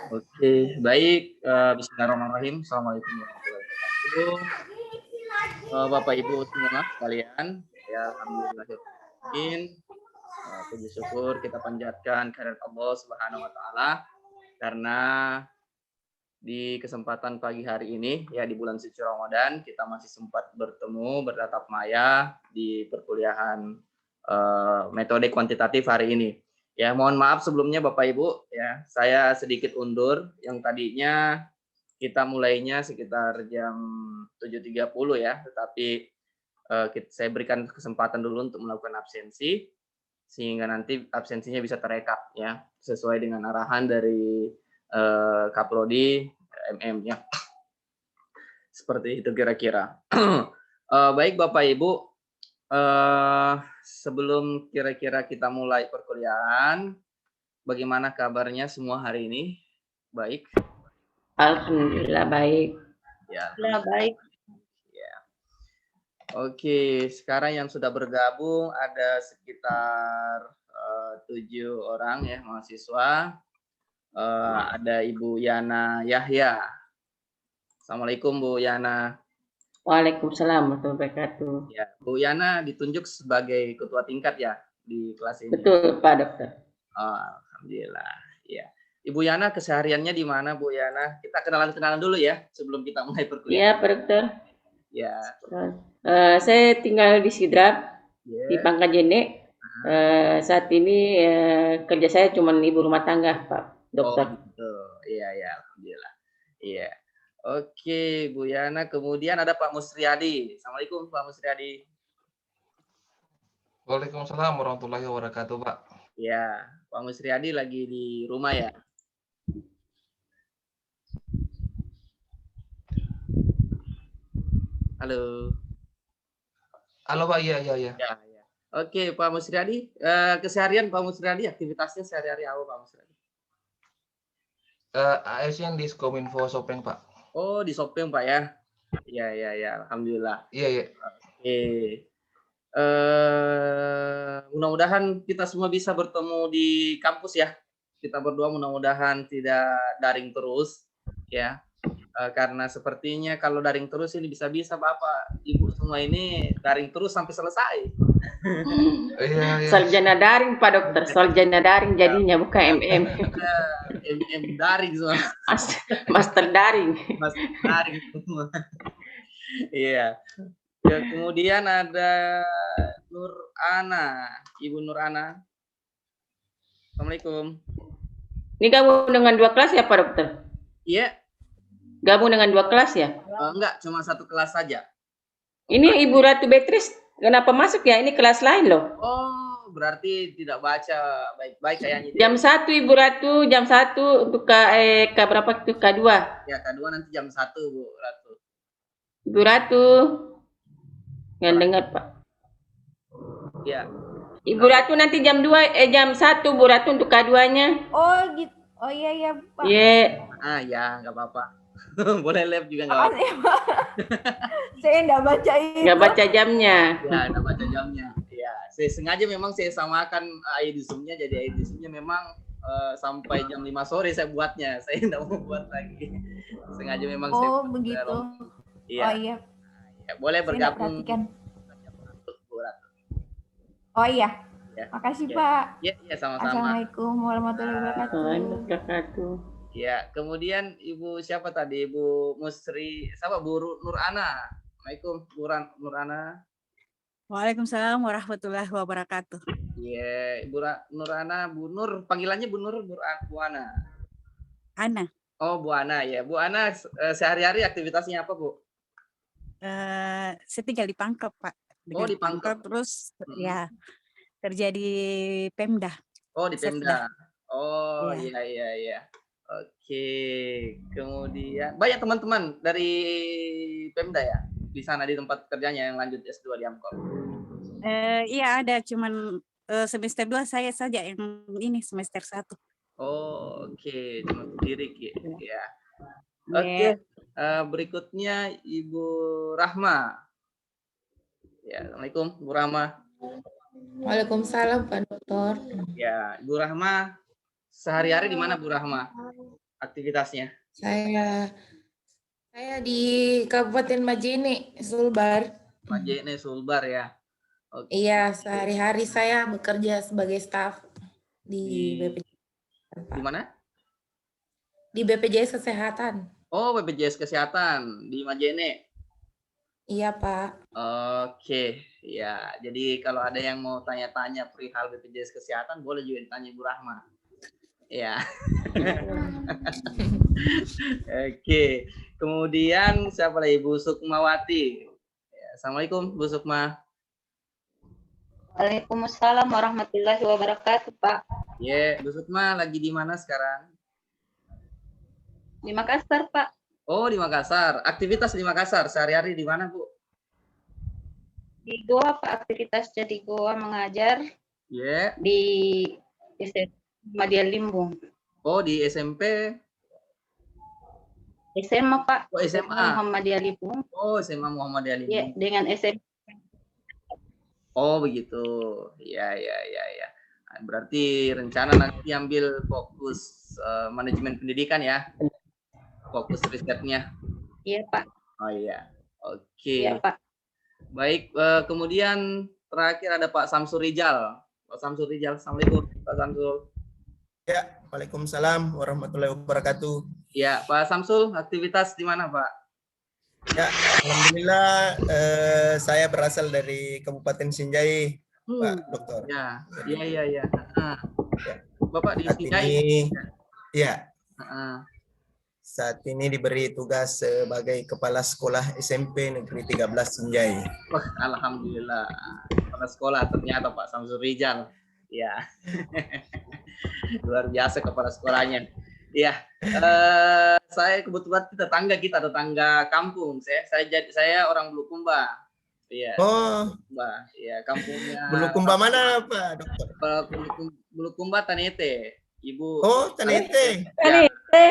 Oke, baik. Bismillahirrahmanirrahim. Assalamualaikum warahmatullahi wabarakatuh. Bapak Ibu semua sekalian, ya alhamdulillahirrahmanirrahim. Puji syukur kita panjatkan kehadirat Allah Subhanahu wa taala karena di kesempatan pagi hari ini ya di bulan suci Ramadan kita masih sempat bertemu bertatap maya di perkuliahan metode kuantitatif hari ini. Ya, mohon maaf sebelumnya Bapak Ibu ya, saya sedikit undur yang tadinya kita mulainya sekitar jam 7.30 ya, tetapi saya berikan kesempatan dulu untuk melakukan absensi sehingga nanti absensinya bisa terekap ya sesuai dengan arahan dari Kaprodi MM ya. Seperti itu kira-kira. Baik Bapak Ibu, sebelum kira-kira kita mulai perkuliahan, bagaimana kabarnya semua hari ini? Baik. Alhamdulillah baik. Ya, baik. ya. Oke, sekarang yang sudah bergabung ada sekitar 7 orang ya mahasiswa. Ada Ibu Yana Yahya. Assalamualaikum Bu Yana. Waalaikumsalam warahmatullahi wabarakatuh. Ya, Bu Yana ditunjuk sebagai ketua tingkat ya di kelas ini. Betul Pak Dokter. Alhamdulillah. Ya. Ibu Yana kesehariannya di mana Bu Yana? Kita kenalan dulu ya sebelum kita mulai perkuliahan. Iya Pak Dokter. Ya. Saya tinggal di Sidrap di Pangkajene. Saat ini kerja saya cuma ibu rumah tangga Pak Dokter. Oh gitu. Iya ya, alhamdulillah. Iya. Oke, Bu Yana. Kemudian ada Pak Musriyadi. Assalamualaikum Pak Musriyadi. Waalaikumsalam warahmatullahi wabarakatuh, Pak. Ya, Pak Musriyadi lagi di rumah ya? Halo. Halo, Pak. Iya. Ya. Oke, Pak Musriyadi. Keseharian Pak Musriyadi, aktivitasnya sehari-hari apa Pak Musriyadi? ASN di Skominfo Sopeng, Pak. Oh, di Sopeng, Pak ya? Iya. Alhamdulillah. Iya. Oke. Mudah-mudahan kita semua bisa bertemu di kampus ya. Kita berdua mudah-mudahan tidak daring terus ya. Karena sepertinya kalau daring terus ini bisa-bisa Bapak Ibu semua ini daring terus sampai selesai. Iya. Sarjana daring Pak Dokter, sarjana daring jadinya bukan MM. MM daring semua. Master daring. Master daring semua. Iya. Ya, kemudian ada Nur Ana, Ibu Nur Ana. Assalamualaikum. Ini gabung dengan 2 kelas ya Pak Dokter? Iya. Gabung dengan 2 kelas ya? Enggak, cuma 1 kelas saja. Ini Ibu Ratu Beatrice kenapa masuk ya? Ini kelas lain loh. Oh, berarti tidak baca baik-baik kayaknya. Jam 1 Ibu Ratu, jam 1 untuk K berapa itu? K2. Ya, K2 nanti jam 1 Bu Ratu. Ibu Ratu. Nggak dengar Pak. Ya. Ibu Ratu nanti jam 2 jam 1 Bu Ratu untuk K2-nya. Oh gitu. Oh iya Pak. Iya. Ya, nggak apa-apa. Boleh live juga nggak apa-apa. Saya nggak baca itu. Nggak baca jamnya. Ya, nggak baca jamnya. Ya, saya sengaja memang saya samakan ID Zoom-nya, jadi ID Zoom-nya memang sampai jam 5 sore saya buatnya. Saya nggak mau buat lagi. Sengaja memang saya buat. Begitu. Iya. Oh iya. Ya, boleh bergabung. Oh iya. Ya. Makasih Pak. Iya, sama-sama. Assalamualaikum warahmatullahi wabarakatuh. Ya, kemudian Ibu siapa tadi? Ibu Musri, siapa? Bu Nur Ana. Assalamualaikum, Bu Nur Ana. Waalaikumsalam warahmatullahi wabarakatuh. Iya, Ibu Nur Ana, Bu Nur, panggilannya Bu Nur, Bu Ana. Ana. Oh, Bu Ana ya. Bu Ana sehari-hari aktivitasnya apa, Bu? Saya tinggal di Pangkep, Pak. Di Pangkep. Terus ya kerja di Pemda. Oh, di Pemda. Oh, ya. Iya. Oke. Kemudian banyak teman-teman dari Pemda ya di sana di tempat kerjanya yang lanjut S2 di Amkor. Iya ada, cuman semester 2 saya saja yang ini semester 1. Oh, oke. Cuma sendiri ya. Oke. Berikutnya Ibu Rahma. Ya, Assalamualaikum Bu Rahma. Waalaikumsalam Pak Dokter. Ya, Bu Rahma sehari-hari di mana Bu Rahma? aktivitasnya? Saya di Kabupaten Majene, Sulbar. Majene Sulbar ya. Oke. Iya, sehari-hari saya bekerja sebagai staf di BPJS. Di mana? Di BPJS Kesehatan. Oh, BPJS Kesehatan di Majene. Iya, Pak. Oke, ya. Jadi kalau ada yang mau tanya-tanya perihal BPJS Kesehatan, boleh juga ditanya Ibu Rahma. Ya. Oke. Kemudian siapa lagi? Bu Sukmawati. Ya, Assalamualaikum, Bu Sukma. Waalaikumsalam warahmatullahi wabarakatuh, Pak. Ya, Bu Sukma lagi di mana sekarang? Di Makassar, Pak. Oh, di Makassar. Aktivitas di Makassar sehari-hari di mana, Bu? Di Goa, Pak. Aktivitasnya di Goa mengajar Ya. di SMP Muhammadiyah Limbung. Oh, di SMP. SMA, Pak. Oh, SMA. Muhammadiyah Limbung. Oh, SMA Muhammadiyah Limbung. Ya, dengan SMP. Oh, begitu. Ya. Berarti rencana nanti ambil fokus manajemen pendidikan ya. Fokus risetnya. Iya, Pak. Oh iya. Oke. Iya, Pak. Baik, kemudian terakhir ada Pak Samsul Rijal. Pak Samsul Rijal, Assalamualaikum Pak Samsul. Ya, Waalaikumsalam warahmatullahi wabarakatuh. Ya, Pak Samsul, aktivitas di mana, Pak? Ya, alhamdulillah saya berasal dari Kabupaten Sinjai, Pak Dokter. Ya. Bapak di Saat Sinjai. ini, ya, Heeh. saat ini diberi tugas sebagai Kepala Sekolah SMP Negeri 13 Sinjai. Wah, alhamdulillah. Kepala sekolah ternyata Pak Samsul Rijal. Ya. Luar biasa kepala sekolahnya. Iya, saya kebetulan tetangga kampung. Saya orang Bulukumba. Iya. Oh, Mbak, ya kampungnya. Bulukumba mana, Pak Dokter? Bulukumba Tanete, Ibu. Oh, Tanete. Tanete.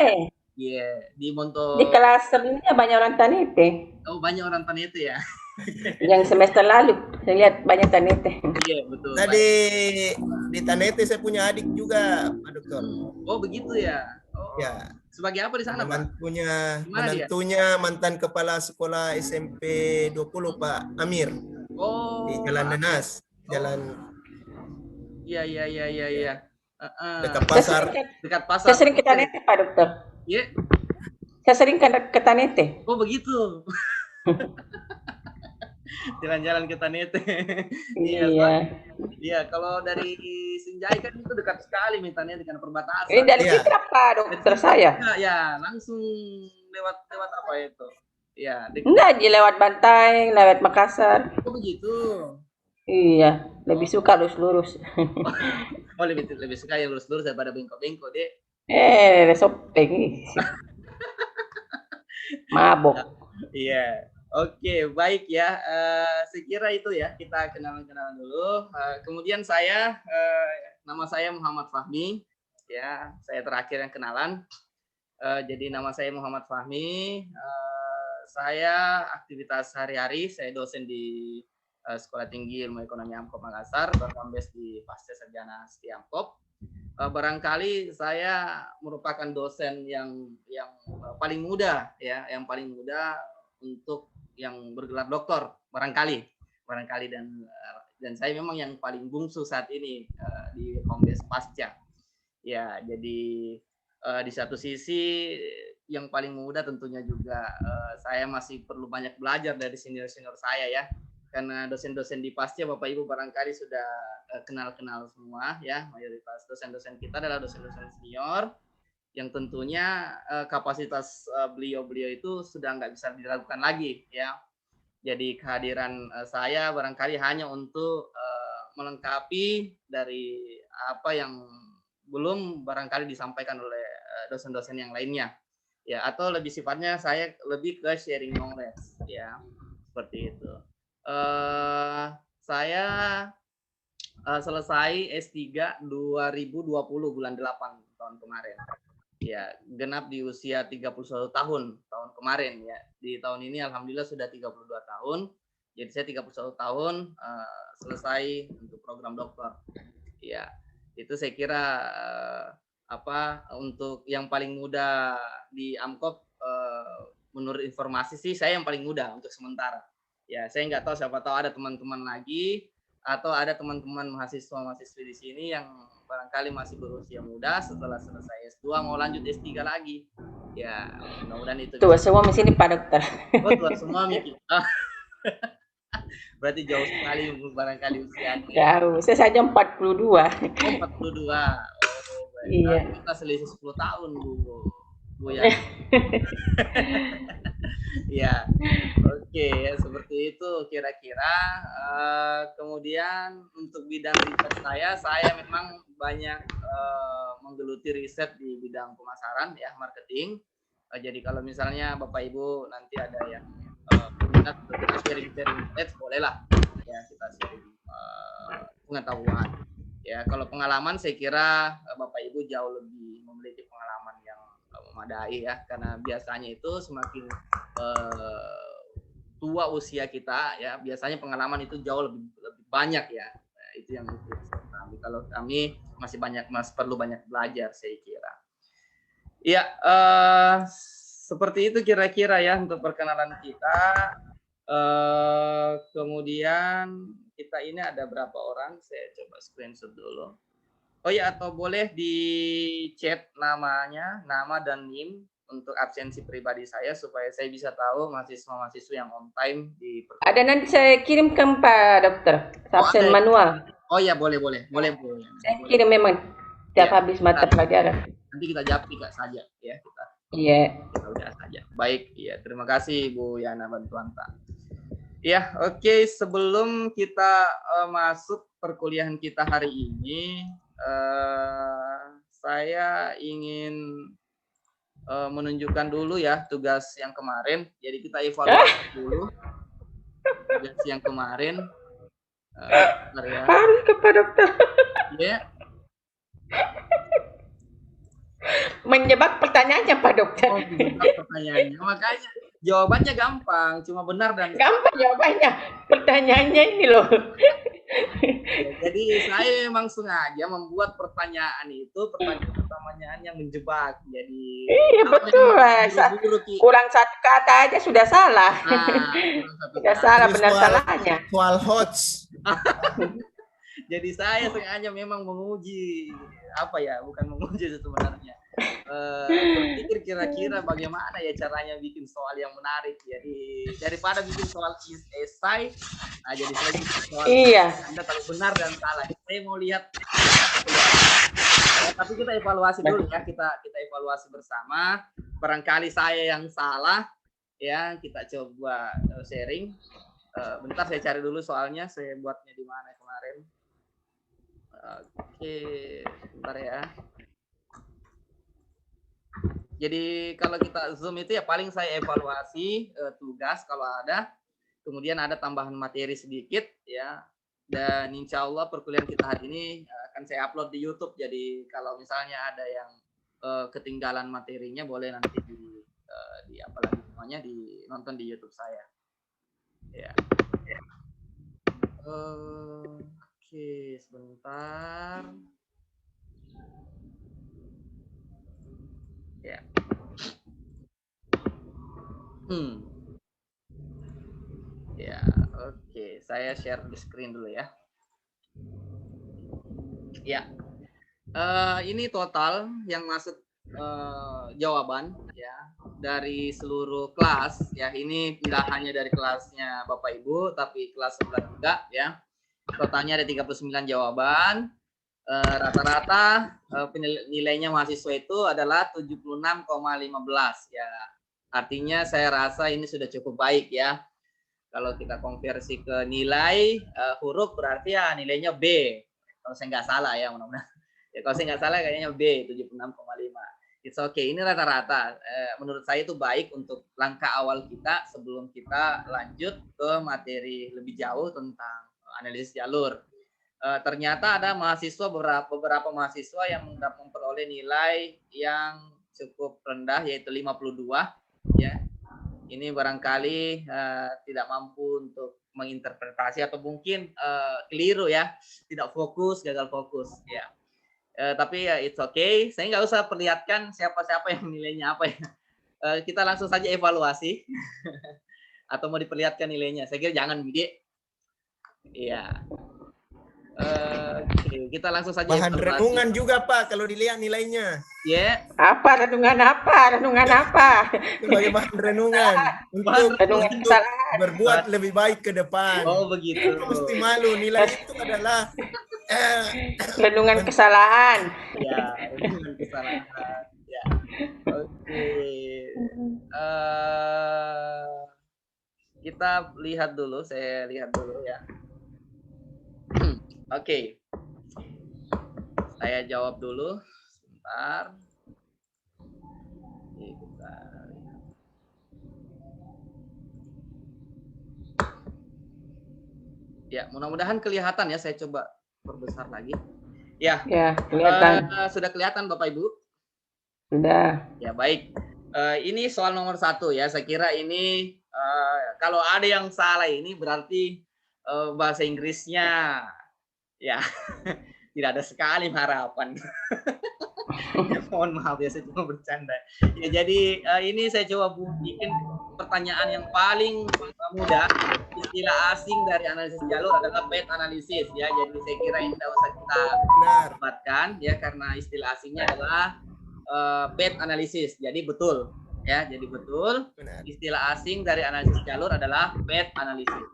Iya, di Monto. Di kelas sebelumnya banyak orang Tanete. Oh, banyak orang Tanete ya. Yang semester lalu saya lihat banyak Tanete. Iya, betul. Tadi di Tanete saya punya adik juga, Pak Dokter. Oh, begitu ya. Oh. Ya. Sebagai apa di sana, Pak? Menantunya mantan kepala sekolah SMP 20 Pak Amir. Oh. Di Jalan Nanas, Jalan. Iya. Dekat pasar. Dekat pasar. Saya sering ke Tanete, Pak Dokter. Iya. Saya sering ke Tanete. Oh, begitu. Jalan-jalan ke Tanete. Iya, kalau dari Sinjai kan itu dekat sekali mintanya dengan perbatasan. Ini dari Sidrap, Pak Dokter saya. Ya, langsung lewat apa itu? Ya, enggak, lewat Bantaeng, lewat Makassar. Oh, begitu. Iya, lebih suka lurus-lurus. Oh, lebih suka yang lurus-lurus daripada bengkok-bengkok, Dek. Sopeng. Mabok. Iya. Oke, baik ya. Saya kira itu ya, kita kenalan dulu. Kemudian nama saya Muhammad Fahmi. Ya, saya terakhir yang kenalan. Jadi nama saya Muhammad Fahmi. Saya aktivitas sehari-hari, saya dosen di Sekolah Tinggi Ilmu Ekonomi Amkop Makassar, berkombes di Pasca Sarjana Amkop. Barangkali saya merupakan dosen yang paling muda ya, yang paling muda untuk yang bergelar doktor barangkali dan saya memang yang paling bungsu saat ini di Kombes Pasca ya. Jadi di satu sisi yang paling muda tentunya juga saya masih perlu banyak belajar dari senior saya ya, karena dosen-dosen di Pasca Bapak Ibu barangkali sudah kenal semua ya. Mayoritas dosen-dosen kita adalah dosen-dosen senior yang tentunya kapasitas beliau itu sudah nggak bisa dilakukan lagi ya. Jadi kehadiran saya barangkali hanya untuk melengkapi dari apa yang belum barangkali disampaikan oleh dosen-dosen yang lainnya ya, atau lebih sifatnya saya lebih ke sharing knowledge ya, seperti itu. Saya selesai S3 2020 bulan 8 tahun kemarin. Ya, genap di usia 31 tahun kemarin ya. Di tahun ini alhamdulillah sudah 32 tahun. Jadi saya 31 tahun selesai untuk program dokter. Ya, itu saya kira untuk yang paling muda di Amkop, menurut informasi sih saya yang paling muda untuk sementara. Ya, saya nggak tahu, siapa tahu ada teman-teman lagi atau ada teman-teman mahasiswa-mahasiswi di sini yang barangkali masih berusia muda setelah selesai S2 mau lanjut S3 lagi. Ya, mudah-mudahan itu. Tua semua di sini Pak Dokter. Oh, tua semua mikir. Berarti jauh sekali barangkali usianya. Jauh, saya saja 42. Oh, 42. Oh, baik. Iya. Kita selisih 10 tahun, Bu ya. Ya, oke, seperti itu kira-kira. Kemudian untuk bidang riset saya memang banyak menggeluti riset di bidang pemasaran ya, marketing. Jadi kalau misalnya Bapak Ibu nanti ada yang minat untuk kita sharing riset, bolehlah ya kita sharing pengetahuan. Ya, kalau pengalaman saya kira Bapak Ibu jauh lebih memiliki pengalaman yang memadai ya, karena biasanya itu semakin tua usia kita ya, biasanya pengalaman itu jauh lebih banyak ya. Nah, itu yang kami. Kalau kami masih perlu banyak belajar saya kira. Ya, seperti itu kira-kira ya untuk perkenalan kita. Kemudian kita ini ada berapa orang? Saya coba screenshot dulu. Oh ya, atau boleh di chat namanya, nama dan NIM untuk absensi pribadi saya supaya saya bisa tahu mahasiswa-mahasiswa yang on time di. Ada, nanti saya kirimkan Pak Dokter, absen manual. Oh ya, boleh. Saya kirim memang tiap habis mata pelajaran. Nanti kita japri saja ya kita. Iya. Kita udah saja. Baik, ya terima kasih Bu Yana bantuan Pak. Ya, oke, sebelum kita masuk perkuliahan kita hari ini, saya ingin menunjukkan dulu ya tugas yang kemarin. Jadi kita evaluasi dulu tugas yang kemarin. Ya. Harus kepada Dokter. Ya. Menjebak pertanyaannya Pak Dokter. Oh, menjebak pertanyaannya. Makanya jawabannya gampang, cuma benar dan gampang jawabannya. Pertanyaannya ini loh. Jadi saya memang sengaja membuat pertanyaan pertanyaan yang menjebak. Jadi iya betul. Kurang satu kata aja sudah salah. Sudah salah benar salahnya. Soal hots. Jadi saya sengaja memang menguji bukan menguji sebenarnya. Berpikir kira-kira bagaimana ya caranya bikin soal yang menarik. Jadi daripada bikin soal esai, jadi saya bikin soal Anda tahu benar dan salah. Saya mau lihat. Tapi kita evaluasi dulu ya, kita evaluasi bersama. Barangkali saya yang salah, ya kita coba sharing. Bentar saya cari dulu soalnya, saya buatnya di mana kemarin. Oke, bentar ya. Jadi kalau kita Zoom itu ya paling saya evaluasi tugas kalau ada, kemudian ada tambahan materi sedikit ya, dan insya Allah perkuliahan kita hari ini akan saya upload di YouTube. Jadi kalau misalnya ada yang ketinggalan materinya boleh nanti nonton di YouTube saya. Ya. Oke, sebentar. Ya. Ya, oke. Saya share di screen dulu ya. Ya. Ini total yang masuk jawaban ya dari seluruh kelas ya. Ini tidak hanya dari kelasnya Bapak Ibu tapi kelas sebelah juga ya. Totalnya ada 39 jawaban. Rata-rata nilainya mahasiswa itu adalah 76,15 ya. Artinya saya rasa ini sudah cukup baik ya. Kalau kita konversi ke nilai huruf berarti ya nilainya B. Kalau saya nggak salah ya, mudah-mudahan. Ya, kalau saya nggak salah kayaknya B 76,5. It's okay. Ini rata-rata. Menurut saya itu baik untuk langkah awal kita sebelum kita lanjut ke materi lebih jauh tentang analisis jalur. Ternyata ada beberapa mahasiswa yang memperoleh nilai yang cukup rendah yaitu 52 ya. Ini barangkali tidak mampu untuk menginterpretasi atau mungkin keliru ya, tidak fokus, gagal fokus ya. Tapi ya it's okay. Saya nggak usah perlihatkan siapa-siapa yang nilainya apa ya. Kita langsung saja evaluasi. Atau mau diperlihatkan nilainya? Saya kira jangan, Budi. Iya. Oke, kita langsung saja Bahan evaluasi. renungan juga Pak kalau dilihat nilainya. Ya. Apa renungan apa? Renungan apa? Sebagai bahan renungan Renungan untuk kesalahan. berbuat lebih baik ke depan. Oh begitu. Mesti malu, nilai itu adalah Renungan kesalahan. Ya, renungan kesalahan. Ya. Oke. Kita lihat dulu, saya lihat dulu ya. Oke. Saya jawab dulu. Sebentar. Oke, kita lihat. Ya, mudah-mudahan kelihatan ya. Saya coba perbesar lagi. Ya. Ya, kelihatan. Sudah kelihatan Bapak Ibu? Sudah. Ya, baik. Ini soal nomor 1 ya. Saya kira ini kalau ada yang salah ini berarti bahasa Inggrisnya ya tidak ada sekali harapan. Ya, mohon maaf ya, saya cuma bercanda. Ya, jadi ini saya coba bikin pertanyaan yang paling mudah. Istilah asing dari analisis jalur adalah path analysis ya. Jadi saya kira ini tidak usah kita debatkan ya, karena istilah asingnya adalah path analysis. Jadi betul ya, jadi betul. Istilah asing dari analisis jalur adalah path analysis.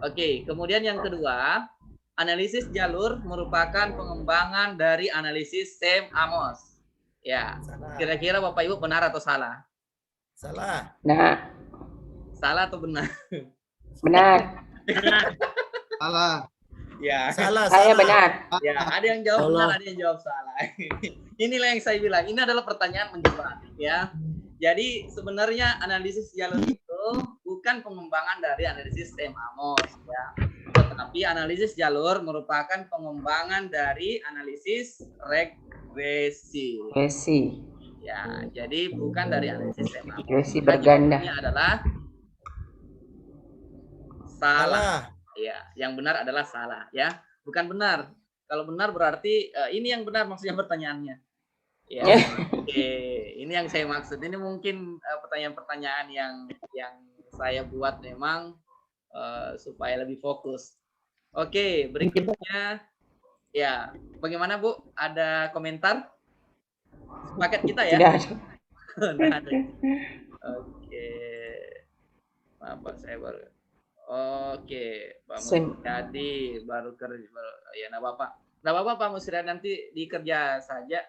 Oke, kemudian yang kedua, analisis jalur merupakan pengembangan dari analisis Sam-Amos. Ya, kira-kira Bapak Ibu benar atau salah? Salah. Nah, Salah atau benar? benar. Salah. Ya. Salah. Saya benar. Ya, ada yang jawab benar, ada yang jawab salah. Inilah yang saya bilang. Ini adalah pertanyaan menjebak, ya. Jadi sebenarnya analisis jalur itu bukan pengembangan dari analisis Sam-Amos, ya. Tetapi analisis jalur merupakan pengembangan dari analisis regresi. Regresi. Ya, jadi bukan dari analisis Sam-Amos. Regresi berganda. Jawabannya adalah salah. Ya, yang benar adalah salah, ya. Bukan benar. Kalau benar berarti ini yang benar maksudnya pertanyaannya. Ya, oke. Ini yang saya maksud. Ini mungkin pertanyaan-pertanyaan yang saya buat memang supaya lebih fokus. Oke, berikutnya ya, bagaimana Bu? Ada komentar? Sepakat kita ya? Tidak. Nggak ada. Oke. Maaf, Pak, saya baru. Oke, Pak Musriadi baru kerja. Ya, nggak apa-apa. Nggak apa-apa, Pak Musriadi, nanti dikerja saja.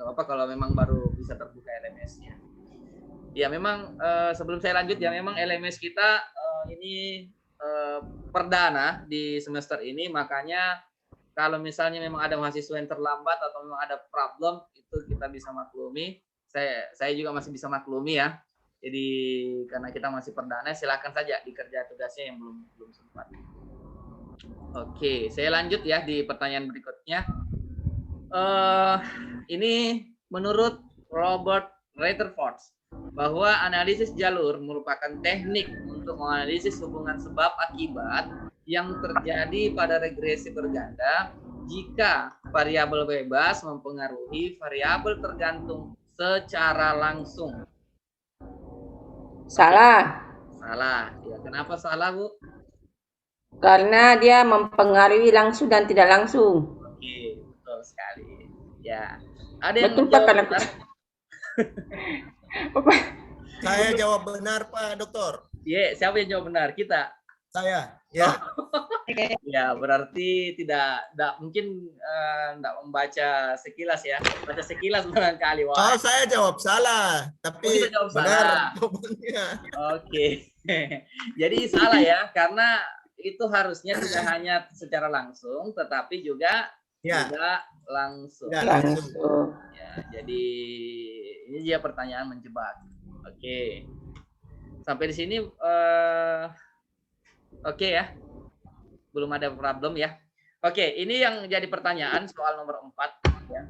Nggak apa-apa kalau memang baru bisa terbuka LMS-nya. Ya, memang sebelum saya lanjut ya, memang LMS kita ini perdana di semester ini, makanya kalau misalnya memang ada mahasiswa yang terlambat atau memang ada problem, itu kita bisa maklumi. Saya juga masih bisa maklumi ya. Jadi karena kita masih perdana, silakan saja dikerja tugasnya yang belum sempat. Oke, saya lanjut ya di pertanyaan berikutnya. Ini menurut Robert Rutherford bahwa analisis jalur merupakan teknik untuk menganalisis hubungan sebab akibat yang terjadi pada regresi berganda jika variabel bebas mempengaruhi variabel tergantung secara langsung. Salah. Salah. Ya, kenapa salah, Bu? Karena dia mempengaruhi langsung dan tidak langsung. Oke, betul sekali. Ya. Ada yang betul Pak, karena Saya jawab benar Pak Dokter. Iya, siapa yang jawab benar? Kita. Saya. Ya. Ya, berarti tidak mungkin tidak membaca sekilas ya. Baca sekilas barangkali. Oh, saya jawab salah, tapi jawab benar. Oke. Jadi salah ya, karena itu harusnya tidak hanya secara langsung, tetapi juga tidak langsung. Ya, langsung. Ya, jadi ini dia pertanyaan menjebak. Oke. Sampai di sini oke ya. Belum ada problem ya. Oke, ini yang jadi pertanyaan soal nomor 4 ya.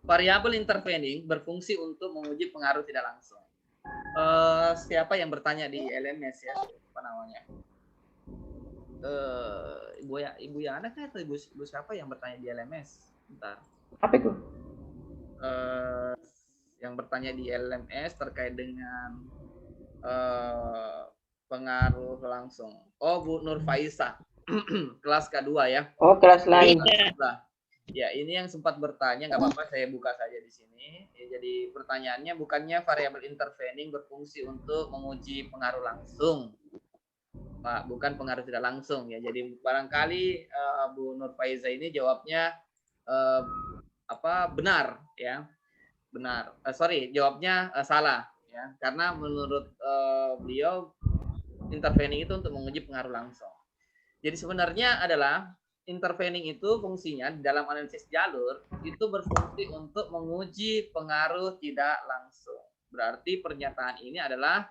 Variabel intervening berfungsi untuk menguji pengaruh tidak langsung. Siapa yang bertanya di LMS ya? Apa namanya? Ibu Yana kan atau ibu siapa yang bertanya di LMS? Bentar. Apa itu? Yang bertanya di LMS terkait dengan pengaruh langsung. Oh, Bu Nur Faisah, kelas K2 ya. Oh, kelas lain. Ya, ini yang sempat bertanya, nggak apa-apa, saya buka saja di sini. Ya, jadi pertanyaannya, bukannya variabel intervening berfungsi untuk menguji pengaruh langsung, Pak, bukan pengaruh tidak langsung ya. Jadi barangkali Bu Nur Faiza ini jawabnya benar ya, benar. Jawabnya salah ya, karena menurut beliau intervening itu untuk menguji pengaruh langsung. Jadi sebenarnya adalah intervening itu fungsinya dalam analisis jalur itu berfungsi untuk menguji pengaruh tidak langsung. Berarti pernyataan ini adalah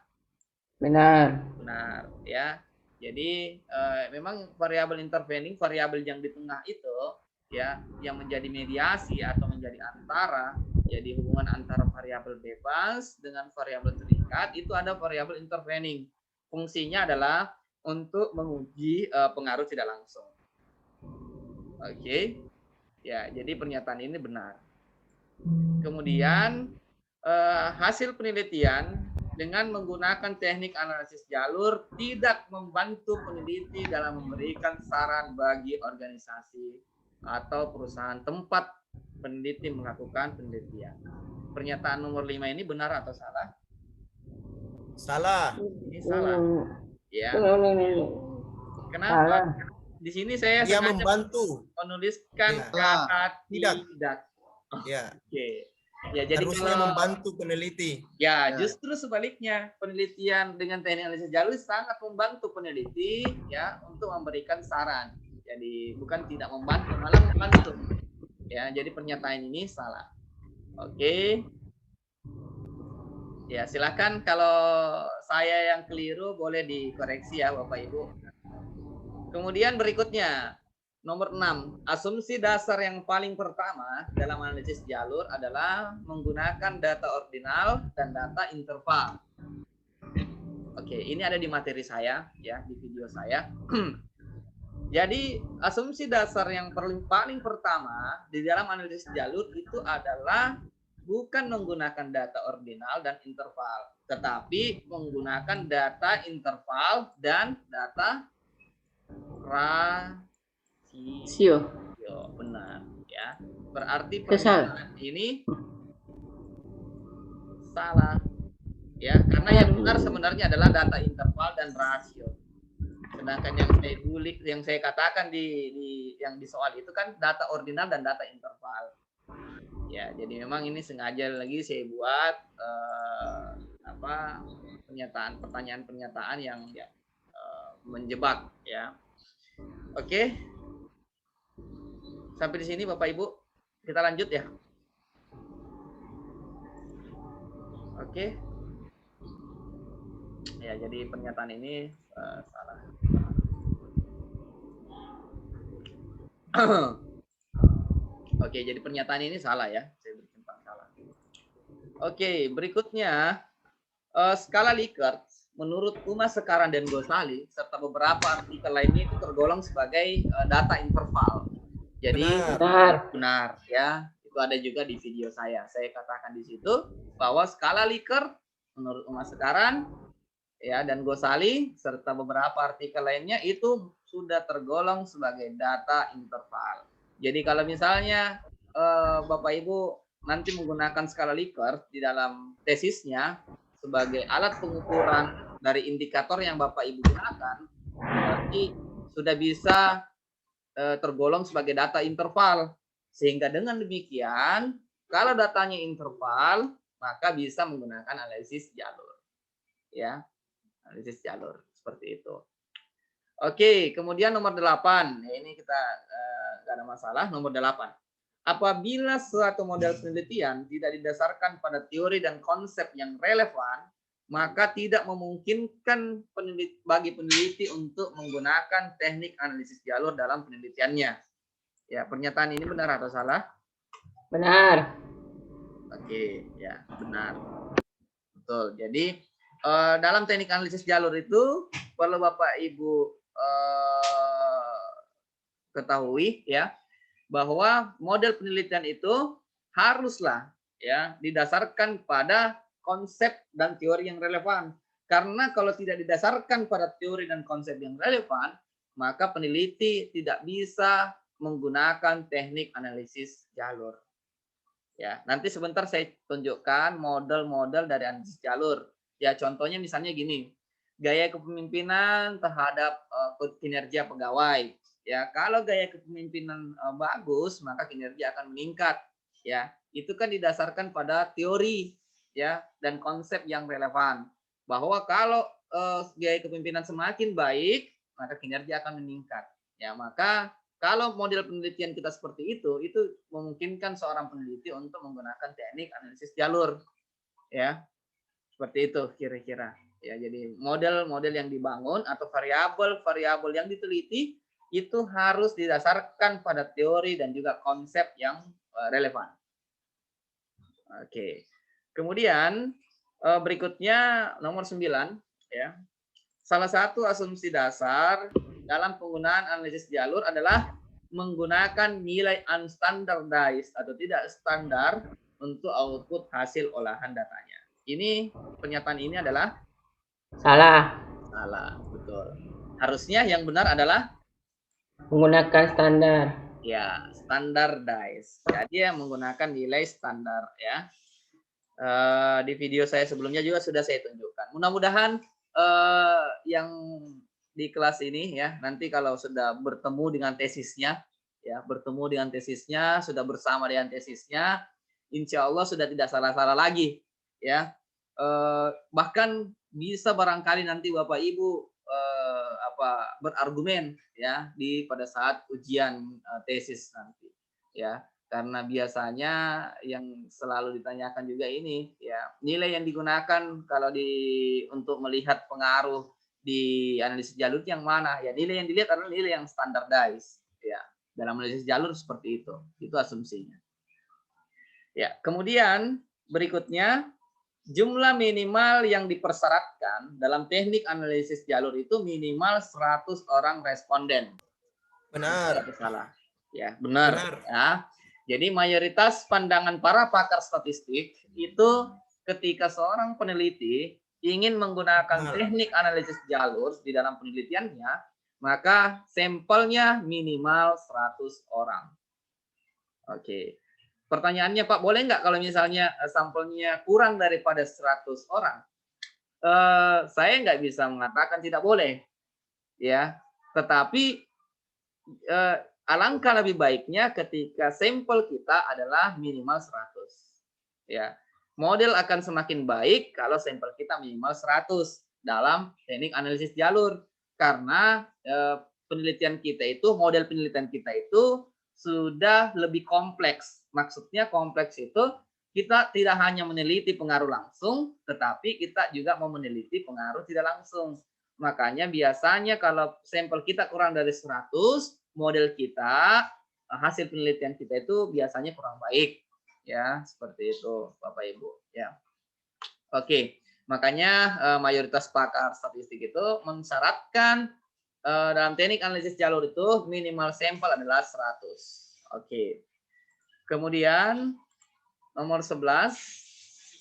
Benar. benar ya. Jadi memang variabel intervening, variabel yang di tengah itu ya, yang menjadi mediasi atau menjadi antara, jadi hubungan antara variabel bebas dengan variabel terikat, itu ada variabel intervening. Fungsinya adalah untuk menguji pengaruh tidak langsung. Oke. Ya, jadi pernyataan ini benar. Kemudian hasil penelitian dengan menggunakan teknik analisis jalur tidak membantu peneliti dalam memberikan saran bagi organisasi atau perusahaan tempat peneliti melakukan penelitian. Pernyataan nomor 5 ini benar atau salah? Salah. Ini salah. Ya. Kenapa? Salah. Di sini saya Dia sengaja membantu. menuliskan Ya. kata Tidak. tidak. Ya. Oke. Ya, jadi Harusnya kalau membantu peneliti. ya, justru sebaliknya, penelitian dengan teknik analisis jalur sangat membantu peneliti ya untuk memberikan saran. Jadi bukan tidak membantu, malah membantu. Ya, jadi pernyataan ini salah. Oke. Ya, silakan kalau saya yang keliru boleh dikoreksi ya Bapak Ibu. Kemudian berikutnya, nomor 6, asumsi dasar yang paling pertama dalam analisis jalur adalah menggunakan data ordinal dan data interval. Oke, ini ada di materi saya ya, di video saya. Jadi, asumsi dasar yang paling pertama di dalam analisis jalur itu adalah bukan menggunakan data ordinal dan interval, tetapi menggunakan data interval dan data rasio. Benar ya. Berarti pernyataan ini salah ya, karena yang benar sebenarnya adalah data interval dan rasio. Sedangkan yang saya katakan di soal itu kan data ordinal dan data interval. Ya, jadi memang ini sengaja lagi saya buat pertanyaan-pernyataan yang menjebak ya. Oke. Sampai di sini Bapak Ibu, kita lanjut ya. Oke. Ya, jadi pernyataan ini salah. Oke, jadi pernyataan ini salah ya. Saya bersimpang salah. Oke, berikutnya skala Likert menurut Umar Sekaran dan Ghazali serta beberapa artikel lainnya itu tergolong sebagai data interval. Jadi benar ya. Itu ada juga di video saya. Saya katakan di situ bahwa skala Likert menurut Umar Sekaran ya dan Ghazali serta beberapa artikel lainnya itu sudah tergolong sebagai data interval. Jadi kalau misalnya Bapak Ibu nanti menggunakan skala Likert di dalam tesisnya sebagai alat pengukuran dari indikator yang Bapak Ibu gunakan, berarti sudah bisa tergolong sebagai data interval. Sehingga dengan demikian, kalau datanya interval, maka bisa menggunakan analisis jalur. Ya, analisis jalur seperti itu. Oke, kemudian nomor 8. Ya, ini kita nggak ada masalah. Nomor 8. Apabila suatu model penelitian tidak didasarkan pada teori dan konsep yang relevan, maka tidak memungkinkan bagi peneliti untuk menggunakan teknik analisis jalur dalam penelitiannya. Ya, pernyataan ini benar atau salah? Benar. Oke, ya, benar. Betul. Jadi, dalam teknik analisis jalur itu perlu Bapak Ibu ketahui ya, bahwa model penelitian itu haruslah ya didasarkan pada konsep dan teori yang relevan. Karena kalau tidak didasarkan pada teori dan konsep yang relevan, maka peneliti tidak bisa menggunakan teknik analisis jalur. Ya, nanti sebentar saya tunjukkan model-model dari analisis jalur. Ya, contohnya misalnya gini, gaya kepemimpinan terhadap kinerja pegawai. Ya, kalau gaya kepemimpinan bagus, maka kinerja akan meningkat. Ya, itu kan didasarkan pada teori ya dan konsep yang relevan. Bahwa kalau gaya kepemimpinan semakin baik, maka kinerja akan meningkat. Ya, maka kalau model penelitian kita seperti itu memungkinkan seorang peneliti untuk menggunakan teknik analisis jalur. Ya, seperti itu kira-kira. Ya, jadi model-model yang dibangun atau variabel-variabel yang diteliti itu harus didasarkan pada teori dan juga konsep yang relevan. Oke. Kemudian berikutnya nomor 9 ya. Salah satu asumsi dasar dalam penggunaan analisis jalur adalah menggunakan nilai unstandardized atau tidak standar untuk output hasil olahan datanya. Ini pernyataan ini adalah Salah. salah, betul. Harusnya yang benar adalah Menggunakan standar. ya, standardized. Jadi yang menggunakan nilai standar ya. Di video saya sebelumnya juga sudah saya tunjukkan. Mudah-mudahan yang di kelas ini ya, nanti kalau sudah bertemu dengan tesisnya, sudah bersama dengan tesisnya, insya Allah sudah tidak salah-salah lagi ya. Bahkan bisa barangkali nanti Bapak Ibu berargumen ya pada saat ujian tesis nanti ya. Karena biasanya yang selalu ditanyakan juga ini ya, nilai yang digunakan kalau untuk melihat pengaruh di analisis jalur yang mana ya, nilai yang dilihat adalah nilai yang standardized ya. Dalam analisis jalur seperti itu asumsinya ya. Kemudian berikutnya, jumlah minimal yang dipersyaratkan dalam teknik analisis jalur itu minimal 100 orang responden. Benar. Salah ya, benar. Ya. Jadi mayoritas pandangan para pakar statistik itu ketika seorang peneliti ingin menggunakan teknik analisis jalur di dalam penelitiannya, maka sampelnya minimal 100 orang. Oke. Pertanyaannya, Pak, boleh nggak kalau misalnya sampelnya kurang daripada 100 orang? Saya nggak bisa mengatakan tidak boleh. Ya, tetapi alangkah lebih baiknya ketika sampel kita adalah minimal 100. Ya. Model akan semakin baik kalau sampel kita minimal 100 dalam teknik analisis jalur. Karena model penelitian kita itu sudah lebih kompleks. Maksudnya kompleks itu kita tidak hanya meneliti pengaruh langsung, tetapi kita juga mau meneliti pengaruh tidak langsung. Makanya biasanya kalau sampel kita kurang dari 100, model kita, hasil penelitian kita itu biasanya kurang baik. Ya, seperti itu Bapak Ibu. Ya. Oke, makanya mayoritas pakar statistik itu mensyaratkan dalam teknik analisis jalur itu minimal sampel adalah 100. Oke. Kemudian nomor 11.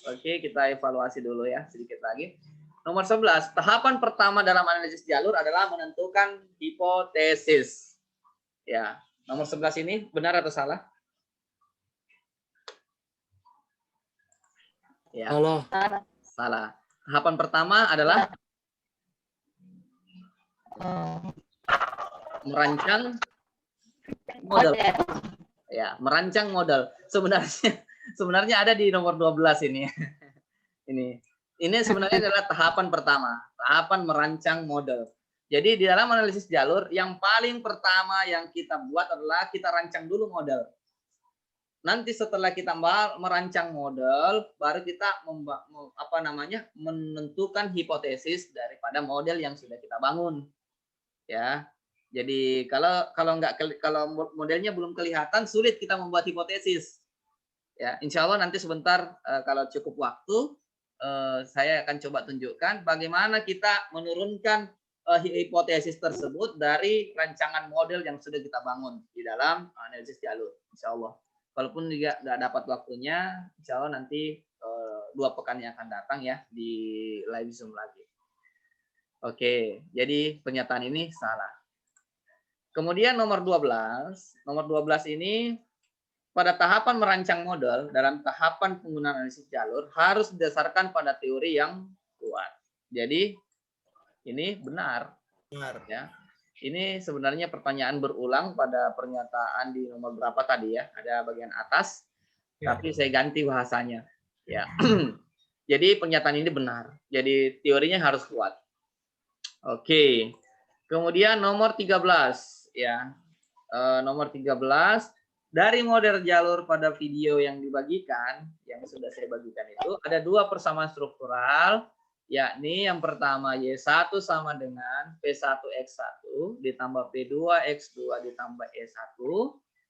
Oke, kita evaluasi dulu ya sedikit lagi. Nomor 11, tahapan pertama dalam analisis jalur adalah menentukan hipotesis. Ya, nomor 11 ini benar atau salah? Ya. Salah. Tahapan pertama adalah merancang model. Ya, merancang model. Sebenarnya ada di nomor 12 ini. Ini sebenarnya adalah tahapan pertama, tahapan merancang model. Jadi di dalam analisis jalur yang paling pertama yang kita buat adalah kita rancang dulu model. Nanti setelah kita merancang model, baru kita menentukan hipotesis daripada model yang sudah kita bangun. Ya. Jadi kalau modelnya belum kelihatan, sulit kita membuat hipotesis. Ya, insya Allah nanti sebentar kalau cukup waktu saya akan coba tunjukkan bagaimana kita menurunkan hipotesis tersebut dari rancangan model yang sudah kita bangun di dalam analisis jalur, insya Allah. Walaupun juga nggak dapat waktunya, insya Allah nanti 2 pekan yang akan datang ya di live Zoom lagi. Oke, jadi pernyataan ini salah. Kemudian nomor 12 ini pada tahapan merancang model, dalam tahapan penggunaan analisis jalur harus didasarkan pada teori yang kuat. Jadi ini benar. Ya. Ini sebenarnya pertanyaan berulang pada pernyataan di nomor berapa tadi ya? Ada bagian atas, tapi saya ganti bahasanya. Ya. Jadi pernyataan ini benar. Jadi teorinya harus kuat. Oke. Kemudian nomor 13 ya. Nomor 13 dari model jalur pada video yang dibagikan, yang sudah saya bagikan itu ada 2 persamaan struktural, yakni yang pertama Y1 sama dengan P1X1 ditambah P2X2 ditambah E1,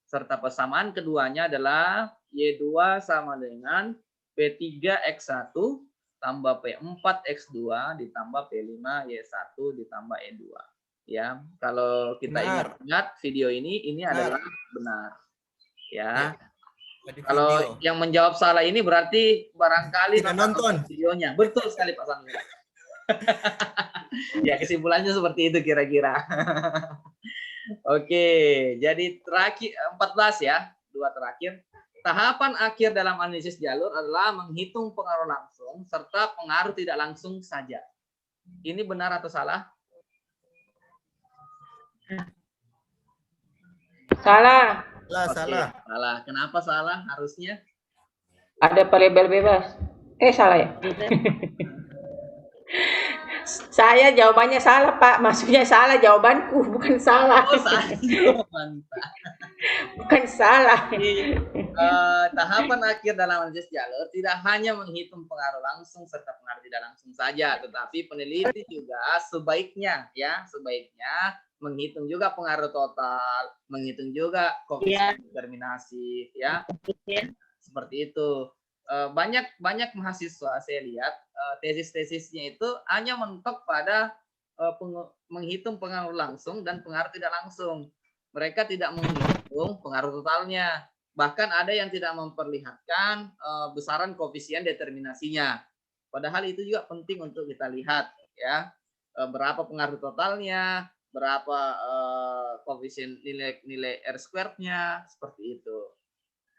serta persamaan keduanya adalah Y2 sama dengan P3X1 tambah P4X2 ditambah P5Y1 ditambah E2. Ya, kalau kita ingat video ini adalah benar. Ya. Kalau yang menjawab salah ini berarti barangkali tidak nonton videonya. Betul sekali Pak Sanul. Ya, kesimpulannya seperti itu kira-kira. Oke, jadi terakhir 14 ya, 2 terakhir. Tahapan akhir dalam analisis jalur adalah menghitung pengaruh langsung serta pengaruh tidak langsung saja. Ini benar atau salah? Salah. Salah. Salah. Kenapa salah harusnya? Ada variabel bebas. Salah ya? Saya jawabannya salah, Pak. Maksudnya salah jawabanku, bukan salah. Oh, salah. Bukan salah. Tahapan akhir dalam analisis jalur tidak hanya menghitung pengaruh langsung serta pengaruh tidak langsung saja, tetapi peneliti juga sebaiknya menghitung juga pengaruh total, menghitung juga koefisien determinasi, ya. Seperti itu. Banyak mahasiswa saya lihat tesis-tesisnya itu hanya mentok pada menghitung pengaruh langsung dan pengaruh tidak langsung. Mereka tidak menghitung pengaruh totalnya. Bahkan ada yang tidak memperlihatkan besaran koefisien determinasinya. Padahal itu juga penting untuk kita lihat, ya. Berapa pengaruh totalnya, berapa koefisien nilai R squared-nya, seperti itu.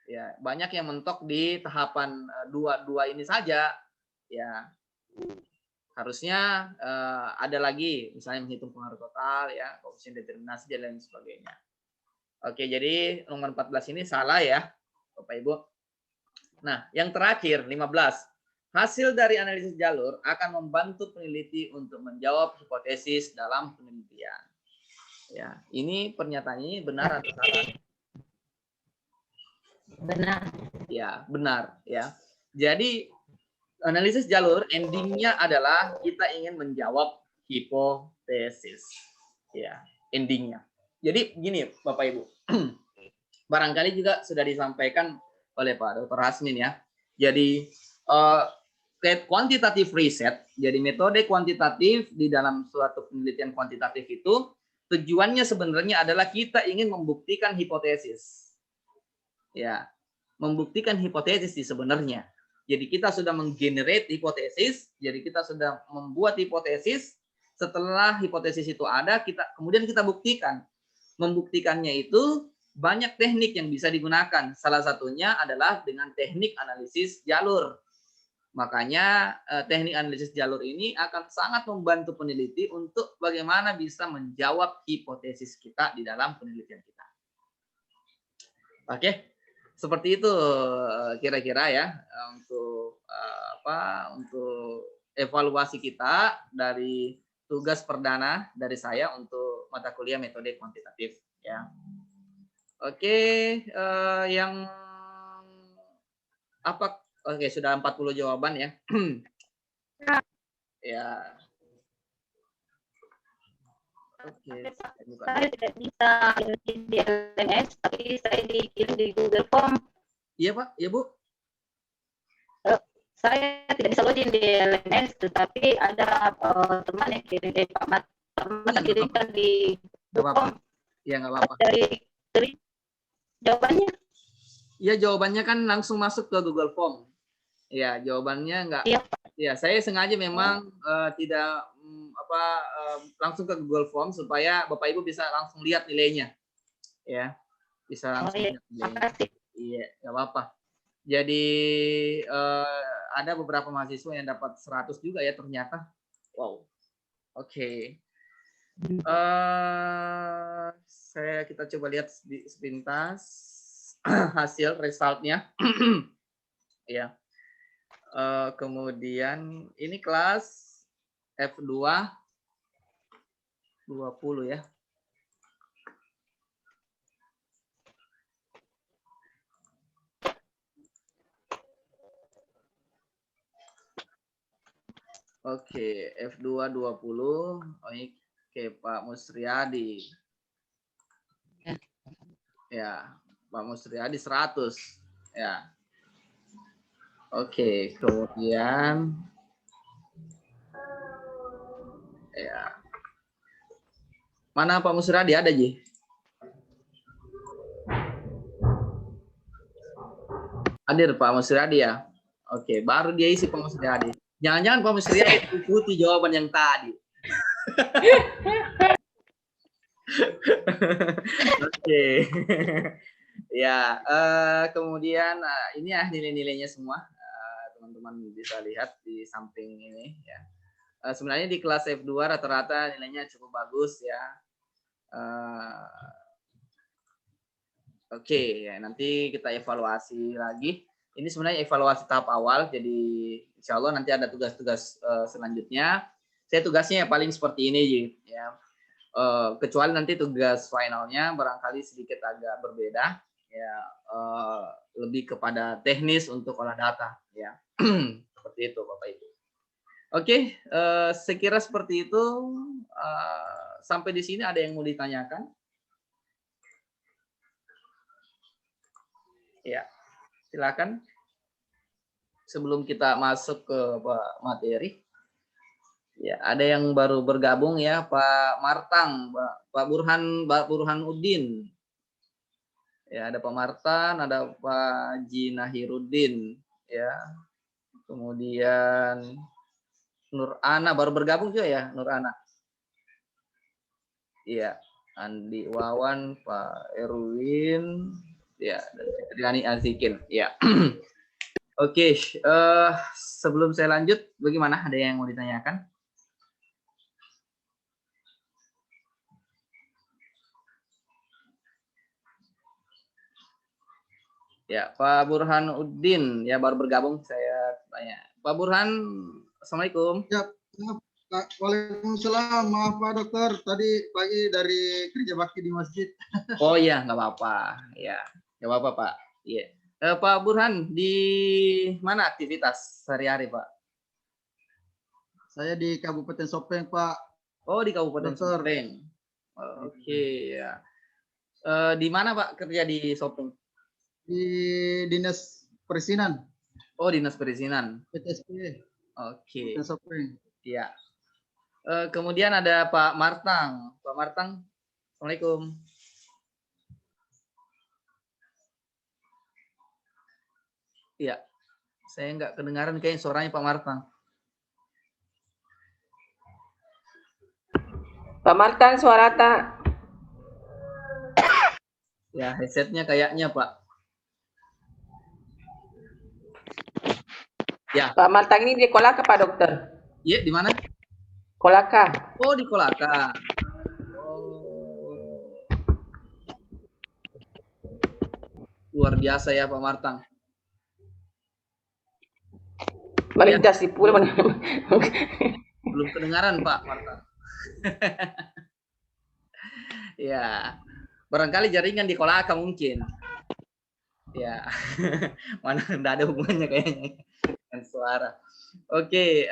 Ya, banyak yang mentok di tahapan 2 ini saja, ya. Harusnya ada lagi, misalnya menghitung pengaruh total, ya, koefisien determinasi dan lain sebagainya. Oke, jadi nomor 14 ini salah ya, Bapak Ibu. Nah, yang terakhir 15. Hasil dari analisis jalur akan membantu peneliti untuk menjawab hipotesis dalam penelitian. Ya, ini pernyataan ini benar atau salah? Benar. Ya, benar ya. Jadi analisis jalur endingnya adalah kita ingin menjawab hipotesis. Ya, endingnya. Jadi gini Bapak Ibu. Barangkali juga sudah disampaikan oleh Pak Dr. Hasmin ya. Jadi quantitative research, jadi metode kuantitatif di dalam suatu penelitian kuantitatif itu tujuannya sebenarnya adalah kita ingin membuktikan hipotesis. Ya, membuktikan hipotesis sih sebenarnya. Jadi kita sudah menggenerate hipotesis, jadi kita sudah membuat hipotesis. Setelah hipotesis itu ada, kemudian kita buktikan. Membuktikannya itu banyak teknik yang bisa digunakan. Salah satunya adalah dengan teknik analisis jalur. Makanya teknik analisis jalur ini akan sangat membantu peneliti untuk bagaimana bisa menjawab hipotesis kita di dalam penelitian kita. Oke, seperti itu kira-kira ya untuk evaluasi kita dari tugas perdana dari saya untuk mata kuliah metode kuantitatif ya. Oke, yang apa? Oke, sudah 40 jawaban ya. Ya. Oke. Saya tidak bisa di LMS, tapi saya dikirim di Google Form. Iya Pak, iya Bu. Saya tidak bisa login di LMS, tetapi ada teman yang kirim Pak Karena tadi kan di Nggak apa-apa. Ya nggak apa-apa. dari jawabannya. Ya jawabannya kan langsung masuk ke Google Form. Ya jawabannya nggak. Iya. Ya saya sengaja memang tidak langsung ke Google Form supaya Bapak Ibu bisa langsung lihat nilainya. Ya bisa langsung iya. lihat nilainya. Makasih. Iya nggak apa-apa. Jadi ada beberapa mahasiswa yang dapat 100 juga ya ternyata. Wow. Oke. Kita coba lihat sepintas hasil resultnya. Ya. Kemudian ini kelas F2 20 ya. Oke, F2 20. Oke, Pak Musriyadi. Ya, Pak Musriyadi 100. Ya. Oke, kemudian ya. Mana Pak Musriyadi ada, Ji? Hadir Pak Musriyadi ya. Oke, baru dia isi Pak Musriyadi. Jangan-jangan Pak Musriyadi ikuti jawaban yang tadi. Oke. Ya, kemudian ini ya nilai-nilainya semua. Teman-teman bisa lihat di samping ini ya. Sebenarnya di kelas F2 rata-rata nilainya cukup bagus ya. Oke, ya nanti kita evaluasi lagi. Ini sebenarnya evaluasi tahap awal, jadi insya Allah nanti ada tugas-tugas selanjutnya. Saya tugasnya ya paling seperti ini, ya. Kecuali nanti tugas finalnya barangkali sedikit agak berbeda, ya, lebih kepada teknis untuk olah data, ya. Seperti itu, Bapak Ibu. Oke, saya kira seperti itu. Sampai di sini ada yang mau ditanyakan? Ya. Silakan. Sebelum kita masuk ke materi. Ya, ada yang baru bergabung ya, Pak Martang, Pak Burhanuddin. Ya, ada Pak Martan, ada Pak Jinahiruddin, ya. Kemudian Nur Ana baru bergabung juga ya, Nur Ana. Iya, Andi Wawan, Pak Erwin, ya, dan Fitriani Azikin, ya. Oke, sebelum saya lanjut, bagaimana? Ada yang mau ditanyakan? Ya, Pak Burhanuddin, ya baru bergabung, saya tanya. Pak Burhan, Assalamualaikum. Ya, Waalaikumsalam. Maaf Pak Dokter, tadi pagi dari kerja bakti di masjid. Oh iya, nggak apa-apa. Ya, nggak apa-apa Pak. Iya. Pak Burhan, di mana aktivitas sehari-hari Pak? Saya di Kabupaten Sopeng Pak. Oh di Kabupaten Dokter. Sopeng. Oke ya. Di mana Pak kerja di Sopeng? Di Dinas Perizinan. Oh Dinas Perizinan. PTSP. Oke. Kabupaten Sopeng. Iya. Kemudian ada Pak Martang. Pak Martang, Assalamualaikum. Iya. Saya nggak kedengaran kayaknya suaranya Pak Martang. Pak Martan, suara tak? Ya, headsetnya kayaknya Pak. Ya. Pak Martan ini di Kolaka Pak Dokter? Iya, di mana? Kolaka. Oh, di Kolaka. Luar biasa ya Pak Martang. Melintas di pulau. Belum kedengaran Pak Martang. Ya, barangkali jaringan di Kolaka mungkin. Ya, mana enggak ada hubungannya kayaknya dengan suara. Oke,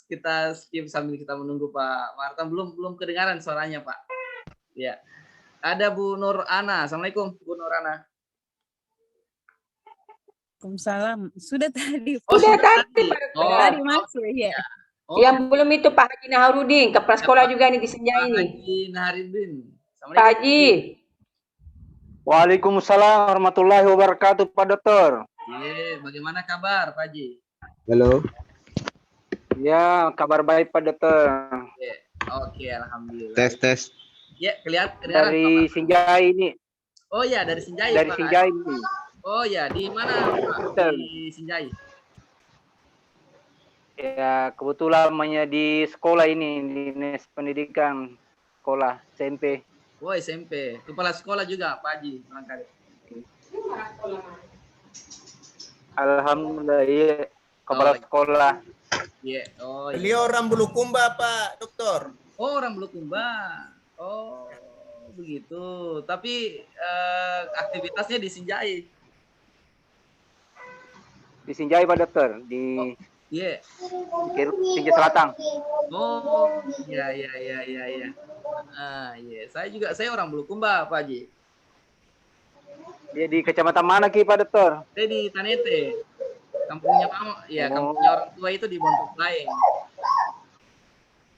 kita skip sambil kita menunggu Pak Martang. Belum kedengaran suaranya Pak. Ya, ada Bu Nur Ana. Assalamualaikum Bu Nur Ana. Waalaikumsalam. Sudah tadi. Sudah tadi. Oh, Tadi masuk ya. Oh, Yang belum itu Pak Haji Naharudin, kepala sekolah juga nih di Senjai nih. Haji Naharudin. Pak Haji. Waalaikumsalam warahmatullahi wabarakatuh, Pak Dokter. Iya, bagaimana kabar Pak Haji? Halo. Ya, kabar baik Pak Dokter. Iya. Oke, alhamdulillah. Tes. Ya, kelihatan Dari Sinjai ini. Oh ya, dari Sinjai. Dari Pak. Sinjai ini. Oh ya, di mana Pak? Di Sinjai. Ya, kebetulan namanya di sekolah ini, di Dinas Pendidikan Sekolah SMP. Oh, SMP. Kepala sekolah juga Pak Haji, barangkali. Alhamdulillah, iya. Kepala sekolah. Iya. Oh, Beliau orang Bulukumba, Pak Dokter. Oh, orang Bulukumba. Oh, begitu. Tapi aktivitasnya di Sinjai. Di Sinjai Pak Dokter, di Iya. Sinjai Selatan. Oh, iya. Iya. Saya orang Bulukumba, Pak Haji. Dia di kecamatan mana Ki Pak Dokter? Saya di Tanete. Kampungnya Mama, ya, kampungnya orang tua itu di Bontok Laeng.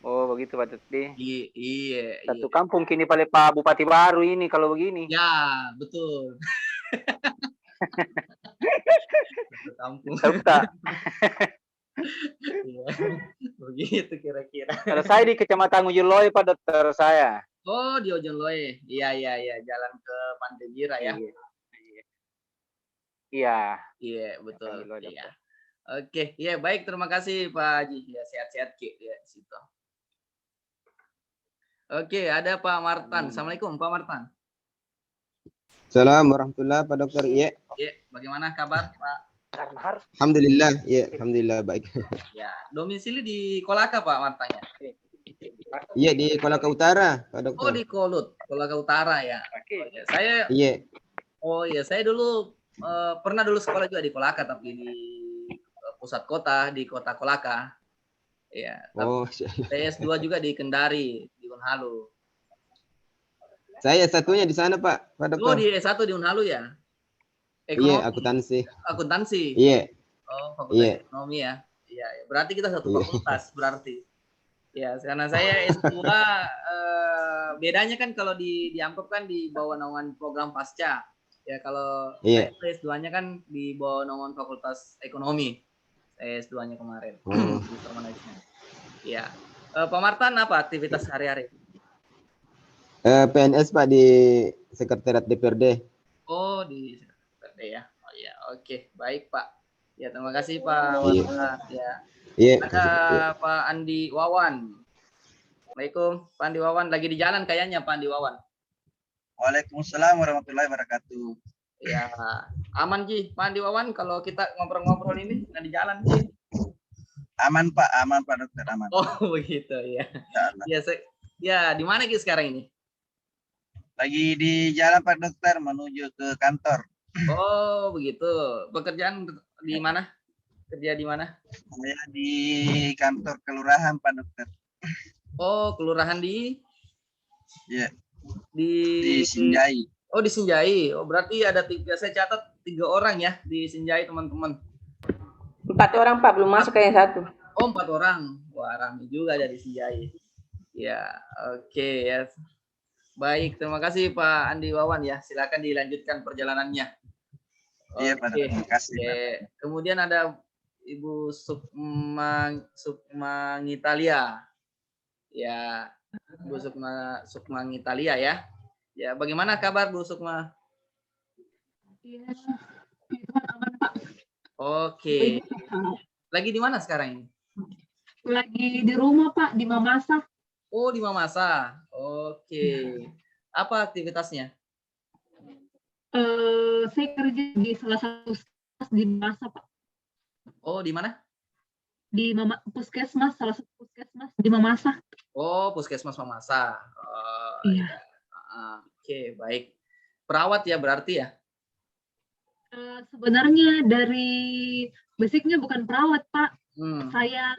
Oh, begitu Pak Dokter. Iya. Satu kampung kini paling Pak Bupati baru ini kalau begini. Ya, betul. Satu kampung. Iya, begitu kira-kira. Kalau saya di Kecamatan Ujuloi Pak Dokter saya. Oh, di Ojonloe. Iya, jalan ke Pantai Jira ya. Iya, Betul. Iya. Oke, iya baik, terima kasih Pak Haji. Ya, sehat-sehat Ki ya di situ. Oke, ada Pak Martan. Assalamualaikum Pak Martan. Assalamualaikum warahmatullahi Pak Dokter. Iya. Iya, bagaimana kabar Pak? Alhamdulillah. Iya, alhamdulillah baik. Ya, domisili di Kolaka Pak Martanya. Iya, di Kolaka Utara, Pak Dokter. Oh, di Kolut, Kolaka Utara ya. Oh, ya. Saya dulu pernah sekolah juga di Kolaka, tapi di pusat kota, di kota Kolaka. Ya. Saya S2 juga di Kendari, di Unhalu. Saya S1-nya di sana, Pak Dokter. Oh, di S1 di Unhalu ya? Iya, akuntansi. Iya. Oh, fakultas ekonomi ya. Iya, berarti kita satu fakultas berarti. Ya, karena saya S2 bedanya kan kalau di Amkop kan di bawah naungan program pasca. Ya, kalau saya S2-nya kan di bawah naungan fakultas ekonomi. Saya S2-nya kemarin. Iya. Pak Martan apa aktivitas sehari-hari? PNS Pak di Sekretariat DPRD. Oh, di ya. Oh ya, oke, baik Pak. Ya, terima kasih Pak Martan. Ya. Ada Pak Andi Wawan. Assalamualaikum, Pak Andi Wawan. Lagi di jalan kayaknya Pak Andi Wawan. Waalaikumsalam warahmatullahi wabarakatuh. Ya, aman Ji, Pak Andi Wawan. Kalau kita ngobrol-ngobrol ini nggak di jalan Ji. Aman Pak Dokter, aman. Oh begitu ya. Ya, di mana Ki sekarang ini? Lagi di jalan Pak Dokter menuju ke kantor. Oh begitu. Pekerjaan di mana? Kerja di mana? Saya di kantor kelurahan Pak Dokter. Oh, kelurahan di? Iya. Di Sinjai. Oh, di Sinjai. Oh, berarti ada saya catat 3 orang ya di Sinjai teman-teman. 4 orang Pak, belum masuk ke yang 1. Oh, 4 orang. Wah, ramai juga dari Sinjai. Ya, oke ya. Baik, terima kasih Pak Andi Wawan ya. Silakan dilanjutkan perjalanannya. Iya, Pak. Terima kasih. Kemudian ada Ibu Sukma Ngitalia. Ya, Bu Sukma Ngitalia ya. Ya, bagaimana kabar Bu Sukma? Iya, aman Pak. Oke. Lagi di mana sekarang ini? Lagi di rumah Pak, di Mamasa. Oh, di Mamasa. Oke. Apa aktivitasnya? Saya kerja di salah satu di Mamasa Pak. Oh, di mana? Di puskesmas, salah satu puskesmas di Mamasa. Oh, puskesmas Mamasa. Iya. Oke, baik. Perawat ya berarti ya? Sebenarnya dari basicnya bukan perawat Pak. Saya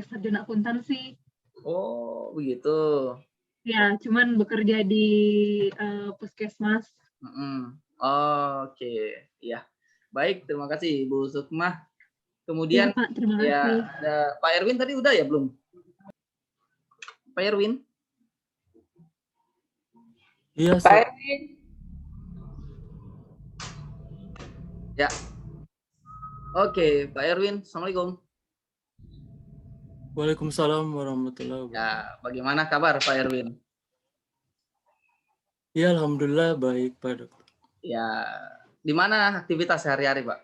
sarjana akuntansi. Oh, begitu. Ya, cuman bekerja di puskesmas. Oke, ya. Baik, terima kasih Ibu Sukma. Kemudian Iya, Pak, terima ya kasih. ada Pak Erwin tadi udah ya belum? Pak Erwin? Iya, Pak Sob. Erwin. Ya. Oke, Pak Erwin, Assalamualaikum. Waalaikumsalam warahmatullahi wabarakatuh. Ya, bagaimana kabar Pak Erwin? Ya, alhamdulillah baik, Pak Dokter. Ya, di mana aktivitas sehari-hari, Pak?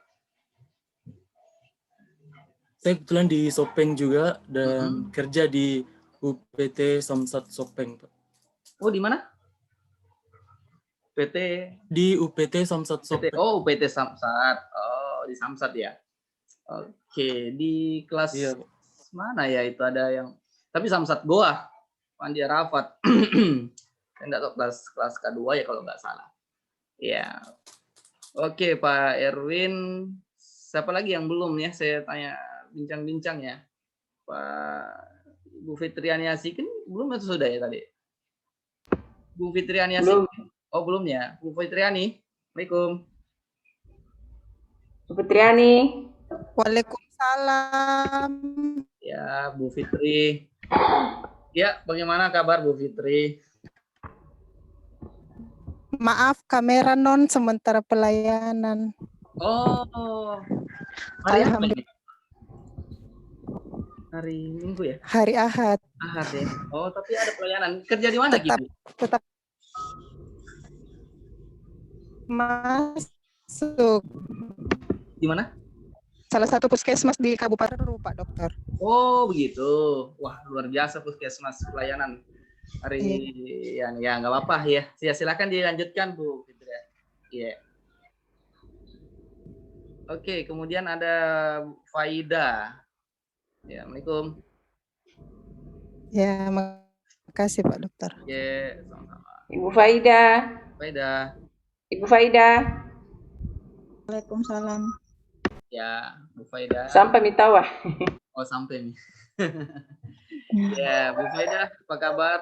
Saya kebetulan di Sopeng juga dan kerja di UPT Samsat Sopeng, Pak. Oh, di mana? PT Di UPT Samsat Sopeng. Oh, UPT Samsat. Oh, di Samsat ya. Oke, di kelas mana ya itu ada yang tapi Samsat Goa, Pandi Arafat. Saya enggak tahu kelas K2 ya kalau nggak salah. Ya. Oke, Pak Erwin. Siapa lagi yang belum ya? Saya tanya bincang-bincang ya. Pak Bu Fitriani Asikin belum atau sudah ya tadi? Bu Fitriani Asikin. Oh, belum ya. Bu Fitriani. Assalamualaikum. Bu Fitriani. Waalaikumsalam. Ya, Bu Fitri. Ya, bagaimana kabar Bu Fitri? Maaf, kamera non sementara pelayanan. Oh, hari apa ini? Hari Minggu ya? Hari Ahad. Ahad ya. Oh, tapi ada pelayanan. Kerja di mana gitu? Tetap masuk. Di mana? Salah satu puskesmas di Kabupaten Ruru, Pak Dokter. Oh, begitu. Wah, luar biasa puskesmas pelayanan. Hari ya nggak apa-apa ya. Silakan dilanjutkan Bu Fitri. Iya. Oke, kemudian ada Faida. Ya, Assalamualaikum. Ya, makasih Pak Dokter. Ya, sama-sama. Ibu Faida. Faida. Ibu Faida. Waalaikumsalam. Ya, Bu Faida. Sampai mitawah. Oh, sampai nih. Ya, Bu Faida, apa kabar?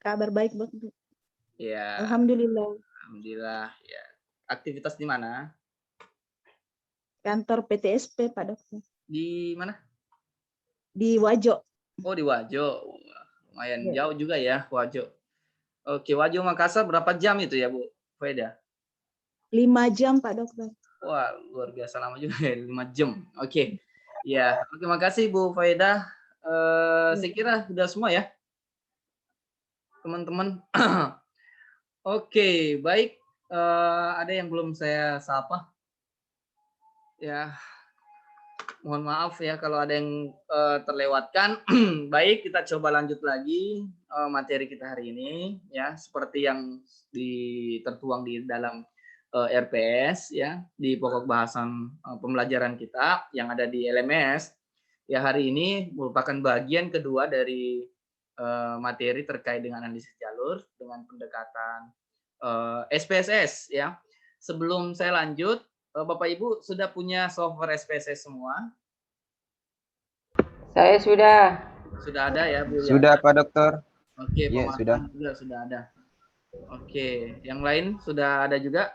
Kabar baik, Bu. Ya. Alhamdulillah. Alhamdulillah. Ya. Aktivitas di mana? Kantor PTSP, Pak Dokter. Di mana? Di Wajo. Oh, di Wajo. Lumayan jauh juga ya, Wajo. Oke, Wajo Makassar berapa jam itu ya, Bu Faida? 5 jam, Pak Dokter. Wah, luar biasa lama juga ya, 5 jam. Oke. Ya, oke, makasih Bu Faida. Saya kira sudah semua ya, teman-teman. Oke, baik. Ada yang belum saya sapa? Ya, mohon maaf ya kalau ada yang terlewatkan. Baik, kita coba lanjut lagi materi kita hari ini ya, seperti yang tertuang di dalam RPS ya, di pokok bahasan pembelajaran kita yang ada di LMS. Ya, hari ini merupakan bagian kedua dari materi terkait dengan analisis jalur dengan pendekatan SPSS ya. Sebelum saya lanjut, Bapak Ibu sudah punya software SPSS semua? Saya sudah. Sudah ada ya, Bu? Sudah, Pak Dokter. Oke, ya, sudah. Juga sudah ada. Oke, yang lain sudah ada juga?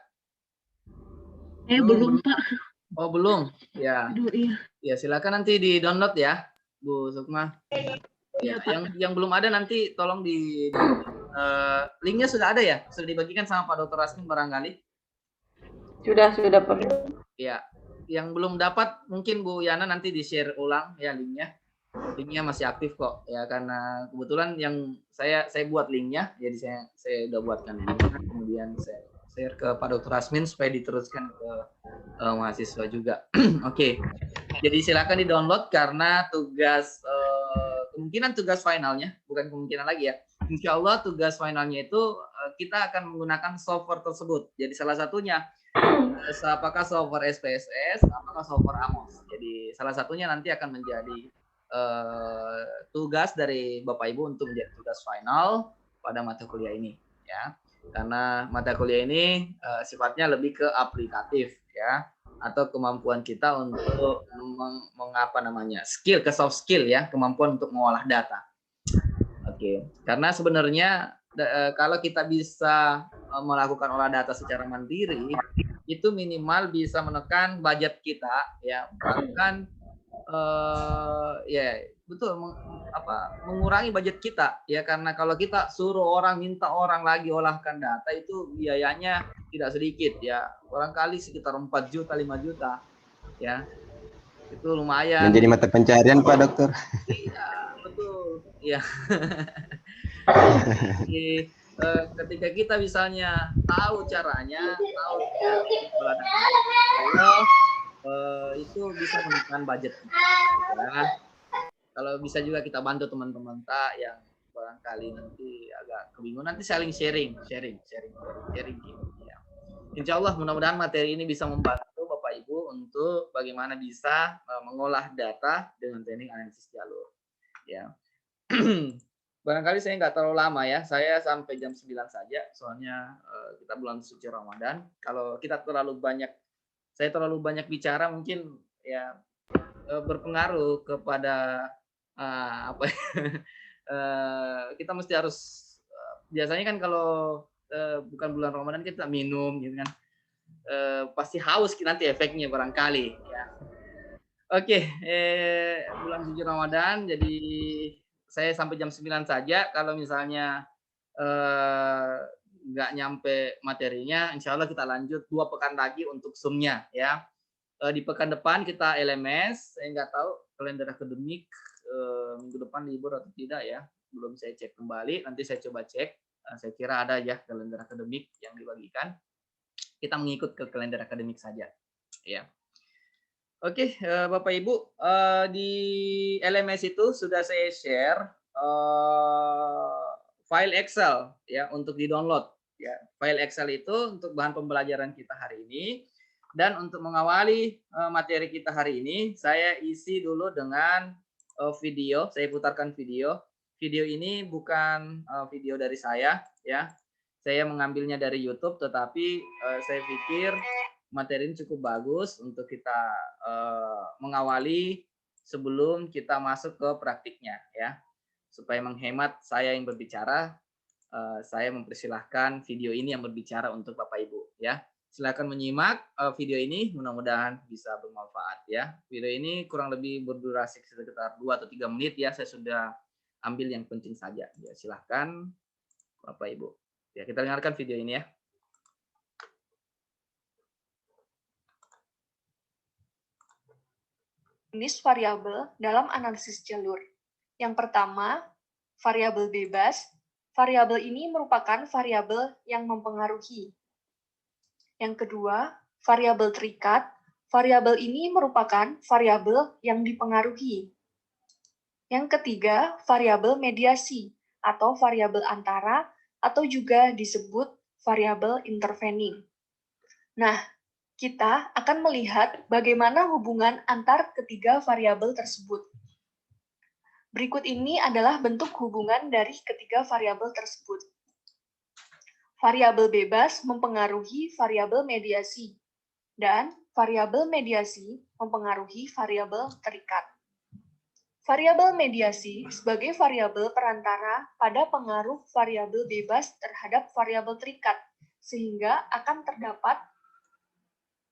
Belum, Pak. Oh, belum. Ya. Aduh, iya. Ya, silakan nanti di-download ya, Bu Sukma. Ya, yang belum ada nanti tolong di linknya sudah ada ya? Sudah dibagikan sama Pak Dr. Rasmin barangkali? Sudah Pak. Ya, yang belum dapat mungkin Bu Yana nanti di-share ulang ya linknya. Linknya masih aktif kok ya, karena kebetulan yang saya buat linknya, jadi saya udah buatkan linknya, kemudian saya share ke Pak Dr. Rasmin supaya diteruskan ke mahasiswa juga. Oke, jadi silakan di-download karena kemungkinan tugas finalnya, bukan kemungkinan lagi ya, insya Allah tugas finalnya itu kita akan menggunakan software tersebut. Jadi salah satunya apakah software SPSS, apakah software AMOS. Jadi salah satunya nanti akan menjadi tugas dari Bapak Ibu untuk menjadi tugas final pada mata kuliah ini ya. Karena mata kuliah ini sifatnya lebih ke aplikatif ya, atau kemampuan kita untuk skill, ke soft skill ya, kemampuan untuk mengolah data. Oke. Oke, karena sebenarnya kalau kita bisa melakukan olah data secara mandiri, itu minimal bisa menekan budget kita, ya, bahkan ya betul mengurangi budget kita, ya, karena kalau kita suruh orang, minta orang lagi olahkan data itu biayanya tidak sedikit, ya, barangkali sekitar 4 juta 5 juta, ya, itu lumayan. Menjadi mata pencarian Pak Dokter. Iya, betul, ya. Jadi, ketika kita misalnya tahu caranya, tahu itu bisa menekan budget kita, ya. Kalau bisa juga kita bantu teman-teman yang barangkali nanti agak kebingungan, nanti saling sharing gitu, ya. Insya Allah mudah-mudahan materi ini bisa membantu Bapak Ibu untuk bagaimana bisa mengolah data dengan teknik analisis jalur, ya. Barangkali saya nggak terlalu lama, ya, saya sampai jam 9 saja, soalnya kita bulan suci Ramadan. Kalau kita saya terlalu banyak bicara, mungkin ya berpengaruh kepada kita mesti harus biasanya kan kalau bukan bulan Ramadan kita minum gitu kan, pasti haus nanti efeknya barangkali, ya. Oke, bulan suci Ramadan, jadi saya sampai jam 9 saja. Kalau misalnya nggak nyampe materinya, insya Allah kita lanjut 2 pekan lagi untuk Zoom-nya, ya. Di pekan depan kita LMS, saya nggak tahu kalender akademik minggu depan libur atau tidak, ya, belum saya cek kembali, nanti saya coba cek. Saya kira ada ya kalender akademik yang dibagikan, kita mengikut ke kalender akademik saja, ya. Oke, Bapak Ibu, di LMS itu sudah saya share file Excel, ya, untuk di-download, ya. File Excel itu untuk bahan pembelajaran kita hari ini. Dan untuk mengawali materi kita hari ini, saya isi dulu dengan video. Saya putarkan video. Video ini bukan video dari saya, ya. Saya mengambilnya dari YouTube, tetapi saya pikir materi ini cukup bagus untuk kita mengawali sebelum kita masuk ke praktiknya, ya. Supaya menghemat saya yang berbicara, saya mempersilahkan video ini yang berbicara untuk Bapak Ibu, ya. Silakan menyimak video ini, mudah-mudahan bisa bermanfaat, ya. Video ini kurang lebih berdurasi sekitar 2 atau 3 menit, ya. Saya sudah ambil yang penting saja, ya. Silakan Bapak Ibu. Ya, kita dengarkan video ini, ya. Jenis variabel dalam analisis jalur. Yang pertama, variabel bebas. Variabel ini merupakan variabel yang mempengaruhi. Yang kedua, variabel terikat. Variabel ini merupakan variabel yang dipengaruhi. Yang ketiga, variabel mediasi atau variabel antara atau juga disebut variabel intervening. Nah, kita akan melihat bagaimana hubungan antar ketiga variabel tersebut. Berikut ini adalah bentuk hubungan dari ketiga variabel tersebut. Variabel bebas mempengaruhi variabel mediasi, dan variabel mediasi mempengaruhi variabel terikat. Variabel mediasi sebagai variabel perantara pada pengaruh variabel bebas terhadap variabel terikat, sehingga akan terdapat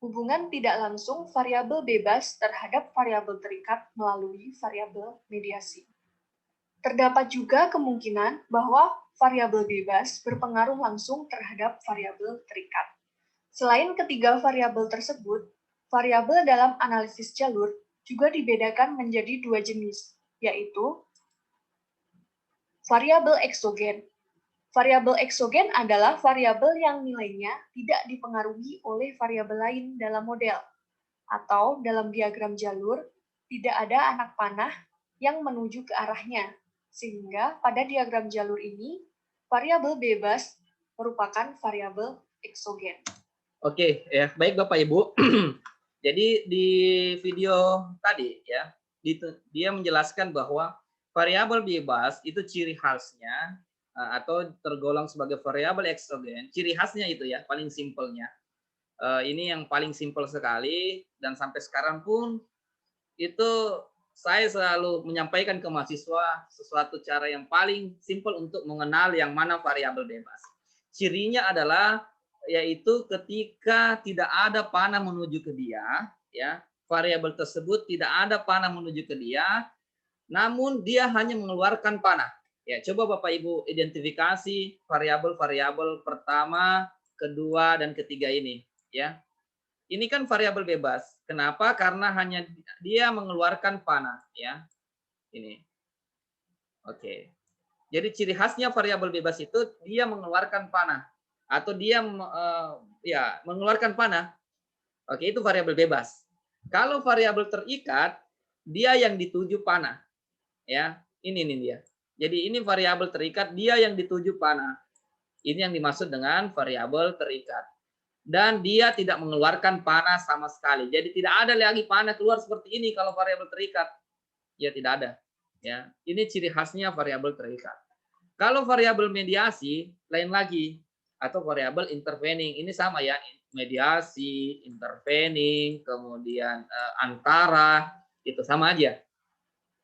hubungan tidak langsung variabel bebas terhadap variabel terikat melalui variabel mediasi. Terdapat juga kemungkinan bahwa variabel bebas berpengaruh langsung terhadap variabel terikat. Selain ketiga variabel tersebut, variabel dalam analisis jalur juga dibedakan menjadi 2 jenis, yaitu variabel eksogen. Variabel eksogen adalah variabel yang nilainya tidak dipengaruhi oleh variabel lain dalam model, atau dalam diagram jalur tidak ada anak panah yang menuju ke arahnya, sehingga pada diagram jalur ini, variabel bebas merupakan variabel eksogen. Oke, ya, baik Bapak Ibu. Jadi di video tadi, ya, dia menjelaskan bahwa variabel bebas itu ciri khasnya atau tergolong sebagai variabel eksogen. Ciri khasnya itu, ya, paling simpelnya. Ini yang paling simpel sekali, dan sampai sekarang pun itu saya selalu menyampaikan ke mahasiswa sesuatu cara yang paling simpel untuk mengenal yang mana variabel bebas. Cirinya adalah yaitu ketika tidak ada panah menuju ke dia, ya, variabel tersebut tidak ada panah menuju ke dia, namun dia hanya mengeluarkan panah. Ya, coba Bapak Ibu identifikasi variabel-variabel pertama, kedua, dan ketiga ini, ya. Ini kan variabel bebas. Kenapa? Karena hanya dia mengeluarkan panah, ya. Ini. Oke. Jadi ciri khasnya variabel bebas itu dia mengeluarkan panah atau dia ya mengeluarkan panah. Oke, itu variabel bebas. Kalau variabel terikat, dia yang dituju panah. Ya, ini dia. Jadi ini variabel terikat, dia yang dituju panah. Ini yang dimaksud dengan variabel terikat. Dan dia tidak mengeluarkan panah sama sekali. Jadi tidak ada lagi panah keluar seperti ini kalau variabel terikat. Ya tidak ada. Ya, ini ciri khasnya variabel terikat. Kalau variabel mediasi lain lagi, atau variabel intervening. Ini sama ya, mediasi, intervening, kemudian antara, itu sama aja.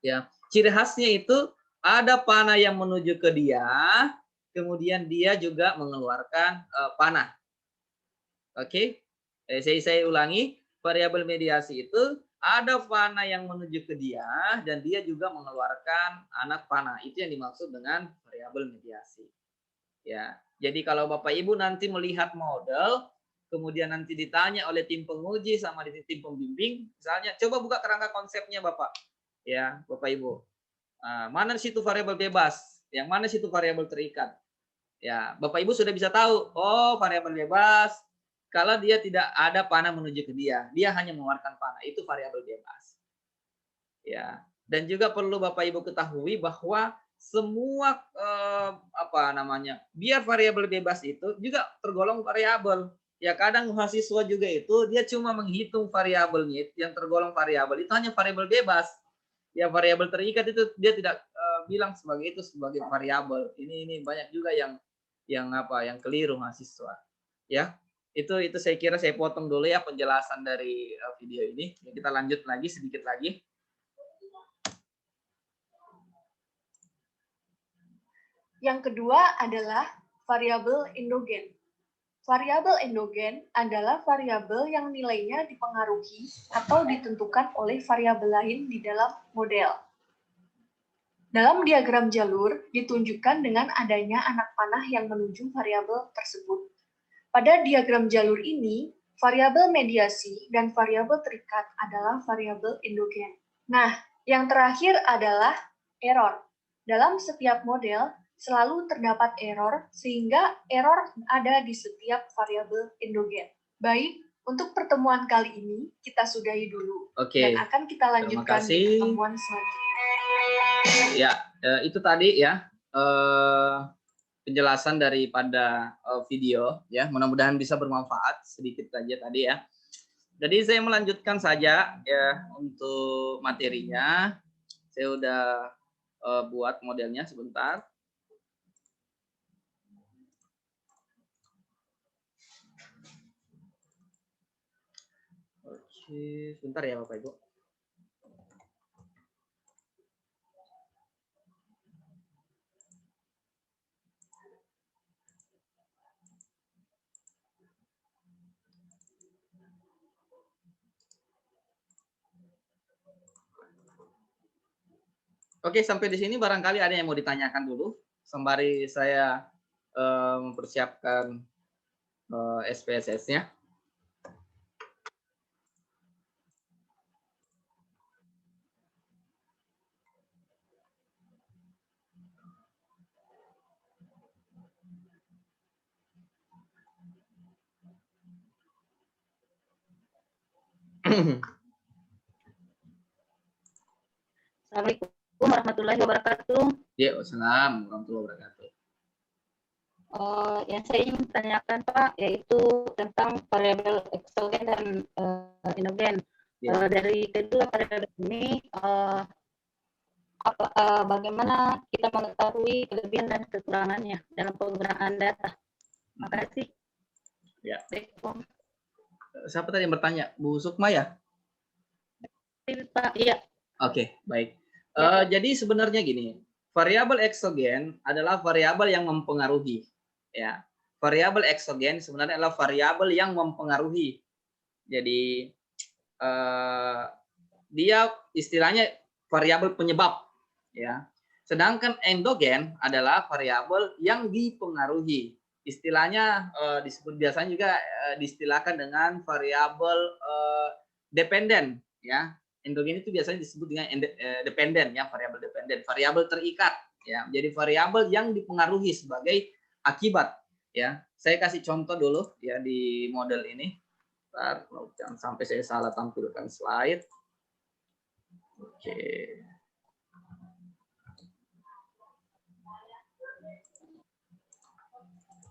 Ya, ciri khasnya itu ada panah yang menuju ke dia, kemudian dia juga mengeluarkan panah. Oke, saya ulangi, variabel mediasi itu ada panah yang menuju ke dia dan dia juga mengeluarkan anak panah. Itu yang dimaksud dengan variabel mediasi. Ya, jadi kalau Bapak Ibu nanti melihat model, kemudian nanti ditanya oleh tim penguji sama di tim pembimbing, misalnya coba buka kerangka konsepnya Bapak. Ya, Bapak Ibu. Mana situ variabel bebas? Yang mana situ variabel terikat? Ya, Bapak Ibu sudah bisa tahu, oh variabel bebas kalau dia tidak ada panah menuju ke dia, dia hanya mengeluarkan panah, itu variabel bebas. Ya, dan juga perlu Bapak Ibu ketahui bahwa semua biar variabel bebas itu juga tergolong variabel. Ya, kadang mahasiswa juga itu dia cuma menghitung variabelnya yang tergolong variabel itu hanya variabel bebas. Ya, variabel terikat itu dia tidak bilang sebagai itu sebagai variabel. Ini banyak juga yang keliru mahasiswa. Ya. Itu saya kira saya potong dulu ya penjelasan dari video ini. Kita lanjut lagi sedikit lagi. Yang kedua adalah variabel endogen. Variabel endogen adalah variabel yang nilainya dipengaruhi atau ditentukan oleh variabel lain di dalam model. Dalam diagram jalur ditunjukkan dengan adanya anak panah yang menuju variabel tersebut. Pada diagram jalur ini, variabel mediasi dan variabel terikat adalah variabel endogen. Nah, yang terakhir adalah error. Dalam setiap model, selalu terdapat error, sehingga error ada di setiap variabel endogen. Baik, untuk pertemuan kali ini, kita sudahi dulu. Oke. Dan akan kita lanjutkan di pertemuan selanjutnya. Ya, itu tadi ya. Penjelasan daripada video ya, mudah-mudahan bisa bermanfaat sedikit saja tadi ya. Jadi saya melanjutkan saja ya untuk materinya. Saya udah buat modelnya sebentar. Oke, sebentar ya Bapak Ibu. Oke, sampai di sini barangkali ada yang mau ditanyakan dulu sembari saya mempersiapkan SPSS-nya. Assalamualaikum warahmatullahi wabarakatuh. Ya, wassalamualaikum warahmatullahi wabarakatuh. Yang saya ingin tanyakan Pak, yaitu tentang variabel eksogen dan endogen. Dari kedua variabel ini, bagaimana kita mengetahui kelebihan dan kekurangannya dalam penggunaan data? Terima kasih. Ya. Siapa tadi yang bertanya? Bu Sukma ya? Pak, iya. Oke, baik. Jadi sebenarnya gini, variabel eksogen adalah variabel yang mempengaruhi. Ya, variabel eksogen sebenarnya adalah variabel yang mempengaruhi. Jadi dia istilahnya variabel penyebab. Ya, sedangkan endogen adalah variabel yang dipengaruhi. Istilahnya disebut biasanya juga diistilahkan dengan variabel dependen. Ya, endogen itu biasanya disebut dengan dependen, ya, variabel dependen, variabel terikat, ya. Jadi variabel yang dipengaruhi sebagai akibat, ya. Saya kasih contoh dulu ya di model ini. Bentar, jangan sampai saya salah tampilkan slide. Oke.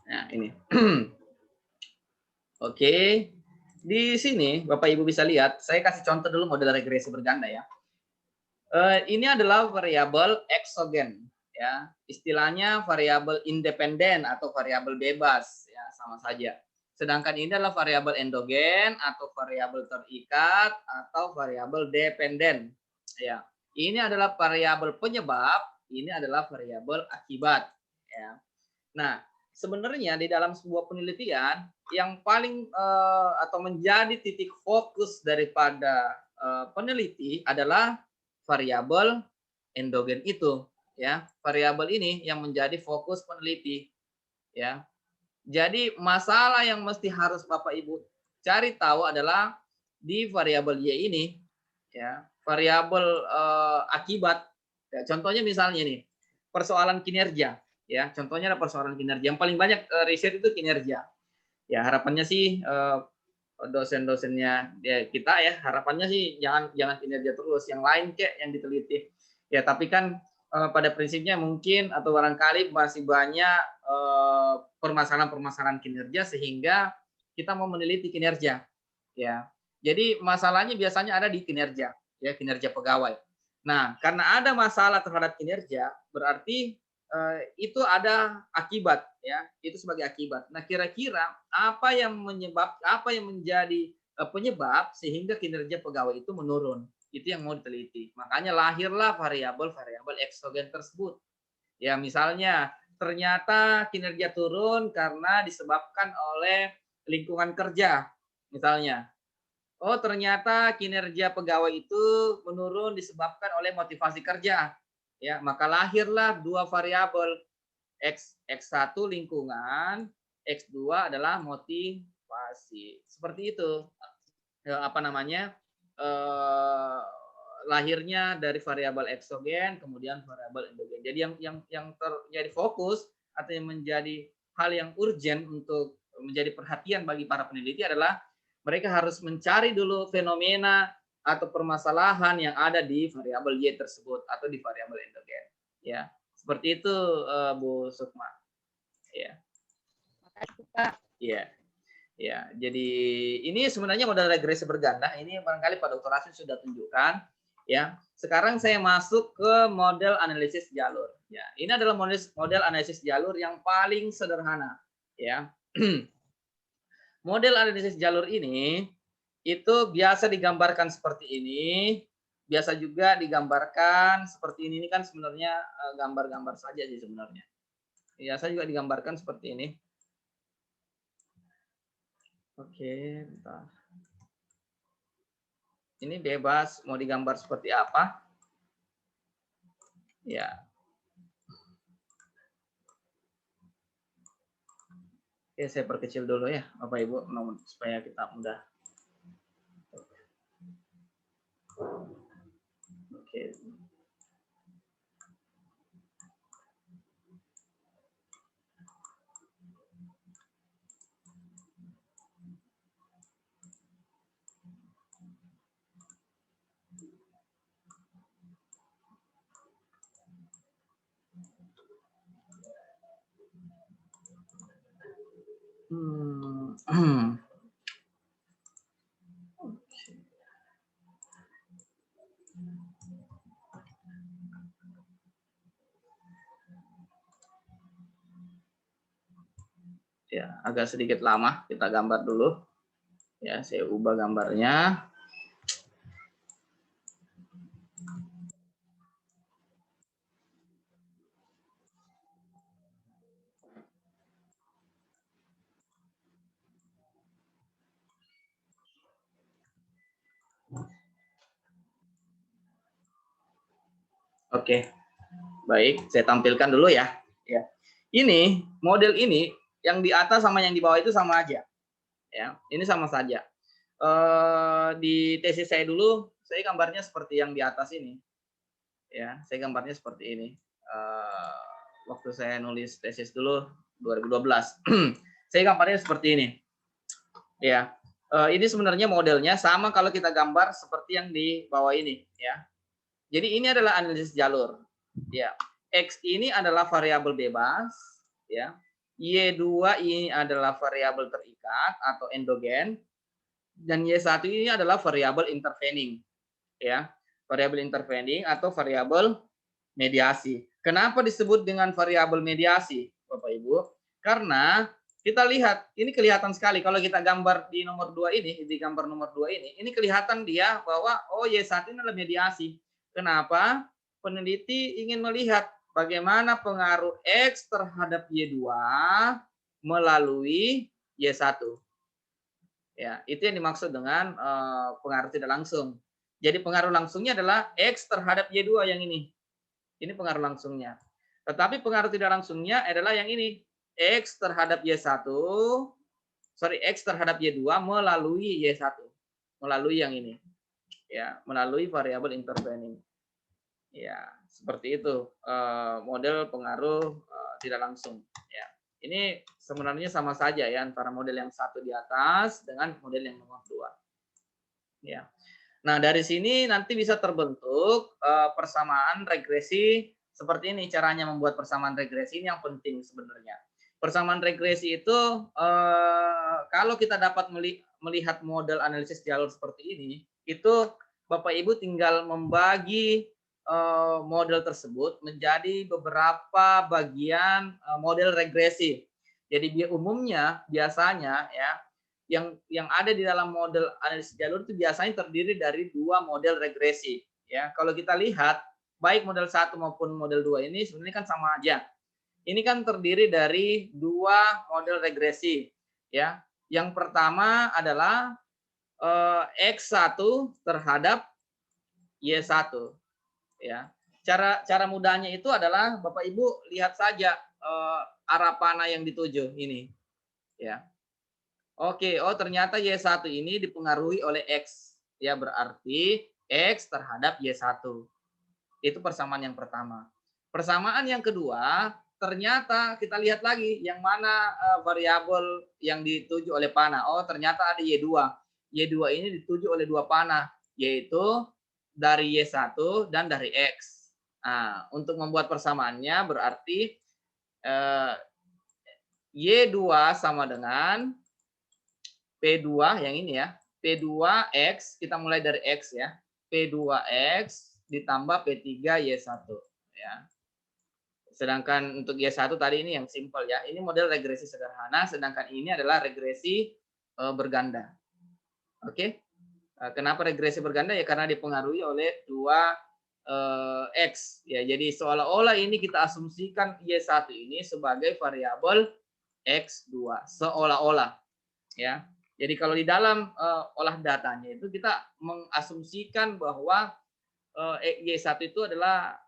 Nah, ini. Oke. Di sini Bapak Ibu bisa lihat, saya kasih contoh dulu model regresi berganda ya. Ini adalah variabel eksogen, ya. Istilahnya variabel independen atau variabel bebas, ya, sama saja. Sedangkan ini adalah variabel endogen atau variabel terikat atau variabel dependen, ya. Ini adalah variabel penyebab, ini adalah variabel akibat, ya. Nah, sebenarnya di dalam sebuah penelitian yang paling atau menjadi titik fokus daripada peneliti adalah variabel endogen itu, ya. Variabel ini yang menjadi fokus peneliti, ya. Jadi masalah yang mesti harus Bapak Ibu cari tahu adalah di variabel Y ini, ya, variabel akibat. Ya, contohnya misalnya nih, persoalan kinerja, ya. Contohnya ada persoalan kinerja. Yang paling banyak riset itu kinerja. Ya, harapannya sih dosen-dosennya ya, kita ya, harapannya sih jangan kinerja terus, yang lain kek yang diteliti. Ya, tapi kan pada prinsipnya mungkin atau barangkali masih banyak permasalahan-permasalahan kinerja sehingga kita mau meneliti kinerja, ya. Jadi masalahnya biasanya ada di kinerja, ya, kinerja pegawai. Nah, karena ada masalah terhadap kinerja, berarti itu ada akibat, ya, itu sebagai akibat. Nah, kira-kira apa yang menjadi penyebab sehingga kinerja pegawai itu menurun? Itu yang mau diteliti. Makanya lahirlah variabel-variabel eksogen tersebut. Ya, misalnya ternyata kinerja turun karena disebabkan oleh lingkungan kerja, misalnya. Oh, ternyata kinerja pegawai itu menurun disebabkan oleh motivasi kerja. Ya, maka lahirlah dua variabel, X1 lingkungan, X2 adalah motivasi. Seperti itu. Apa namanya? Lahirnya dari variabel eksogen kemudian variabel endogen. Jadi yang terjadi fokus atau yang menjadi hal yang urgent untuk menjadi perhatian bagi para peneliti adalah mereka harus mencari dulu fenomena atau permasalahan yang ada di variabel Y tersebut atau di variabel endogen, ya. Seperti itu Bu Sukma. Ya. Makasih, Pak. Iya. Ya, jadi ini sebenarnya model regresi berganda. Ini barangkali Pak Dr. Rasim sudah tunjukkan, ya. Sekarang saya masuk ke model analisis jalur. Ya, ini adalah model analisis jalur yang paling sederhana, ya. Model analisis jalur ini itu biasa digambarkan seperti ini, biasa juga digambarkan seperti ini. Ini kan sebenarnya gambar-gambar saja sih sebenarnya. Biasa juga digambarkan seperti ini. Oke, bentar. Ini bebas mau digambar seperti apa. Ya. Oke, saya perkecil dulu ya, Bapak Ibu, supaya kita mudah. Oke. Ya, agak sedikit lama, kita gambar dulu. Ya, saya ubah gambarnya. Oke, baik, saya tampilkan dulu ya. Ya, ini model ini yang di atas sama yang di bawah itu sama aja. Ya, ini sama saja. Di tesis saya dulu, saya gambarnya seperti yang di atas ini. Ya, saya gambarnya seperti ini. Waktu saya nulis tesis dulu 2012, saya gambarnya seperti ini. Ya, ini sebenarnya modelnya sama kalau kita gambar seperti yang di bawah ini. Ya. Jadi ini adalah analisis jalur. Ya, X ini adalah variabel bebas, ya. Y2 ini adalah variabel terikat atau endogen, dan Y1 ini adalah variabel intervening, ya. Variabel intervening atau variabel mediasi. Kenapa disebut dengan variabel mediasi, Bapak Ibu? Karena kita lihat, ini kelihatan sekali kalau kita gambar di nomor 2 ini, di gambar nomor 2 ini kelihatan dia bahwa oh Y1 ini adalah mediasi. Kenapa? Peneliti ingin melihat bagaimana pengaruh X terhadap Y2 melalui Y1. Ya, itu yang dimaksud dengan pengaruh tidak langsung. Jadi pengaruh langsungnya adalah X terhadap Y2 yang ini. Ini pengaruh langsungnya. Tetapi pengaruh tidak langsungnya adalah yang ini. X terhadap Y1, X terhadap Y2 melalui Y1. Melalui yang ini. Ya, melalui variabel intervening. Ya, seperti itu model pengaruh tidak langsung. Ya, ini sebenarnya sama saja ya antara model yang satu di atas dengan model yang nomor 2. Ya, nah dari sini nanti bisa terbentuk persamaan regresi seperti ini. Caranya membuat persamaan regresi ini yang penting sebenarnya. Persamaan regresi itu kalau kita dapat melihat model analisis jalur seperti ini, itu Bapak Ibu tinggal membagi model tersebut menjadi beberapa bagian model regresi. Jadi umumnya biasanya ya yang ada di dalam model analisis jalur itu biasanya terdiri dari 2 model regresi. Ya, kalau kita lihat baik model 1 maupun model 2 ini sebenarnya kan sama aja. Ini kan terdiri dari 2 model regresi. Ya, yang pertama adalah X1 terhadap Y1. Ya, cara mudahnya itu adalah Bapak Ibu lihat saja arah panah yang dituju ini. Ya. Oke, oh ternyata Y1 ini dipengaruhi oleh X. Ya, berarti X terhadap Y1. Itu persamaan yang pertama. Persamaan yang kedua, ternyata kita lihat lagi yang mana variabel yang dituju oleh panah. Oh, ternyata ada Y2. Y2 ini dituju oleh 2 panah, yaitu dari Y1 dan dari X. Nah, untuk membuat persamaannya berarti Y2 sama dengan P2 yang ini ya. P2X, kita mulai dari X ya. P2X ditambah P3 Y1 ya. Sedangkan untuk Y1 tadi ini yang simpel ya. Ini model regresi sederhana, sedangkan ini adalah regresi berganda. Oke. Kenapa regresi berganda? Ya karena dipengaruhi oleh 2 X. Ya, jadi seolah-olah ini kita asumsikan Y1 ini sebagai variabel X2. Seolah-olah. Ya. Jadi kalau di dalam olah datanya itu kita mengasumsikan bahwa Y1 itu adalah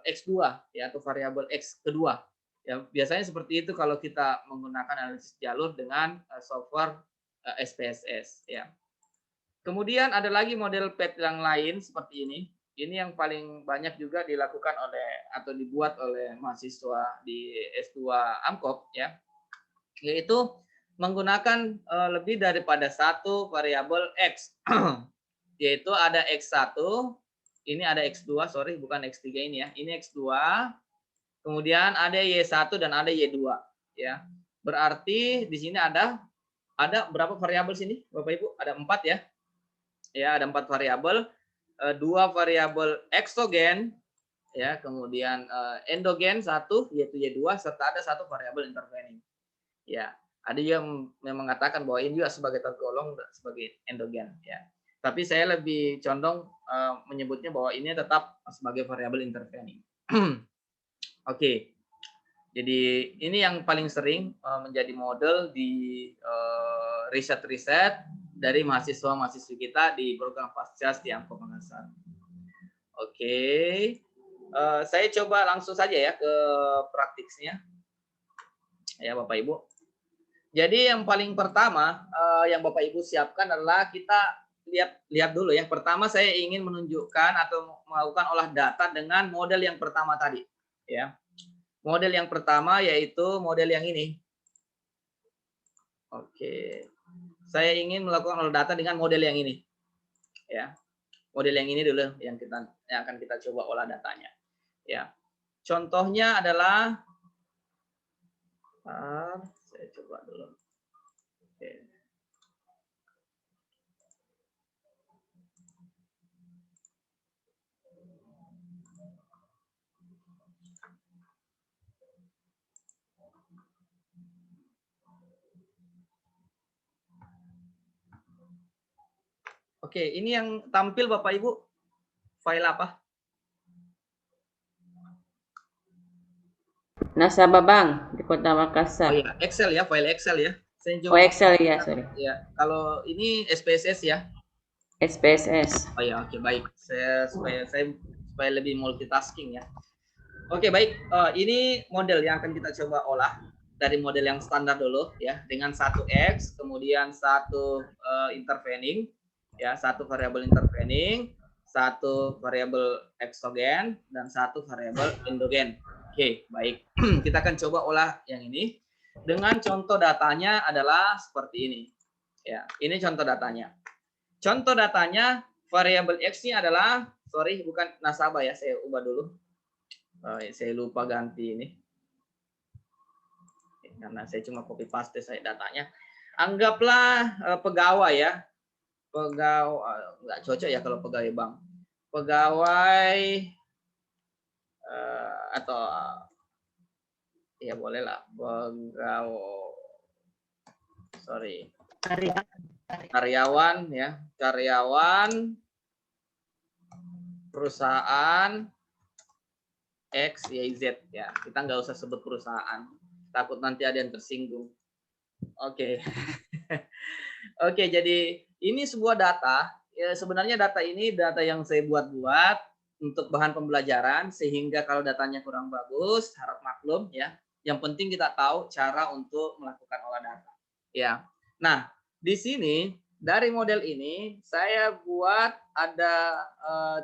X2 ya, atau variabel X kedua. Ya, biasanya seperti itu kalau kita menggunakan analisis jalur dengan software SPSS ya. Kemudian ada lagi model PET yang lain seperti ini. Ini yang paling banyak juga dilakukan oleh atau dibuat oleh mahasiswa di S2 AMKOP ya. Yaitu menggunakan lebih daripada 1 variabel X. Yaitu ada X1, ini ada X2, sorry bukan X3 ini ya. Ini X2. Kemudian ada Y1 dan ada Y2 ya. Berarti di sini ada berapa variabel sini Bapak Ibu? Ada 4 ya. Ya, ada 4 variabel, 2 variabel eksogen, ya, kemudian endogen 1 yaitu Y2 serta ada 1 variabel intervening. Ya, ada yang mengatakan bahwa ini juga sebagai tergolong sebagai endogen, ya. Tapi saya lebih condong menyebutnya bahwa ini tetap sebagai variabel intervening. Oke. Jadi ini yang paling sering menjadi model di riset-riset dari mahasiswa-mahasiswi kita di program Pascas di AMKOP Makassar. Oke. Saya coba langsung saja ya ke praktiknya. Ya Bapak Ibu. Jadi yang paling pertama yang Bapak Ibu siapkan adalah kita lihat dulu ya. Pertama saya ingin menunjukkan atau melakukan olah data dengan model yang pertama tadi. Ya. Model yang pertama yaitu model yang ini. Oke. Saya ingin melakukan olah data dengan model yang ini. Ya. Model yang ini dulu yang akan kita coba olah datanya. Ya. Contohnya adalah saya coba dulu. Oke. Oke, ini yang tampil Bapak Ibu file apa? Nasabah Bank di Kota Makassar. Oh iya, Excel ya, file Excel ya. Oh Excel ya, sorry. Ya, kalau ini SPSS ya. SPSS. Oh ya, oke baik. Supaya lebih multitasking ya. Oke baik. Ini model yang akan kita coba olah dari model yang standar dulu ya, dengan 1x, kemudian satu intervening, ya, satu variabel intervening, satu variabel eksogen, dan satu variabel endogen. Oke, baik. Kita akan coba olah yang ini. Dengan contoh datanya adalah seperti ini. Ya, ini contoh datanya. Contoh datanya variabel x-nya adalah, sorry, bukan nasabah ya, saya ubah dulu. Saya lupa ganti ini. Karena saya cuma copy paste saya datanya. Anggaplah pegawai ya. Pegawai, nggak cocok ya kalau pegawai bank. Pegawai atau ya bolehlah pegawai, sorry, karyawan ya, karyawan perusahaan X, Y, Z ya. Kita nggak usah sebut perusahaan, takut nanti ada yang tersinggung. Oke. Oke, jadi ini sebuah data. Ya, sebenarnya data ini data yang saya buat-buat untuk bahan pembelajaran, sehingga kalau datanya kurang bagus, harap maklum ya. Yang penting kita tahu cara untuk melakukan olah data. Ya. Nah, di sini dari model ini saya buat ada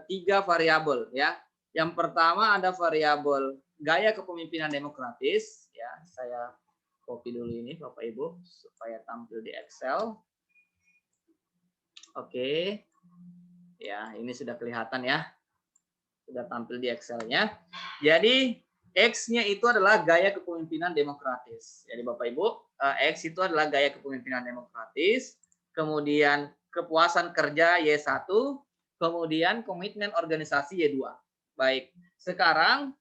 3 variabel ya. Yang pertama ada variabel gaya kepemimpinan demokratis ya. Saya copy dulu ini Bapak Ibu supaya tampil di Excel. Oke. Ya, ini sudah kelihatan ya. Sudah tampil di Excel-nya. Jadi X-nya itu adalah gaya kepemimpinan demokratis. Jadi Bapak Ibu, X itu adalah gaya kepemimpinan demokratis, kemudian kepuasan kerja Y1, kemudian komitmen organisasi Y2. Baik, sekarang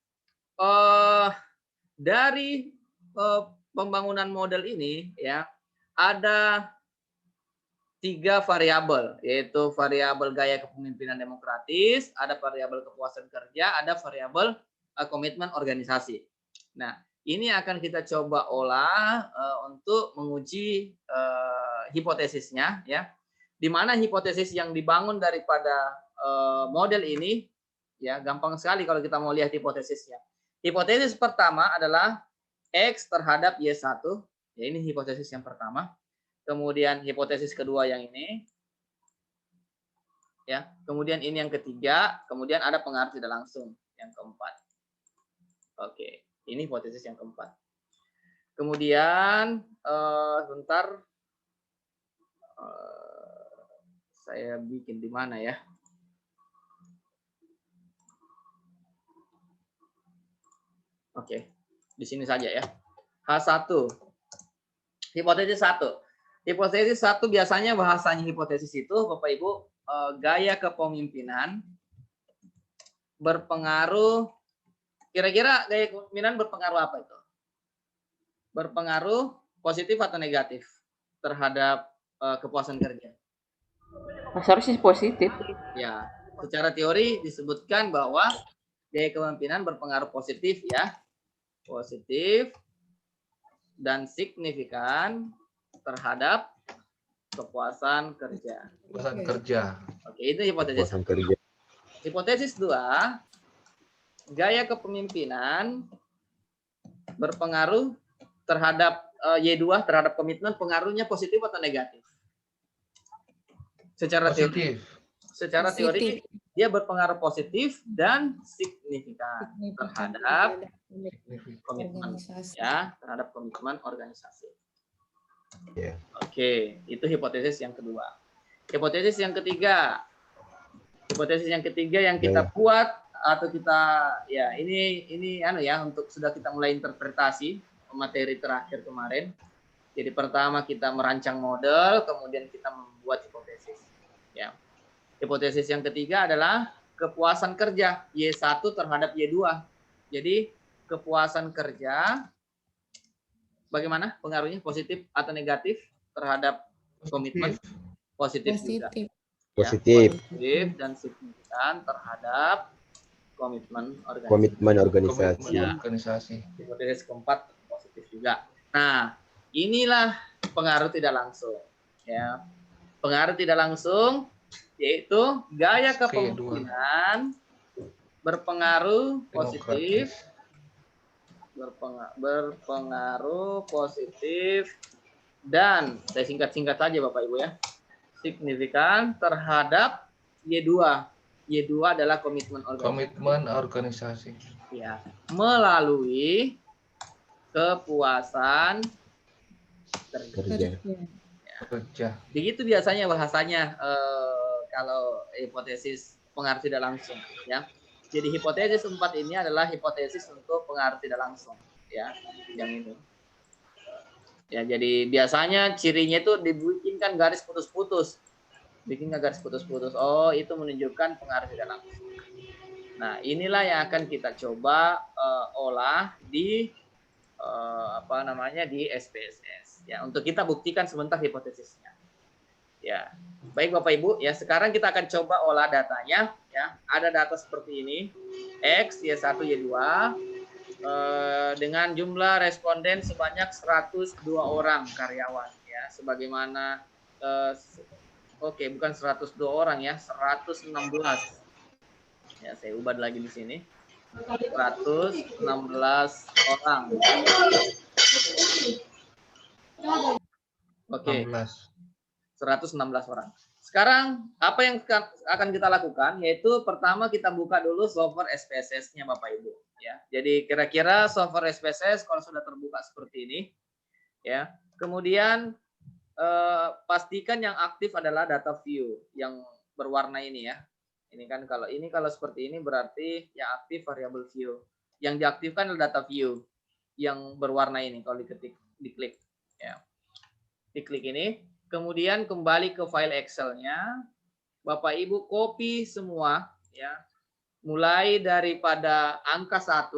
dari pembangunan model ini ya ada 3 variabel, yaitu variabel gaya kepemimpinan demokratis, ada variabel kepuasan kerja, ada variabel komitmen organisasi. Nah, ini akan kita coba olah untuk menguji hipotesisnya, ya. Di mana hipotesis yang dibangun daripada model ini, ya gampang sekali kalau kita mau lihat hipotesisnya. Hipotesis pertama adalah X terhadap Y1, ya ini hipotesis yang pertama. Kemudian hipotesis kedua yang ini, ya. Kemudian ini yang ketiga, kemudian ada pengaruh tidak langsung yang keempat. Oke, ini hipotesis yang keempat. Kemudian sebentar, saya bikin di mana ya? Oke, di sini saja ya. H1, hipotesis 1. Hipotesis 1 biasanya bahasanya hipotesis itu Bapak Ibu gaya kepemimpinan berpengaruh, kira-kira gaya kepemimpinan berpengaruh apa itu? Berpengaruh positif atau negatif terhadap kepuasan kerja? Harusnya positif. Ya, secara teori disebutkan bahwa gaya kepemimpinan berpengaruh positif ya. Positif dan signifikan terhadap kepuasan kerja. Kepuasan kerja. Oke, itu hipotesis. Kepuasan kerja. Hipotesis 2, gaya kepemimpinan berpengaruh terhadap Y2 terhadap komitmen, pengaruhnya positif atau negatif? Secara teori, dia berpengaruh positif dan signifikan terhadap komitmen, ya, terhadap komitmen organisasi. Oke, itu hipotesis yang kedua. Hipotesis yang ketiga yang kita buat atau kita, ya, ini anu ya, untuk sudah kita mulai interpretasi materi terakhir kemarin. Jadi pertama kita merancang model, kemudian kita membuat hipotesis. Ya. Hipotesis yang ketiga adalah kepuasan kerja Y1 terhadap Y2. Jadi kepuasan kerja bagaimana pengaruhnya, positif atau negatif terhadap komitmen? Positif juga. Positif. Ya, positif dan signifikan terhadap komitmen organisasi. Komitmen organisasi. Ya. Hipotesis keempat positif juga. Nah, inilah pengaruh tidak langsung. Ya, pengaruh tidak langsung yaitu gaya kepemimpinan berpengaruh positif, berpengaruh positif dan saya singkat-singkat saja Bapak Ibu ya, signifikan terhadap Y2. Y2 adalah komitmen organisasi. Ya, melalui kepuasan kerja. Ya. Begitu biasanya bahasanya kalau hipotesis pengaruh tidak langsung, ya. Jadi hipotesis 4 ini adalah hipotesis untuk pengaruh tidak langsung, ya, yang ini. Ya, jadi biasanya cirinya itu dibikinkan garis putus-putus. Bikinkan garis putus-putus. Oh, itu menunjukkan pengaruh tidak langsung. Nah, inilah yang akan kita coba olah di di SPSS, ya, untuk kita buktikan sebentar hipotesisnya. Ya, baik Bapak Ibu, ya, sekarang kita akan coba olah datanya, ya. Ada data seperti ini, X, Y1, Y2, dengan jumlah responden sebanyak 102 orang karyawan, ya, sebagaimana bukan 102 orang ya, 116. Ya, saya ubah lagi di sini. 116 orang. Oke. 116 orang. Sekarang apa yang akan kita lakukan, yaitu pertama kita buka dulu software SPSS-nya Bapak Ibu, ya. Jadi kira-kira software SPSS kalau sudah terbuka seperti ini, ya. Kemudian pastikan yang aktif adalah data view yang berwarna ini, ya. Ini kan kalau seperti ini berarti yang aktif variable view. Yang diaktifkan adalah data view yang berwarna ini kalau diklik, ya. Diklik ini, kemudian kembali ke file Excel-nya. Bapak Ibu copy semua, ya. Mulai daripada angka 1,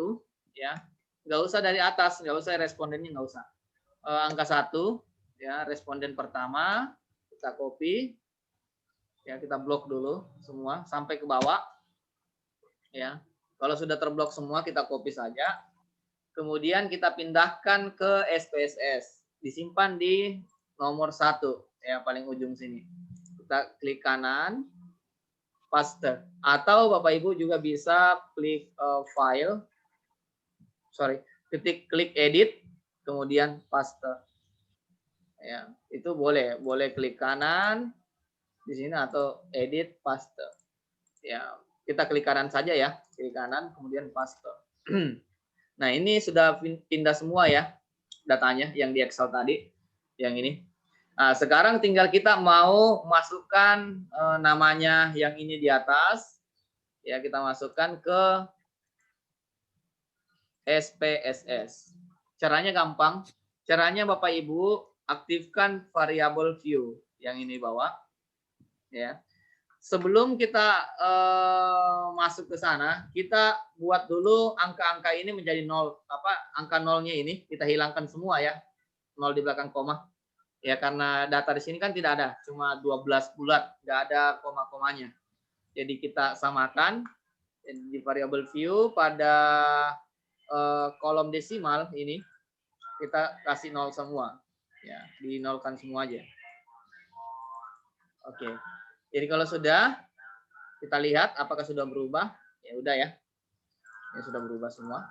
ya. Nggak usah dari atas, nggak usah respondennya, nggak usah. Angka 1, ya, responden pertama kita copy. Ya, kita blok dulu semua sampai ke bawah. Ya. Kalau sudah terblok semua kita copy saja. Kemudian kita pindahkan ke SPSS. Disimpan di nomor 1, ya, paling ujung sini. Kita klik kanan, paste. Atau Bapak Ibu juga bisa klik klik edit, kemudian paste. Ya, itu boleh klik kanan di sini atau edit paste. Ya, kita klik kanan saja ya, klik kanan kemudian paste. Nah, ini sudah pindah semua ya datanya yang di Excel tadi, yang ini. Nah, sekarang tinggal kita mau masukkan namanya yang ini di atas. Ya, kita masukkan ke SPSS. Caranya gampang. Caranya Bapak Ibu aktifkan variable view yang ini bawah. Ya, sebelum kita masuk ke sana, kita buat dulu angka-angka ini menjadi 0. Angka 0-nya ini kita hilangkan semua ya, 0 di belakang koma. Ya, karena data di sini kan tidak ada, cuma 12 bulat, nggak ada koma-komanya. Jadi kita samakan di variable view pada kolom desimal ini kita kasih 0 semua. Ya, dinolkan semua aja. Oke. Jadi kalau sudah, kita lihat apakah sudah berubah. Ya udah ya. Ya sudah berubah semua.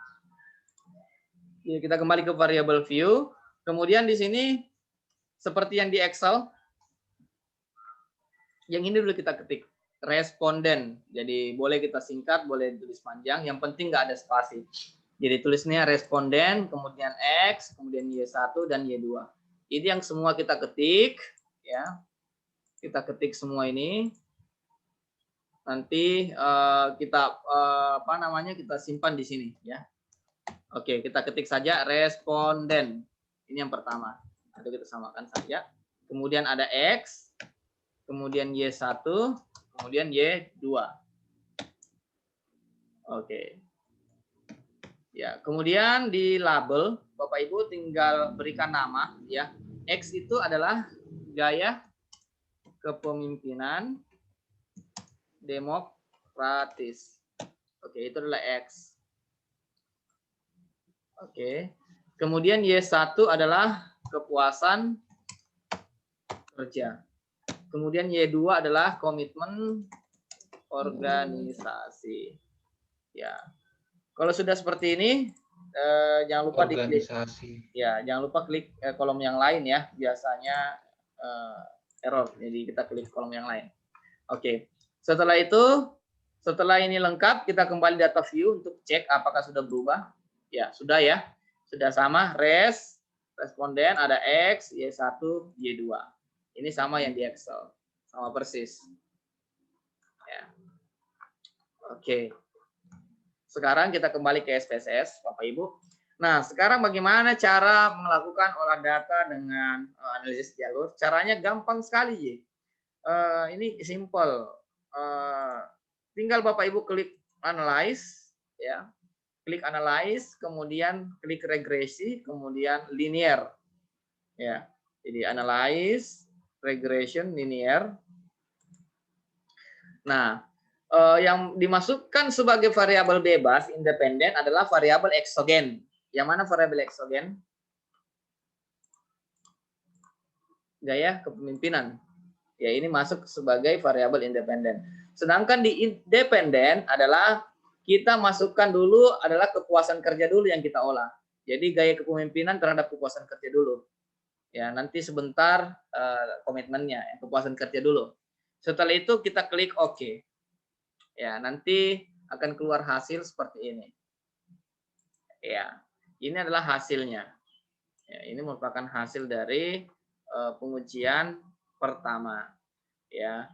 Jadi kita kembali ke variable view. Kemudian di sini seperti yang di Excel, yang ini dulu kita ketik responden. Jadi boleh kita singkat, boleh tulis panjang. Yang penting nggak ada spasi. Jadi tulisnya responden, kemudian X, kemudian Y1 dan Y2. Ini yang semua kita ketik, ya. Kita ketik semua ini. Nanti kita kita simpan di sini, ya. Oke, kita ketik saja responden. Ini yang pertama. Nanti kita samakan saja. Kemudian ada X, kemudian Y1, kemudian Y2. Oke. Ya, kemudian di label Bapak Ibu tinggal berikan nama, ya. X itu adalah gaya kepemimpinan demokratis. Oke, itu adalah X. Oke. Kemudian Y1 adalah kepuasan kerja. Kemudian Y2 adalah komitmen organisasi. Ya. Kalau sudah seperti ini, jangan lupa diklik. Ya, jangan lupa klik kolom yang lain ya. Biasanya error. Jadi kita klik kolom yang lain. Oke. Setelah itu, setelah ini lengkap, kita kembali data view untuk cek apakah sudah berubah. Ya, sudah ya. Sudah sama, responden ada X, Y1, Y2. Ini sama yang di Excel. Sama persis. Ya. Oke. Sekarang kita kembali ke SPSS, Bapak Ibu. Nah, sekarang bagaimana cara melakukan olah data dengan analisis jalur? Caranya gampang sekali, ini simple. Tinggal Bapak Ibu klik analyze, ya. Klik analyze, kemudian klik regresi, kemudian linear. Ya. Jadi analyze, regression, linear. Nah, yang dimasukkan sebagai variabel bebas independen adalah variabel eksogen. Yang mana variabel eksogen? Gaya kepemimpinan. Ya, ini masuk sebagai variabel independen. Sedangkan di independen adalah kita masukkan dulu adalah kepuasan kerja dulu yang kita olah. Jadi gaya kepemimpinan terhadap kepuasan kerja dulu. Ya, nanti sebentar komitmennya, kepuasan kerja dulu. Setelah itu kita klik OK. Ya, nanti akan keluar hasil seperti ini. Ya, ini adalah hasilnya. Ya, ini merupakan hasil dari pengujian pertama. Ya,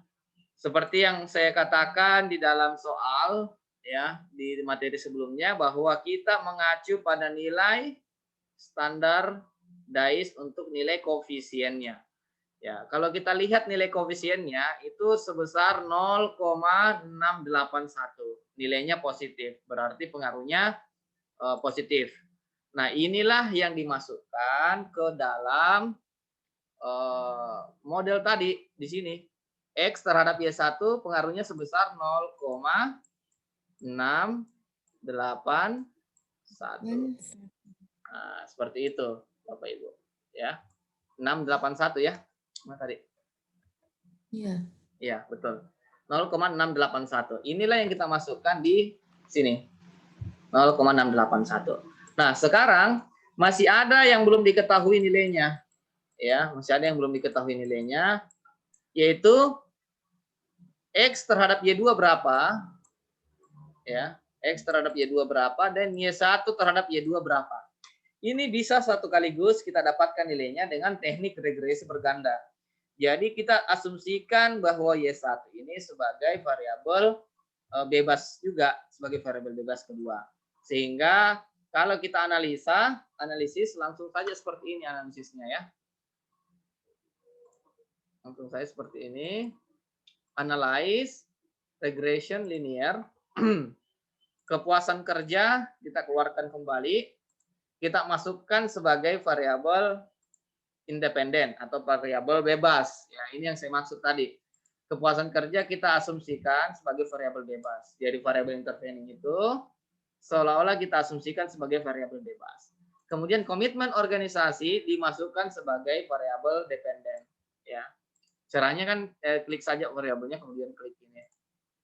seperti yang saya katakan di dalam soal, ya, di materi sebelumnya bahwa kita mengacu pada nilai standar DAIS untuk nilai koefisiennya. Ya, kalau kita lihat nilai koefisiennya itu sebesar 0,681. Nilainya positif, berarti pengaruhnya positif. Nah, inilah yang dimasukkan ke dalam model tadi di sini. X terhadap Y1 pengaruhnya sebesar 0,681. Nah, seperti itu, Bapak Ibu. Ya. 681 ya. Mana tadi? Iya. Iya, betul. 0,681. Inilah yang kita masukkan di sini. 0,681. Nah, sekarang masih ada yang belum diketahui nilainya. Ya, masih ada yang belum diketahui nilainya, yaitu X terhadap Y2 berapa? Ya, X terhadap Y2 berapa dan Y1 terhadap Y2 berapa? Ini bisa satu kaligus kita dapatkan nilainya dengan teknik regresi berganda. Jadi kita asumsikan bahwa Y1 ini sebagai variabel bebas juga, sebagai variabel bebas kedua. Sehingga kalau kita analisis langsung saja seperti ini analisisnya ya. Langsung saja seperti ini. Analyze, regression, linear. Kepuasan kerja kita keluarkan kembali. Kita masukkan sebagai variabel independen atau variabel bebas. Ya, ini yang saya maksud tadi. Kepuasan kerja kita asumsikan sebagai variabel bebas. Jadi variabel intervening itu seolah-olah kita asumsikan sebagai variabel bebas. Kemudian komitmen organisasi dimasukkan sebagai variabel dependen. Ya, caranya kan klik saja variabelnya kemudian klik ini.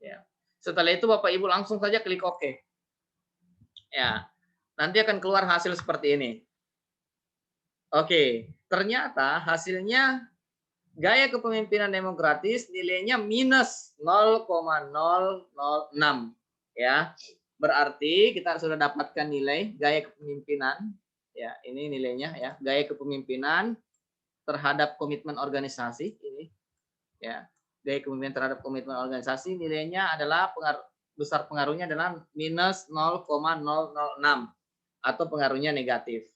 Ya. Setelah itu Bapak Ibu langsung saja klik OK. Ya, nanti akan keluar hasil seperti ini. Oke, ternyata hasilnya gaya kepemimpinan demokratis nilainya minus 0,006 ya. Berarti kita sudah dapatkan nilai gaya kepemimpinan ya, ini nilainya ya, gaya kepemimpinan terhadap komitmen organisasi ini ya. Gaya kepemimpinan terhadap komitmen organisasi nilainya adalah besar pengaruhnya adalah minus 0,006 atau pengaruhnya negatif.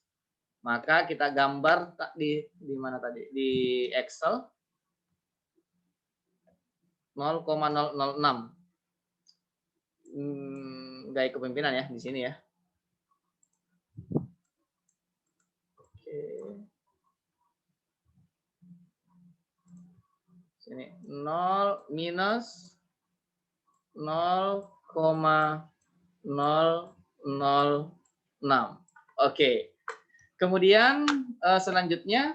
Maka kita gambar di mana tadi? Di Excel 0,006. Gaya kepemimpinan ya di sini ya. Oke. Sini 0 minus 0,006. Oke. Kemudian selanjutnya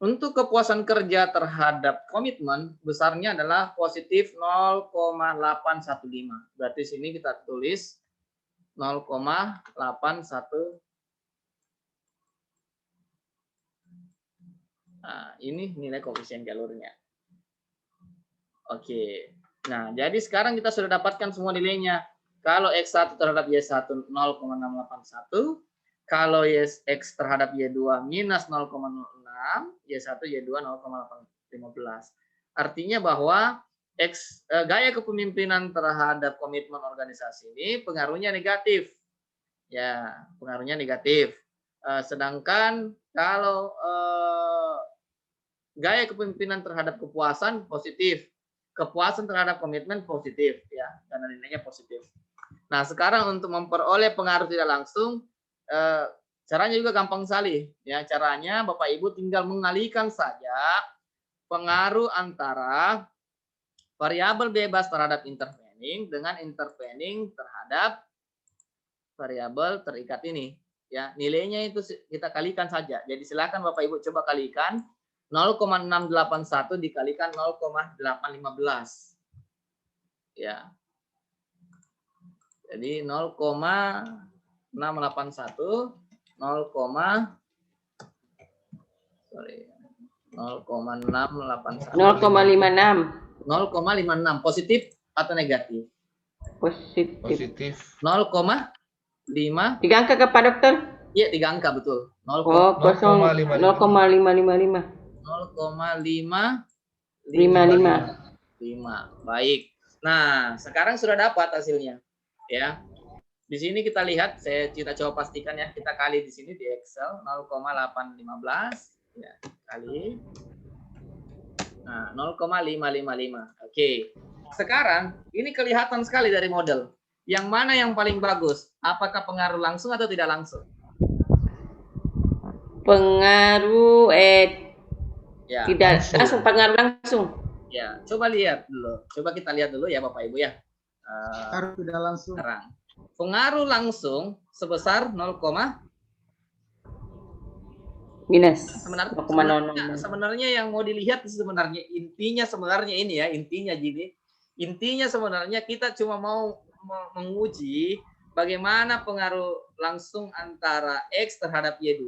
untuk kepuasan kerja terhadap komitmen besarnya adalah positif 0,815. Berarti sini kita tulis 0,81. Nah, ini nilai koefisien jalurnya. Oke. Nah, jadi sekarang kita sudah dapatkan semua nilainya. Kalau X1 terhadap Y1 0,681, kalau X terhadap Y2 minus 0,06, Y1, Y2 0,815. Artinya bahwa gaya kepemimpinan terhadap komitmen organisasi ini pengaruhnya negatif. Ya, pengaruhnya negatif. Sedangkan kalau gaya kepemimpinan terhadap kepuasan positif. Kepuasan terhadap komitmen positif ya, karena nilainya positif. Nah, sekarang untuk memperoleh pengaruh tidak langsung, caranya juga gampang sekali ya. Caranya Bapak Ibu tinggal mengalihkan saja pengaruh antara variabel bebas terhadap intervening dengan intervening terhadap variabel terikat ini ya. Nilainya itu kita kalikan saja. Jadi silakan Bapak Ibu coba kalikan 0,681 dikalikan 0,815 ya. Jadi 0,681 0,681 0,56 positif atau negatif? Positif. 0,5 3 angka ke Pak Dokter? Iya, 3 angka betul. 0,555 Baik. Nah, sekarang sudah dapat hasilnya ya. Di sini kita lihat, kita coba pastikan ya, kita kali di sini di Excel 0,815 ya, kali. Nah, 0,555. Oke. Sekarang ini kelihatan sekali dari model. Yang mana yang paling bagus? Apakah pengaruh langsung atau tidak langsung? Pengaruh ya, tidak langsung, pengaruh langsung. Ya, coba lihat dulu. Coba kita lihat dulu ya Bapak Ibu ya. Pengaruh tidak langsung. Sekarang. Pengaruh langsung sebesar 0, minus sebenarnya yang mau dilihat sebenarnya intinya ini ya, intinya sebenarnya kita cuma mau menguji bagaimana pengaruh langsung antara X terhadap Y2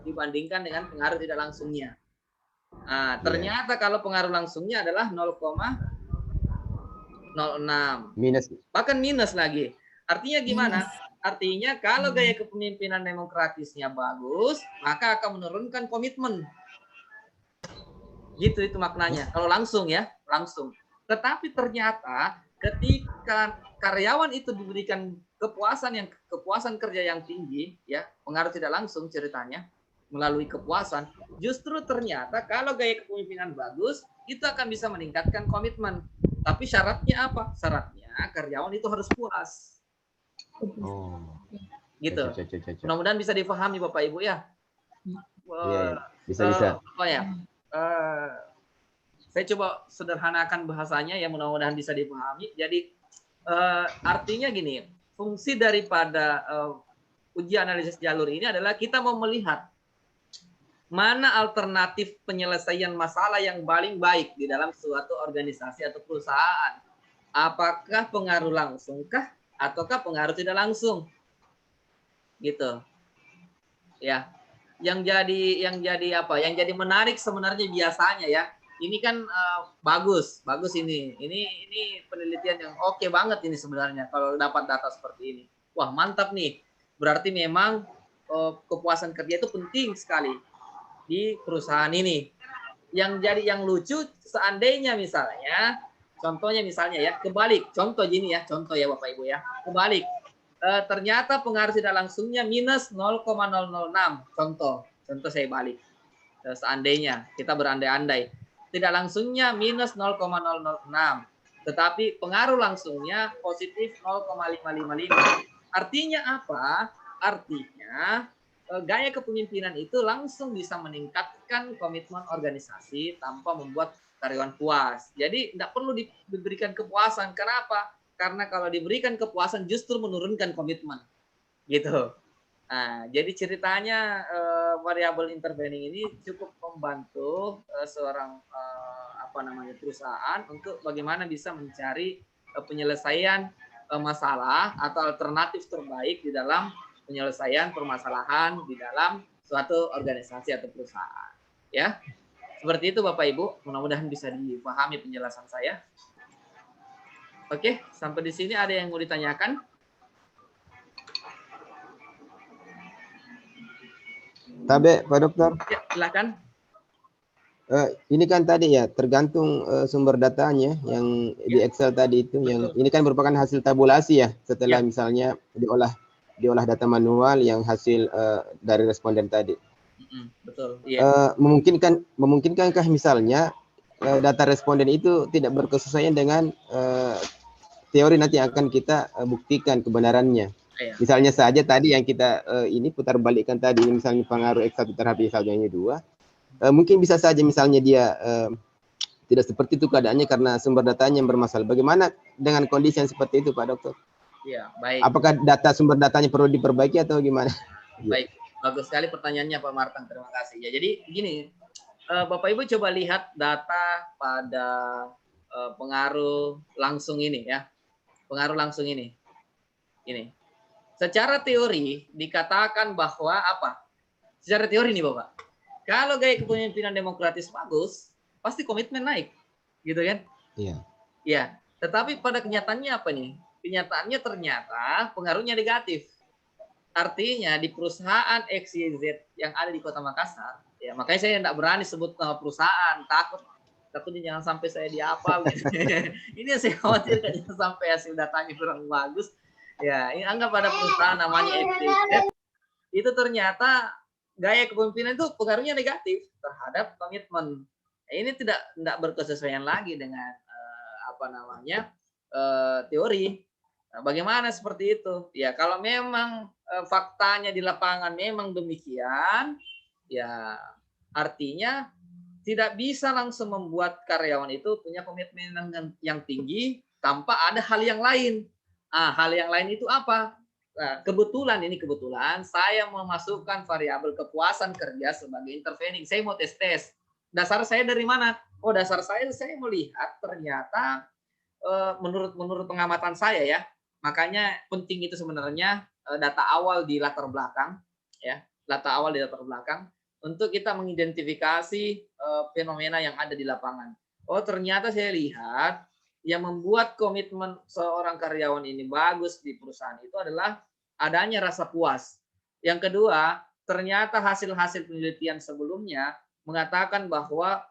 dibandingkan dengan pengaruh tidak langsungnya. Nah, ternyata kalau pengaruh langsungnya adalah 0,06 minus, bahkan minus lagi. Artinya gimana? Artinya kalau gaya kepemimpinan demokratisnya bagus, maka akan menurunkan komitmen. Gitu itu maknanya. Kalau langsung ya, langsung. Tetapi ternyata ketika karyawan itu diberikan kepuasan kerja yang tinggi, ya, pengaruh tidak langsung ceritanya melalui kepuasan, justru ternyata kalau gaya kepemimpinan bagus, itu akan bisa meningkatkan komitmen. Tapi syaratnya apa? Syaratnya karyawan itu harus puas. Oh, gitu. Mudah-mudahan bisa dipahami Bapak Ibu ya. Bisa. Apa ya? Saya coba sederhanakan bahasanya ya, mudah-mudahan bisa dipahami. Jadi artinya gini, fungsi daripada uji analisis jalur ini adalah kita mau melihat mana alternatif penyelesaian masalah yang paling baik di dalam suatu organisasi atau perusahaan. Apakah pengaruh langsungkah ataukah pengaruh tidak langsung, gitu. Ya, yang jadi apa? Yang jadi menarik sebenarnya biasanya ya. Ini kan bagus ini. Ini penelitian yang oke banget ini sebenarnya kalau dapat data seperti ini. Wah, mantap nih. Berarti memang kepuasan kerja itu penting sekali di perusahaan ini. Yang lucu seandainya misalnya, contohnya misalnya ya, kebalik. Contoh gini ya, contoh ya Bapak Ibu ya. Kebalik. Ternyata pengaruh tidak langsungnya minus 0,006. Contoh saya balik. Seandainya kita berandai-andai. Tidak langsungnya minus 0,006. Tetapi pengaruh langsungnya positif 0,555. Artinya apa? Artinya gaya kepemimpinan itu langsung bisa meningkatkan komitmen organisasi tanpa membuat karyawan puas. Jadi tidak perlu diberikan kepuasan. Kenapa? Karena kalau diberikan kepuasan justru menurunkan komitmen. Gitu. Nah, jadi ceritanya variabel intervening ini cukup membantu seorang perusahaan untuk bagaimana bisa mencari penyelesaian masalah atau alternatif terbaik di dalam penyelesaian permasalahan di dalam suatu organisasi atau perusahaan. Ya, seperti itu Bapak Ibu. Mudah-mudahan bisa dipahami penjelasan saya. Oke, sampai di sini ada yang mau ditanyakan? Tabe, Pak Dokter. Ya, silakan. Ini kan tadi ya tergantung sumber datanya yang di Excel tadi itu. Yang ini kan merupakan hasil tabulasi ya setelah misalnya diolah data manual yang hasil dari responden tadi. Betul. Iya. Memungkinkankah misalnya data responden itu tidak berkesesuaian dengan teori nanti yang akan kita buktikan kebenarannya. Misalnya saja tadi yang kita ini putar balikkan tadi, misalnya pengaruh X1 terhadap Y1 2, mungkin bisa saja misalnya dia tidak seperti itu keadaannya karena sumber datanya yang bermasalah. Bagaimana dengan kondisi yang seperti itu, Pak Dokter? Iya, baik. Apakah sumber datanya perlu diperbaiki atau gimana? Baik, bagus sekali pertanyaannya Pak Martang. Terima kasih. Ya, jadi gini, Bapak Ibu coba lihat data pada pengaruh langsung ini ya. Pengaruh langsung ini. Ini. Secara teori dikatakan bahwa apa? Secara teori nih Bapak. Kalau gaya kepemimpinan demokratis bagus, pasti komitmen naik. Gitu kan? Iya. Iya. Tetapi pada kenyataannya apa nih? Kenyataannya ternyata pengaruhnya negatif. Artinya di perusahaan XYZ yang ada di Kota Makassar, ya makanya saya tidak berani sebut nama perusahaan, takutnya jangan sampai saya diapa. Ini yang saya khawatirkan, jangan sampai hasil datanya kurang bagus. Ya, ini anggap ada perusahaan namanya XYZ, itu ternyata gaya kepemimpinan itu pengaruhnya negatif terhadap komitmen. Ini tidak berkesesuaian lagi dengan teori. Nah, bagaimana seperti itu? Ya, kalau memang faktanya di lapangan memang demikian, ya artinya tidak bisa langsung membuat karyawan itu punya komitmen yang tinggi tanpa ada hal yang lain. Hal yang lain itu apa? Nah, kebetulan saya memasukkan variabel kepuasan kerja sebagai intervening. Saya mau tes. Dasar saya dari mana? Oh, dasar saya melihat ternyata menurut pengamatan saya ya. Makanya penting itu sebenarnya data awal di latar belakang ya. Data awal di latar belakang untuk kita mengidentifikasi fenomena yang ada di lapangan. Oh, ternyata saya lihat yang membuat komitmen seorang karyawan ini bagus di perusahaan itu adalah adanya rasa puas. Yang kedua, ternyata hasil-hasil penelitian sebelumnya mengatakan bahwa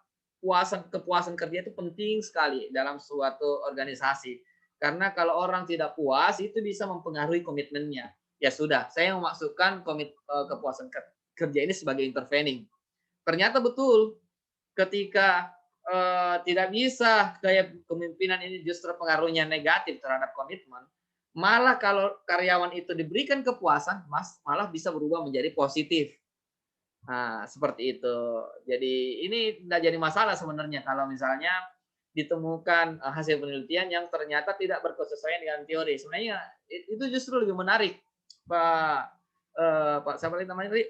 kepuasan kerja itu penting sekali dalam suatu organisasi. Karena kalau orang tidak puas, itu bisa mempengaruhi komitmennya. Ya sudah, saya memasukkan kepuasan kerja ini sebagai intervening. Ternyata betul, ketika tidak bisa gaya kepemimpinan ini justru pengaruhnya negatif terhadap komitmen, malah kalau karyawan itu diberikan kepuasan, malah bisa berubah menjadi positif. Nah, seperti itu. Jadi ini tidak jadi masalah sebenarnya kalau misalnya ditemukan hasil penelitian yang ternyata tidak berkesesuaian dengan teori. Sebenarnya itu justru lebih menarik, Pak siapa lagi namanya tadi?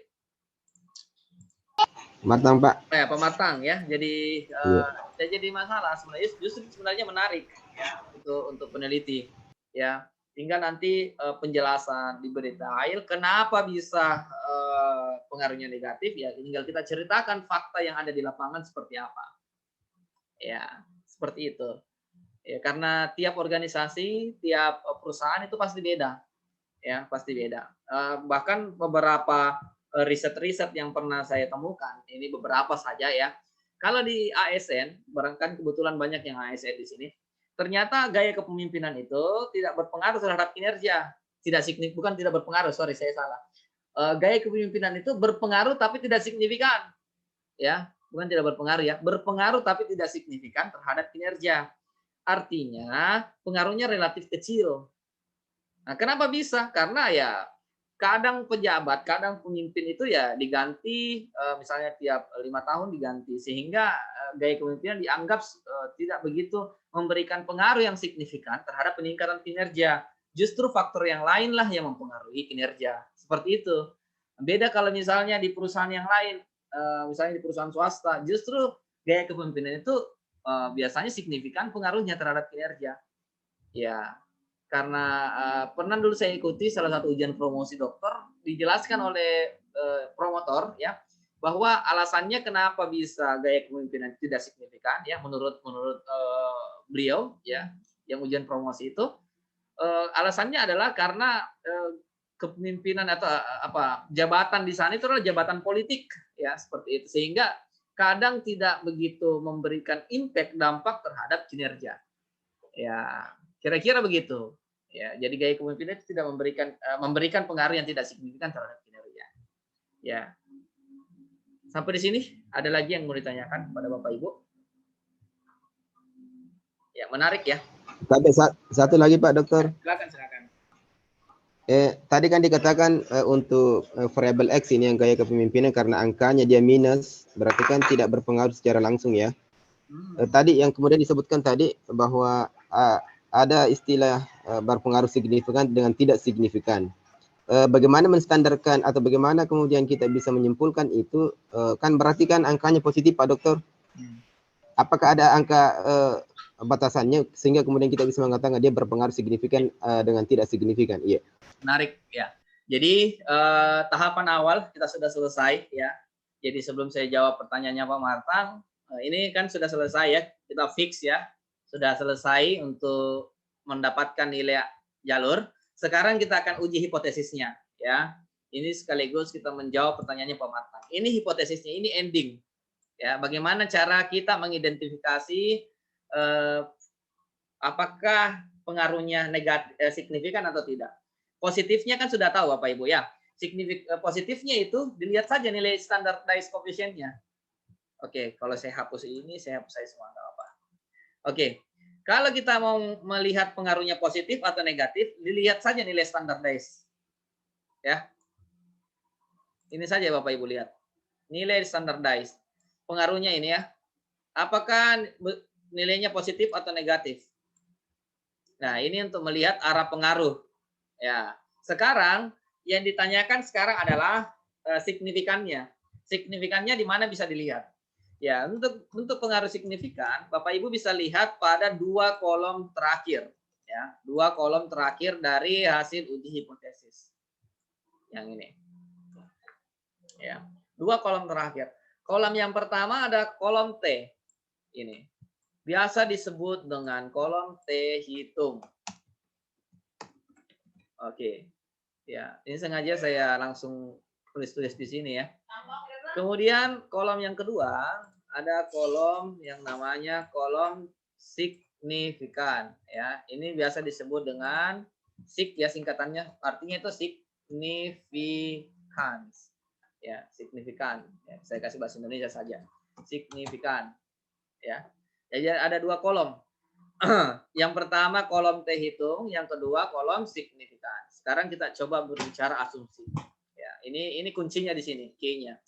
Martang, Pak. Ya, Pak Martang ya. Jadi jadi masalah sebenarnya, justru sebenarnya menarik ya untuk peneliti ya. Tinggal nanti penjelasan diberi detail kenapa bisa pengaruhnya negatif, ya tinggal kita ceritakan fakta yang ada di lapangan seperti apa. Ya, seperti itu. Ya, karena tiap organisasi, tiap perusahaan itu pasti beda. Ya, pasti beda. Bahkan beberapa riset-riset yang pernah saya temukan, ini beberapa saja ya. Kalau di ASN, barangkali kebetulan banyak yang ASN di sini, ternyata gaya kepemimpinan itu tidak berpengaruh terhadap kinerja. Bukan tidak berpengaruh, sorry saya salah. Gaya kepemimpinan itu berpengaruh tapi tidak signifikan. Ya, bukan tidak berpengaruh ya, berpengaruh tapi tidak signifikan terhadap kinerja. Artinya pengaruhnya relatif kecil. Nah, kenapa bisa? Karena ya kadang pejabat, kadang pemimpin itu ya diganti, misalnya tiap 5 tahun diganti, sehingga gaya kepemimpinan dianggap tidak begitu memberikan pengaruh yang signifikan terhadap peningkatan kinerja. Justru faktor yang lain lah yang mempengaruhi kinerja. Seperti itu. Beda kalau misalnya di perusahaan yang lain, misalnya di perusahaan swasta, justru gaya kepemimpinan itu biasanya signifikan pengaruhnya terhadap kinerja. Ya, karena pernah dulu saya ikuti salah satu ujian promosi dokter, dijelaskan oleh promotor ya bahwa alasannya kenapa bisa gaya kepemimpinan tidak signifikan ya menurut beliau ya yang ujian promosi itu alasannya adalah karena kepemimpinan atau jabatan di sana itu adalah jabatan politik ya seperti itu, sehingga kadang tidak begitu memberikan dampak terhadap kinerja ya, kira-kira begitu. Ya, jadi gaya kepemimpinan itu tidak memberikan pengaruh yang tidak signifikan terhadap kinerja. Ya. Sampai di sini ada lagi yang mau ditanyakan kepada Bapak Ibu? Ya, menarik ya. Satu lagi Pak Dokter. Silakan. Tadi kan dikatakan untuk variabel X ini yang gaya kepemimpinan karena angkanya dia minus, berarti kan tidak berpengaruh secara langsung ya. Tadi yang kemudian disebutkan tadi bahwa ada istilah berpengaruh signifikan dengan tidak signifikan. Bagaimana menstandarkan atau bagaimana kemudian kita bisa menyimpulkan itu? Kan berarti kan angkanya positif Pak Dokter. Apakah ada angka batasannya sehingga kemudian kita bisa mengatakan dia berpengaruh signifikan dengan tidak signifikan? Iya. Menarik ya. Jadi tahapan awal kita sudah selesai ya. Jadi sebelum saya jawab pertanyaannya Pak Martang, ini kan sudah selesai ya. Kita fix ya. Sudah selesai untuk mendapatkan nilai jalur. Sekarang kita akan uji hipotesisnya ya. Ini sekaligus kita menjawab pertanyaannya Pak Martang. Ini hipotesisnya, ini ending. Ya, bagaimana cara kita mengidentifikasi apakah pengaruhnya negatif signifikan atau tidak. Positifnya kan sudah tahu Bapak Ibu ya. Positifnya itu dilihat saja nilai standardized coefficient-nya. Oke, kalau saya hapus ini, saya hapus saya semua enggak apa. Oke, kalau kita mau melihat pengaruhnya positif atau negatif, dilihat saja nilai standardized. Ya. Ini saja Bapak Ibu lihat. Nilai standardized. Pengaruhnya ini ya. Apakah nilainya positif atau negatif? Nah, ini untuk melihat arah pengaruh. Ya. Sekarang yang ditanyakan sekarang adalah signifikannya. Signifikannya di mana bisa dilihat? Ya, untuk pengaruh signifikan, Bapak Ibu bisa lihat pada 2 kolom terakhir, ya, 2 kolom terakhir dari hasil uji hipotesis. Yang ini, ya, 2 kolom terakhir. Kolom yang pertama ada kolom T, ini, biasa disebut dengan kolom T hitung. Oke, ya, ini sengaja saya langsung tulis di sini ya. Kemudian kolom yang kedua ada kolom yang namanya kolom signifikan ya. Ini biasa disebut dengan sig ya singkatannya, artinya itu significance. Ya, signifikan. Ya, saya kasih bahasa Indonesia saja. Signifikan. Ya. Jadi ada 2 kolom. Yang pertama kolom T hitung, yang kedua kolom signifikan. Sekarang kita coba berbicara asumsi. Ya, ini kuncinya di sini, key-nya.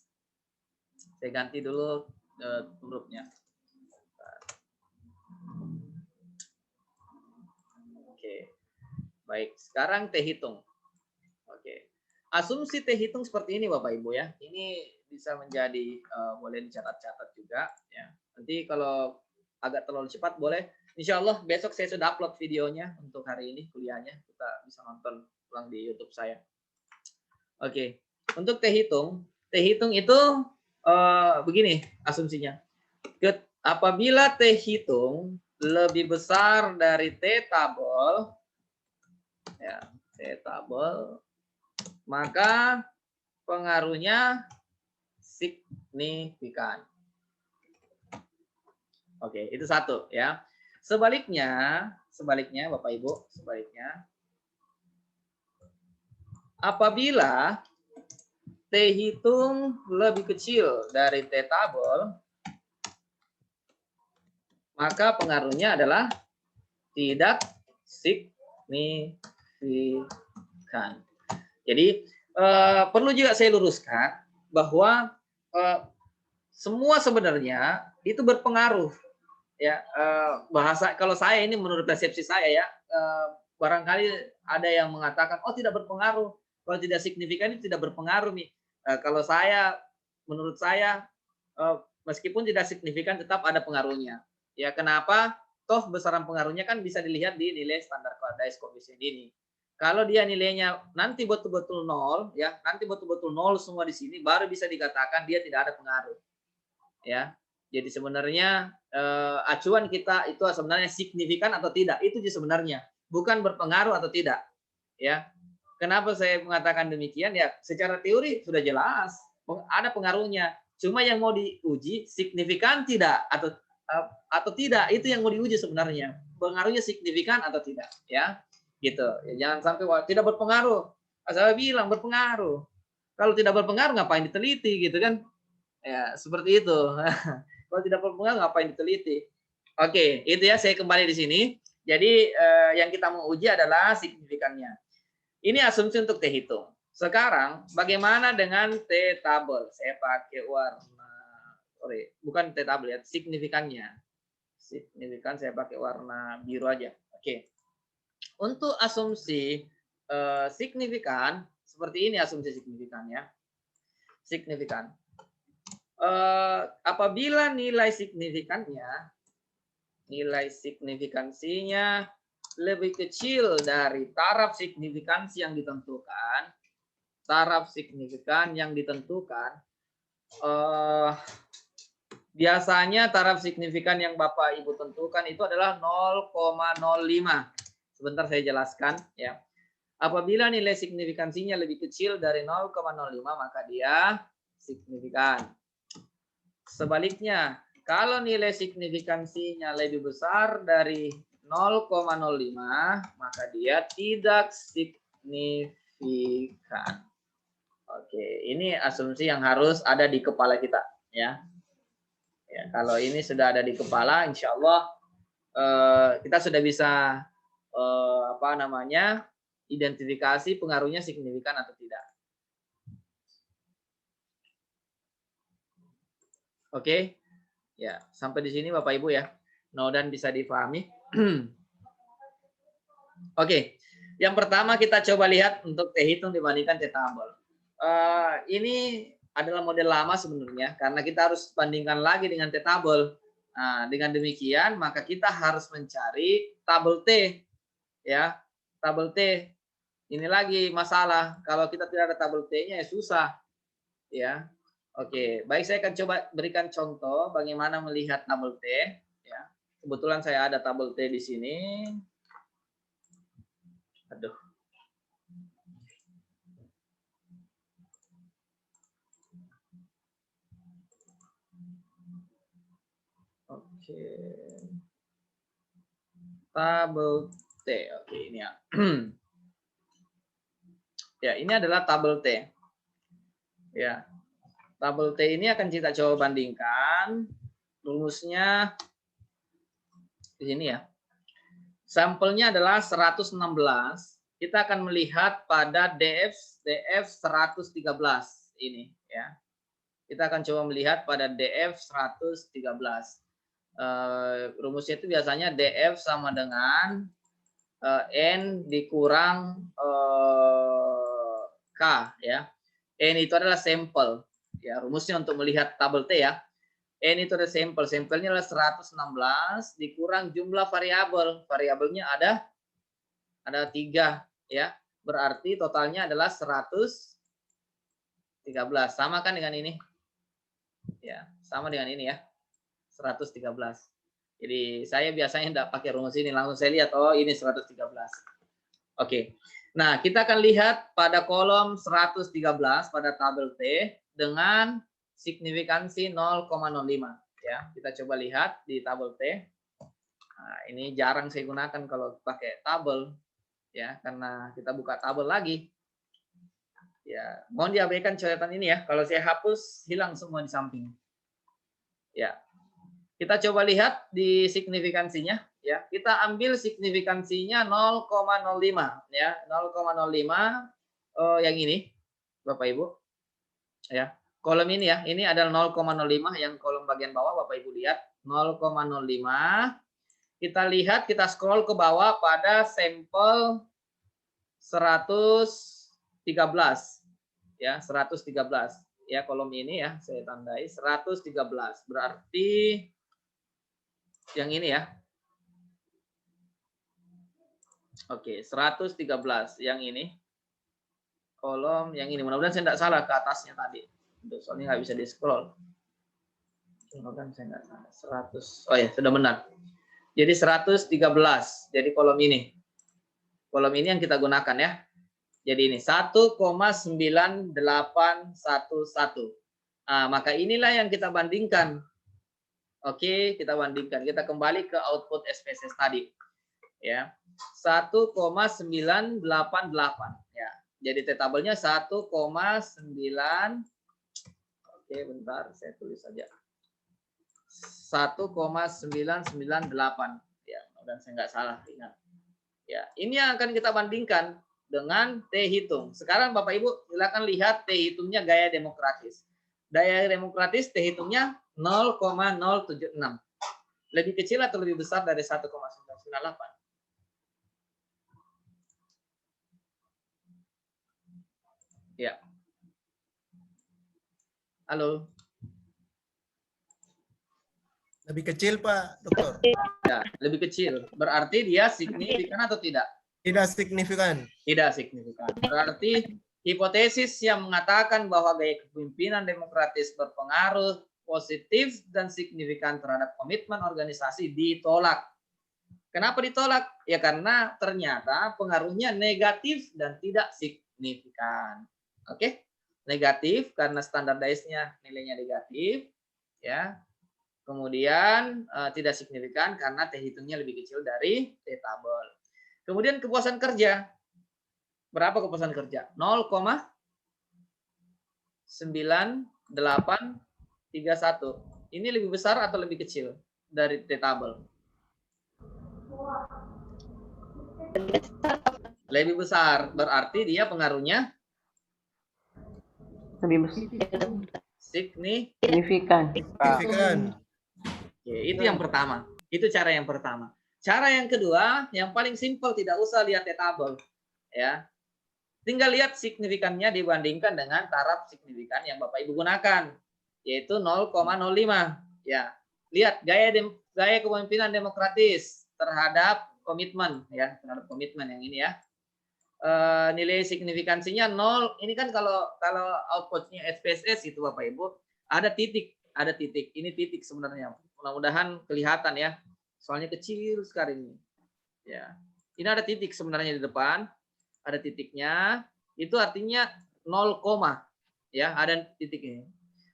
Saya ganti dulu hurufnya. Oke. Baik, sekarang T hitung. Oke. Asumsi T hitung seperti ini Bapak Ibu ya. Ini bisa menjadi boleh dicatat-catat juga ya. Nanti kalau agak terlalu cepat boleh Insya Allah besok saya sudah upload videonya untuk hari ini kuliahnya. Kita bisa nonton ulang di YouTube saya. Oke. Untuk T hitung itu begini asumsinya. Apabila T hitung lebih besar dari T tabel, ya, T tabel, maka pengaruhnya signifikan. Oke, itu satu ya. Sebaliknya Bapak Ibu, sebaliknya, apabila T hitung lebih kecil dari T tabel, maka pengaruhnya adalah tidak signifikan. Jadi perlu juga saya luruskan bahwa semua sebenarnya itu berpengaruh. Ya, bahasa kalau saya ini menurut persepsi saya ya, barangkali ada yang mengatakan oh tidak berpengaruh, kalau tidak signifikan itu tidak berpengaruh nih. Kalau saya, menurut saya meskipun tidak signifikan tetap ada pengaruhnya. Ya, kenapa? Toh besaran pengaruhnya kan bisa dilihat di nilai standar Dice Coefficient ini. Kalau dia nilainya nanti betul-betul nol, ya, nanti betul-betul nol semua di sini, baru bisa dikatakan dia tidak ada pengaruh. Ya, jadi sebenarnya acuan kita itu sebenarnya signifikan atau tidak, itu sebenarnya bukan berpengaruh atau tidak. Ya, kenapa saya mengatakan demikian? Ya, secara teori sudah jelas ada pengaruhnya. Cuma yang mau diuji signifikan tidak atau tidak, itu yang mau diuji sebenarnya, pengaruhnya signifikan atau tidak, ya gitu ya, jangan sampai tidak berpengaruh. Saya bilang berpengaruh, kalau tidak berpengaruh ngapain diteliti gitu kan ya, seperti itu. Kalau tidak berpengaruh ngapain diteliti. Oke, itu ya, saya kembali di sini. Jadi yang kita mau uji adalah signifikannya. Ini asumsi untuk T hitung. Sekarang bagaimana dengan T tabel? Saya pakai warna, bukan T tabel ya, signifikannya. Signifikan saya pakai warna biru aja. Oke. Untuk asumsi signifikan, seperti ini asumsi signifikannya. Signifikan. Apabila nilai signifikansinya lebih kecil dari taraf signifikansi yang ditentukan, biasanya taraf signifikan yang Bapak Ibu tentukan itu adalah 0,05. Sebentar saya jelaskan ya. Apabila nilai signifikansinya lebih kecil dari 0,05 maka dia signifikan. Sebaliknya, kalau nilai signifikansinya lebih besar dari 0,05 maka dia tidak signifikan. Oke, ini asumsi yang harus ada di kepala kita ya. Ya, kalau ini sudah ada di kepala, insya Allah kita sudah bisa identifikasi pengaruhnya signifikan atau tidak. Oke, ya sampai di sini Bapak Ibu ya, mudah-mudahan bisa dipahami. Oke, yang pertama kita coba lihat untuk T hitung dibandingkan T tabel. Ini adalah model lama sebenarnya, karena kita harus bandingkan lagi dengan T tabel. Nah, dengan demikian maka kita harus mencari tabel T, ya, tabel T. Ini lagi masalah, kalau kita tidak ada tabel T-nya ya susah, ya. Oke, baik, saya akan coba berikan contoh bagaimana melihat tabel T, ya. Kebetulan saya ada tabel T di sini. Aduh. Oke. Tabel T. Oke, ini ya. Ya, ini adalah tabel T. Ya. Tabel T ini akan kita coba bandingkan. Rumusnya di sini ya. Sampelnya adalah 116. Kita akan melihat pada DF 113 ini ya. Kita akan coba melihat pada DF 113. Rumusnya itu biasanya DF sama dengan N dikurang K ya. N itu adalah sampel ya, rumusnya untuk melihat tabel T ya. N itu ada sampel. Sampelnya adalah 116 dikurang jumlah variabel. Variabelnya ada 3 ya. Berarti totalnya adalah 113. Sama kan dengan ini? Ya, sama dengan ini ya. 113. Jadi saya biasanya tidak pakai rumus ini, langsung saya lihat oh ini 113. Oke. Nah, kita akan lihat pada kolom 113 pada tabel T dengan signifikansi 0,05 ya. Kita coba lihat di tabel T. Nah, ini jarang saya gunakan kalau pakai tabel ya, karena kita buka tabel lagi. Ya, mohon diabaikan coretan ini ya. Kalau saya hapus hilang semua di samping. Ya. Kita coba lihat di signifikansinya ya. Kita ambil signifikansinya 0,05 ya. 0,05 yang ini Bapak Ibu. Ya. Kolom ini ya. Ini adalah 0,05 yang kolom bagian bawah Bapak Ibu lihat 0,05. Kita lihat, kita scroll ke bawah pada sampel 113 ya, 113 ya, kolom ini ya saya tandai 113, berarti yang ini ya. Oke, 113 yang ini, kolom yang ini, mudah-mudahan saya tidak salah ke atasnya tadi, soalnya nggak bisa di scroll. Mudah-mudahan saya nggak salah. 100, oh ya sudah benar. Jadi 113, jadi kolom ini yang kita gunakan ya. Jadi ini 1,9811. Nah, maka inilah yang kita bandingkan. Oke, kita bandingkan. Kita kembali ke output SPSS tadi. Ya. 1,988 ya. Jadi T-tabelnya 1,9. Oke, bentar saya tulis saja. 1,998 ya, dan saya nggak salah ingat. Ya, ini yang akan kita bandingkan dengan T hitung. Sekarang Bapak Ibu silakan lihat T hitungnya gaya demokratis. Gaya demokratis T hitungnya 0,076. Lebih kecil atau lebih besar dari 1,998? Ya. Halo. Lebih kecil Pak Dokter. Ya, lebih kecil. Berarti dia signifikan atau tidak? Tidak signifikan. Tidak signifikan. Berarti hipotesis yang mengatakan bahwa gaya kepemimpinan demokratis berpengaruh positif dan signifikan terhadap komitmen organisasi ditolak. Kenapa ditolak? Ya karena ternyata pengaruhnya negatif dan tidak signifikan. Oke? Negatif karena standardized-nya nilainya negatif, ya. Kemudian tidak signifikan karena T hitungnya lebih kecil dari T tabel. Kemudian kepuasan kerja. Berapa kepuasan kerja? 0,9831. Ini lebih besar atau lebih kecil dari T tabel? Lebih besar. Berarti dia pengaruhnya lebih besar. Signifikan. Oke, itu yang pertama. Itu cara yang pertama. Cara yang kedua, yang paling simpel, tidak usah lihat tabel, ya. Tinggal lihat signifikannya dibandingkan dengan taraf signifikan yang Bapak Ibu gunakan, yaitu 0,05. Ya, lihat gaya kepemimpinan demokratis terhadap komitmen, ya, terhadap komitmen yang ini ya. Nilai signifikansinya 0. Ini kan kalau outputnya SPSS itu Bapak Ibu ada titik. Ini titik sebenarnya. Mudah-mudahan kelihatan ya. Soalnya kecil sekali ini. Ya. Ini ada titik sebenarnya di depan. Ada titiknya. Itu artinya 0, ya, ada titik ini.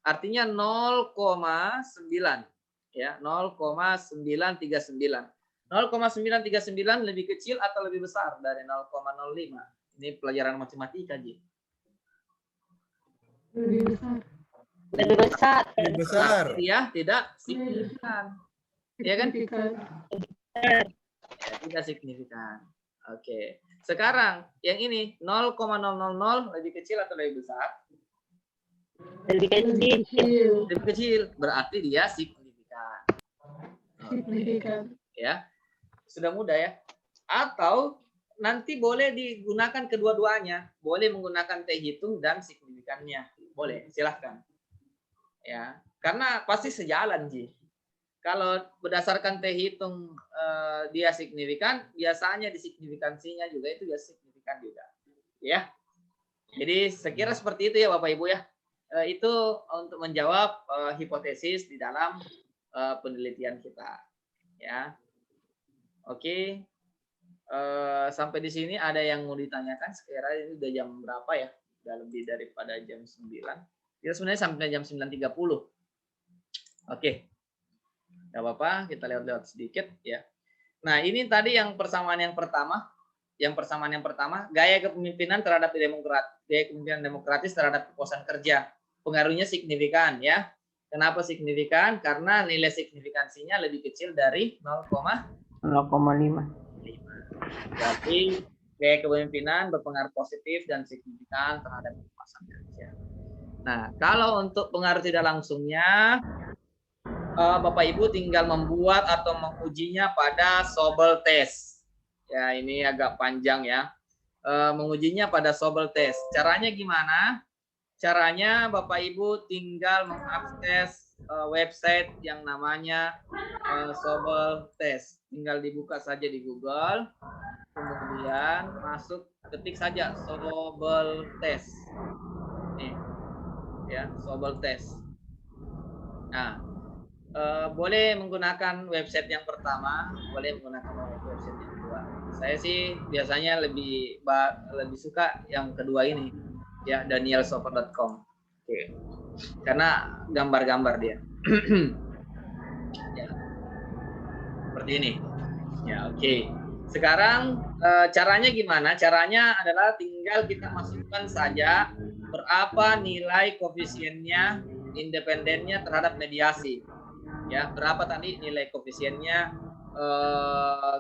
Artinya 0,9 ya, 0,939. 0,939 lebih kecil atau lebih besar dari 0,05. Ini pelajaran matematika, Ji. Lebih besar. Lebih besar. Lebih besar. Ya, tidak signifikan. Ya kan? Tidak signifikan. Oke. Sekarang yang ini 0,000 lebih kecil atau lebih besar? Lebih kecil. Lebih kecil. Berarti dia signifikan. Signifikan. Ya. Sudah mudah ya. Atau nanti boleh digunakan kedua-duanya. Boleh menggunakan T hitung dan signifikannya. Boleh, silahkan. Ya. Karena pasti sejalan, Ji. Kalau berdasarkan T hitung dia signifikan, biasanya di signifikansinya juga itu ya signifikan juga. Ya. Jadi sekira seperti itu ya Bapak Ibu ya. Itu untuk menjawab hipotesis di dalam penelitian kita. Ya. Oke. Sampai di sini ada yang mau ditanyakan? Sekiranya ini udah jam berapa ya? Udah lebih daripada jam 9. Kita sebenarnya sampai jam 9.30. Oke. Gak apa-apa, kita lewat-lewat sedikit ya. Nah, ini tadi yang persamaan yang pertama. Yang persamaan yang pertama, gaya kepemimpinan terhadap gaya kepemimpinan demokratis terhadap kepuasan kerja. Pengaruhnya signifikan ya. Kenapa signifikan? Karena nilai signifikansinya lebih kecil dari 0,5. Berarti gaya kepemimpinan berpengaruh positif dan signifikan terhadap kepuasan kerja. Nah, kalau untuk pengaruh tidak langsungnya, Bapak Ibu tinggal membuat atau mengujinya pada Sobel test. Ya, ini agak panjang ya. Mengujinya pada Sobel test. Caranya gimana? Caranya Bapak Ibu tinggal mengakses website yang namanya Sobel test. Tinggal dibuka saja di Google. Kemudian masuk, ketik saja Sobel test. Nih. Ya, Sobel test. Nah, boleh menggunakan website yang pertama, boleh menggunakan website yang kedua. Saya sih biasanya lebih suka yang kedua ini, ya, danielsoper.com. Oke. Karena gambar-gambar dia. Ya. Seperti ini. Ya, oke. Sekarang caranya gimana? Caranya adalah tinggal kita masukkan saja berapa nilai koefisiennya independennya terhadap mediasi. Ya, berapa tadi nilai koefisiennya,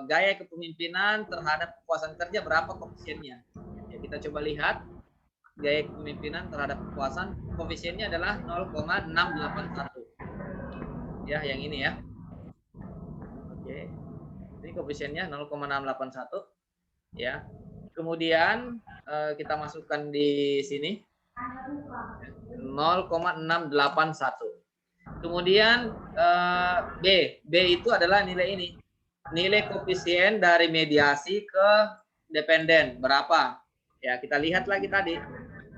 gaya kepemimpinan terhadap kepuasan kerja berapa koefisiennya? Ya, kita coba lihat gaya kepemimpinan terhadap kepuasan, koefisiennya adalah 0,681. Ya, yang ini ya. Oke. Ini koefisiennya 0,681. Ya. Kemudian kita masukkan di sini 0,681. Kemudian B itu adalah nilai ini. Nilai koefisien dari mediasi ke dependen berapa? Ya, kita lihat lagi tadi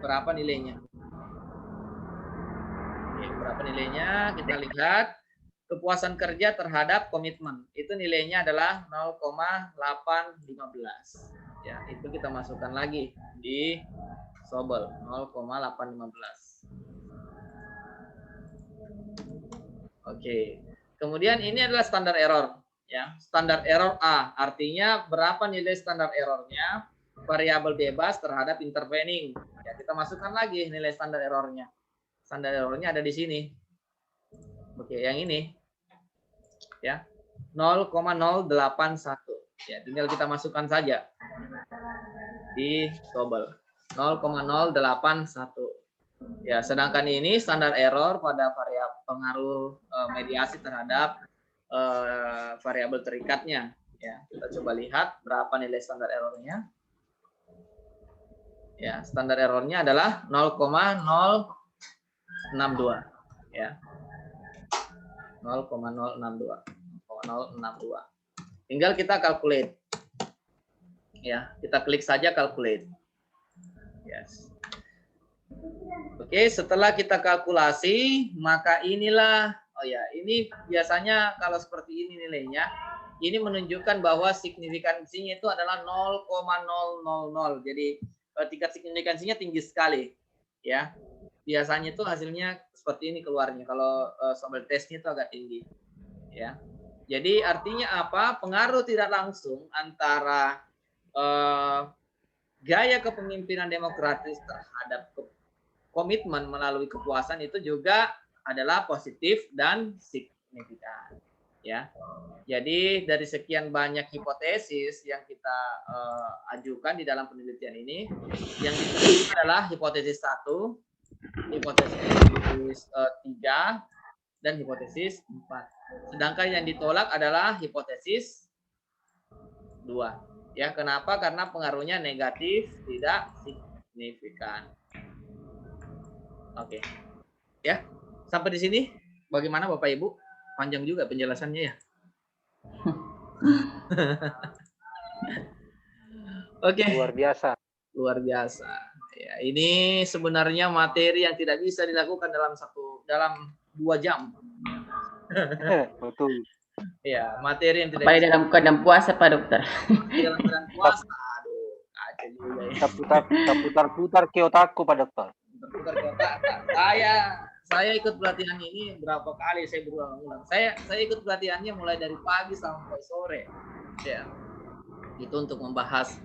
berapa nilainya. Oke, berapa nilainya? Kita lihat kepuasan kerja terhadap komitmen. Itu nilainya adalah 0,815. Ya, itu kita masukkan lagi di Sobel 0,815. Oke. Kemudian ini adalah standar error, ya. Standar error A, artinya berapa nilai standar errornya variabel bebas terhadap intervening. Ya, kita masukkan lagi nilai standar errornya. Standar errornya ada di sini. Oke, yang ini. Ya. 0,081. Ya, tinggal kita masukkan saja di Sobel 0,081. Ya, sedangkan ini standar error pada variabel pengaruh mediasi terhadap variabel terikatnya. Ya, kita coba lihat berapa nilai standar errornya. Ya, standar errornya adalah 0,062. Ya, 0,062. Tinggal kita calculate. Ya, kita klik saja calculate. Yes. Oke, setelah kita kalkulasi, maka inilah, oh ya, ini biasanya kalau seperti ini nilainya, ini menunjukkan bahwa signifikansinya itu adalah 0,000. Jadi tingkat signifikansinya tinggi sekali, ya. Biasanya itu hasilnya seperti ini keluarnya. Kalau Sobel testnya itu agak tinggi, ya. Jadi artinya apa? Pengaruh tidak langsung antara gaya kepemimpinan demokratis terhadap komitmen melalui kepuasan itu juga adalah positif dan signifikan, ya. Jadi dari sekian banyak hipotesis yang kita ajukan di dalam penelitian ini, yang diterima adalah hipotesis 1, hipotesis 3, dan hipotesis 4. Sedangkan yang ditolak adalah hipotesis 2. Ya, kenapa? Karena pengaruhnya negatif, tidak signifikan. Oke. Ya, sampai di sini bagaimana Bapak Ibu? Panjang juga penjelasannya ya. Oke. Luar biasa. Luar biasa. Ya, ini sebenarnya materi yang tidak bisa dilakukan dalam 2 jam. Betul. Ya, materi yang tidak Apalagi dalam keadaan puasa Pak Dokter. dalam keadaan puasa. Aduh, kacau juga ya. Kita putar-putar ke otakku Pak Dokter. Putar ke otak. Saya ikut pelatihan ini berapa kali, saya berulang-ulang. Saya ikut pelatihannya mulai dari pagi sampai sore. Ya. Itu untuk membahas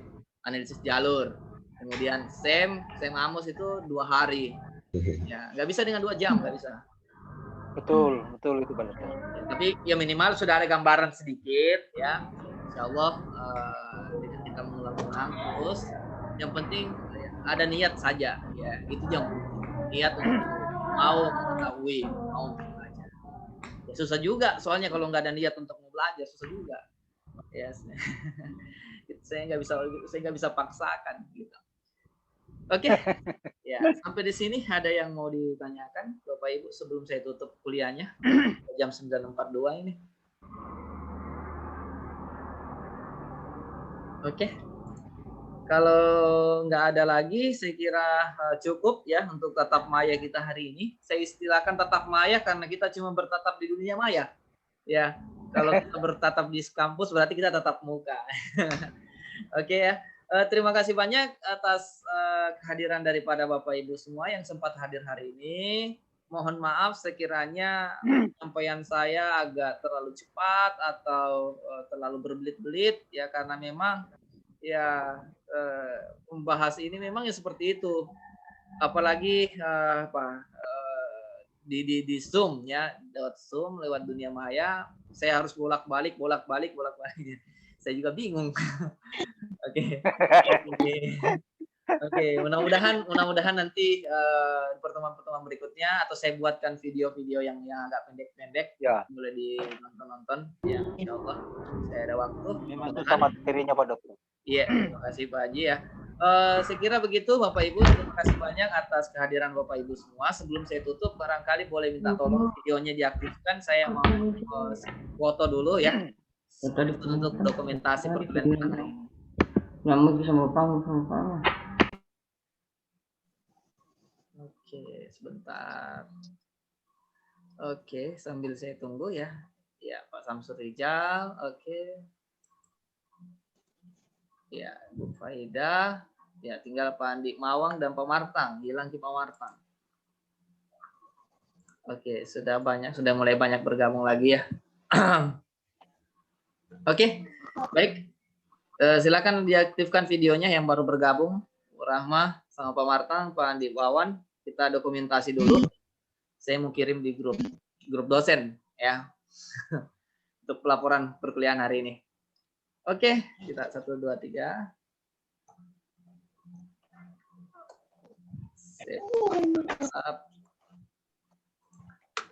analisis jalur. Kemudian Sam Amos itu 2 hari. Ya, nggak bisa dengan 2 jam, nggak bisa. Betul itu Pak Dokter. Ya, tapi ya minimal sudah ada gambaran sedikit ya. Insya Allah dengan kita mengulang-ulang terus. Yang penting ada niat saja ya. Itu yang penting. Niat untuk mau mengetahui, mau belajar. Ya, susah juga soalnya kalau nggak ada niat untuk mau belajar susah juga. Ya, saya nggak bisa paksakan gitu. Oke, ya sampai di sini ada yang mau ditanyakan Bapak Ibu sebelum saya tutup kuliahnya jam 9.42 ini. Oke, kalau nggak ada lagi saya kira cukup ya untuk tatap maya kita hari ini. Saya istilahkan tatap maya karena kita cuma bertatap di dunia maya. Ya, kalau kita bertatap di kampus berarti kita tatap muka. Oke ya. Terima kasih banyak atas kehadiran daripada Bapak Ibu semua yang sempat hadir hari ini. Mohon maaf sekiranya penyampaian saya agak terlalu cepat atau terlalu berbelit-belit ya karena memang ya membahas ini memang ya seperti itu. Apalagi di Zoom ya, lewat Zoom, lewat dunia maya, saya harus bolak-balik. Saya juga bingung. Oke. Mudah-mudahan nanti pertemuan-pertemuan berikutnya atau saya buatkan video-video yang agak pendek-pendek ya. Boleh ditonton ya, insyaallah saya ada waktu. Memang susah materinya Pak Dokter. Iya, terima kasih Pak Haji ya. Saya kira begitu Bapak Ibu, terima kasih banyak atas kehadiran Bapak Ibu semua. Sebelum saya tutup barangkali boleh minta tolong videonya diaktifkan, saya mau foto dulu ya. Untuk dokumentasi perkuliahan hari ini. Nyamuk sama pang. Oke, sebentar. Oke, sambil saya tunggu ya. Ya, Pak Samsur Rijal. Oke. Ya, Bu Faidah. Ya, tinggal Pak Andi Mawang dan Pak Martang. Hilang Pak Martang. Oke, sudah mulai banyak bergabung lagi ya. Oke, baik. Silakan diaktifkan videonya yang baru bergabung. Rahmah sama Pak Martang, Pak Andi Wawan. Kita dokumentasi dulu. Saya mau kirim di grup dosen ya. Untuk pelaporan perkuliahan hari ini. Oke, kita 1 2 3.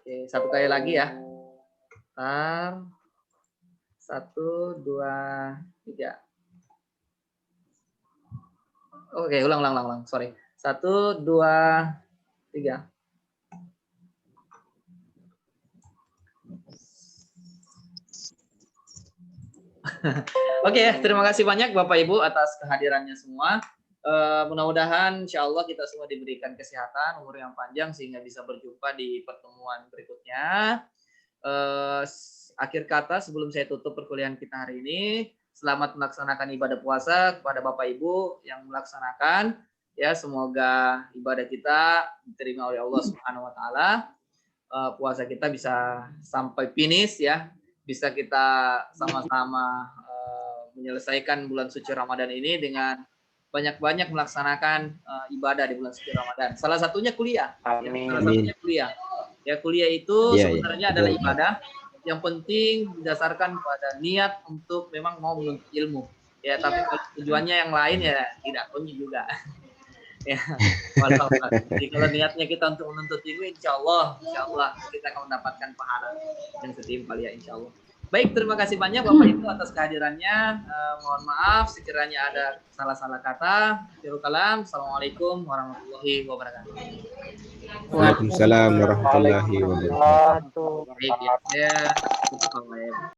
Oke, 1 kali lagi ya. 1 2 3. Oke, ulang. Sorry. 1 2 3. Oke, terima kasih banyak Bapak Ibu atas kehadirannya semua. Mudah-mudahan insya Allah kita semua diberikan kesehatan, umur yang panjang sehingga bisa berjumpa di pertemuan berikutnya. Akhir kata sebelum saya tutup perkuliahan kita hari ini, selamat melaksanakan ibadah puasa kepada Bapak Ibu yang melaksanakan. Ya, semoga ibadah kita diterima oleh Allah Subhanahu wa taala. Puasa kita bisa sampai finish ya. Bisa kita sama-sama menyelesaikan bulan suci Ramadan ini dengan banyak-banyak melaksanakan ibadah di bulan suci Ramadan. Salah satunya kuliah. Amin. Salah satunya kuliah. Ya, kuliah itu sebenarnya adalah ibadah. Yang penting didasarkan pada niat untuk memang mau menuntut ilmu. Ya, tapi tujuannya yang lain ya tidak punya juga. Ya, jadi kalau niatnya kita untuk menuntut ilmu, insya Allah kita akan mendapatkan pahala yang setimpal ya, insya Allah. Baik, terima kasih banyak Bapak Ibu atas kehadirannya. Mohon maaf sekiranya ada salah-salah kata. Akhirul kalam. Assalamualaikum warahmatullahi wabarakatuh. Waalaikumsalam warahmatullahi wabarakatuh. Baik, ya. Saya tutup, Bapak Ibu.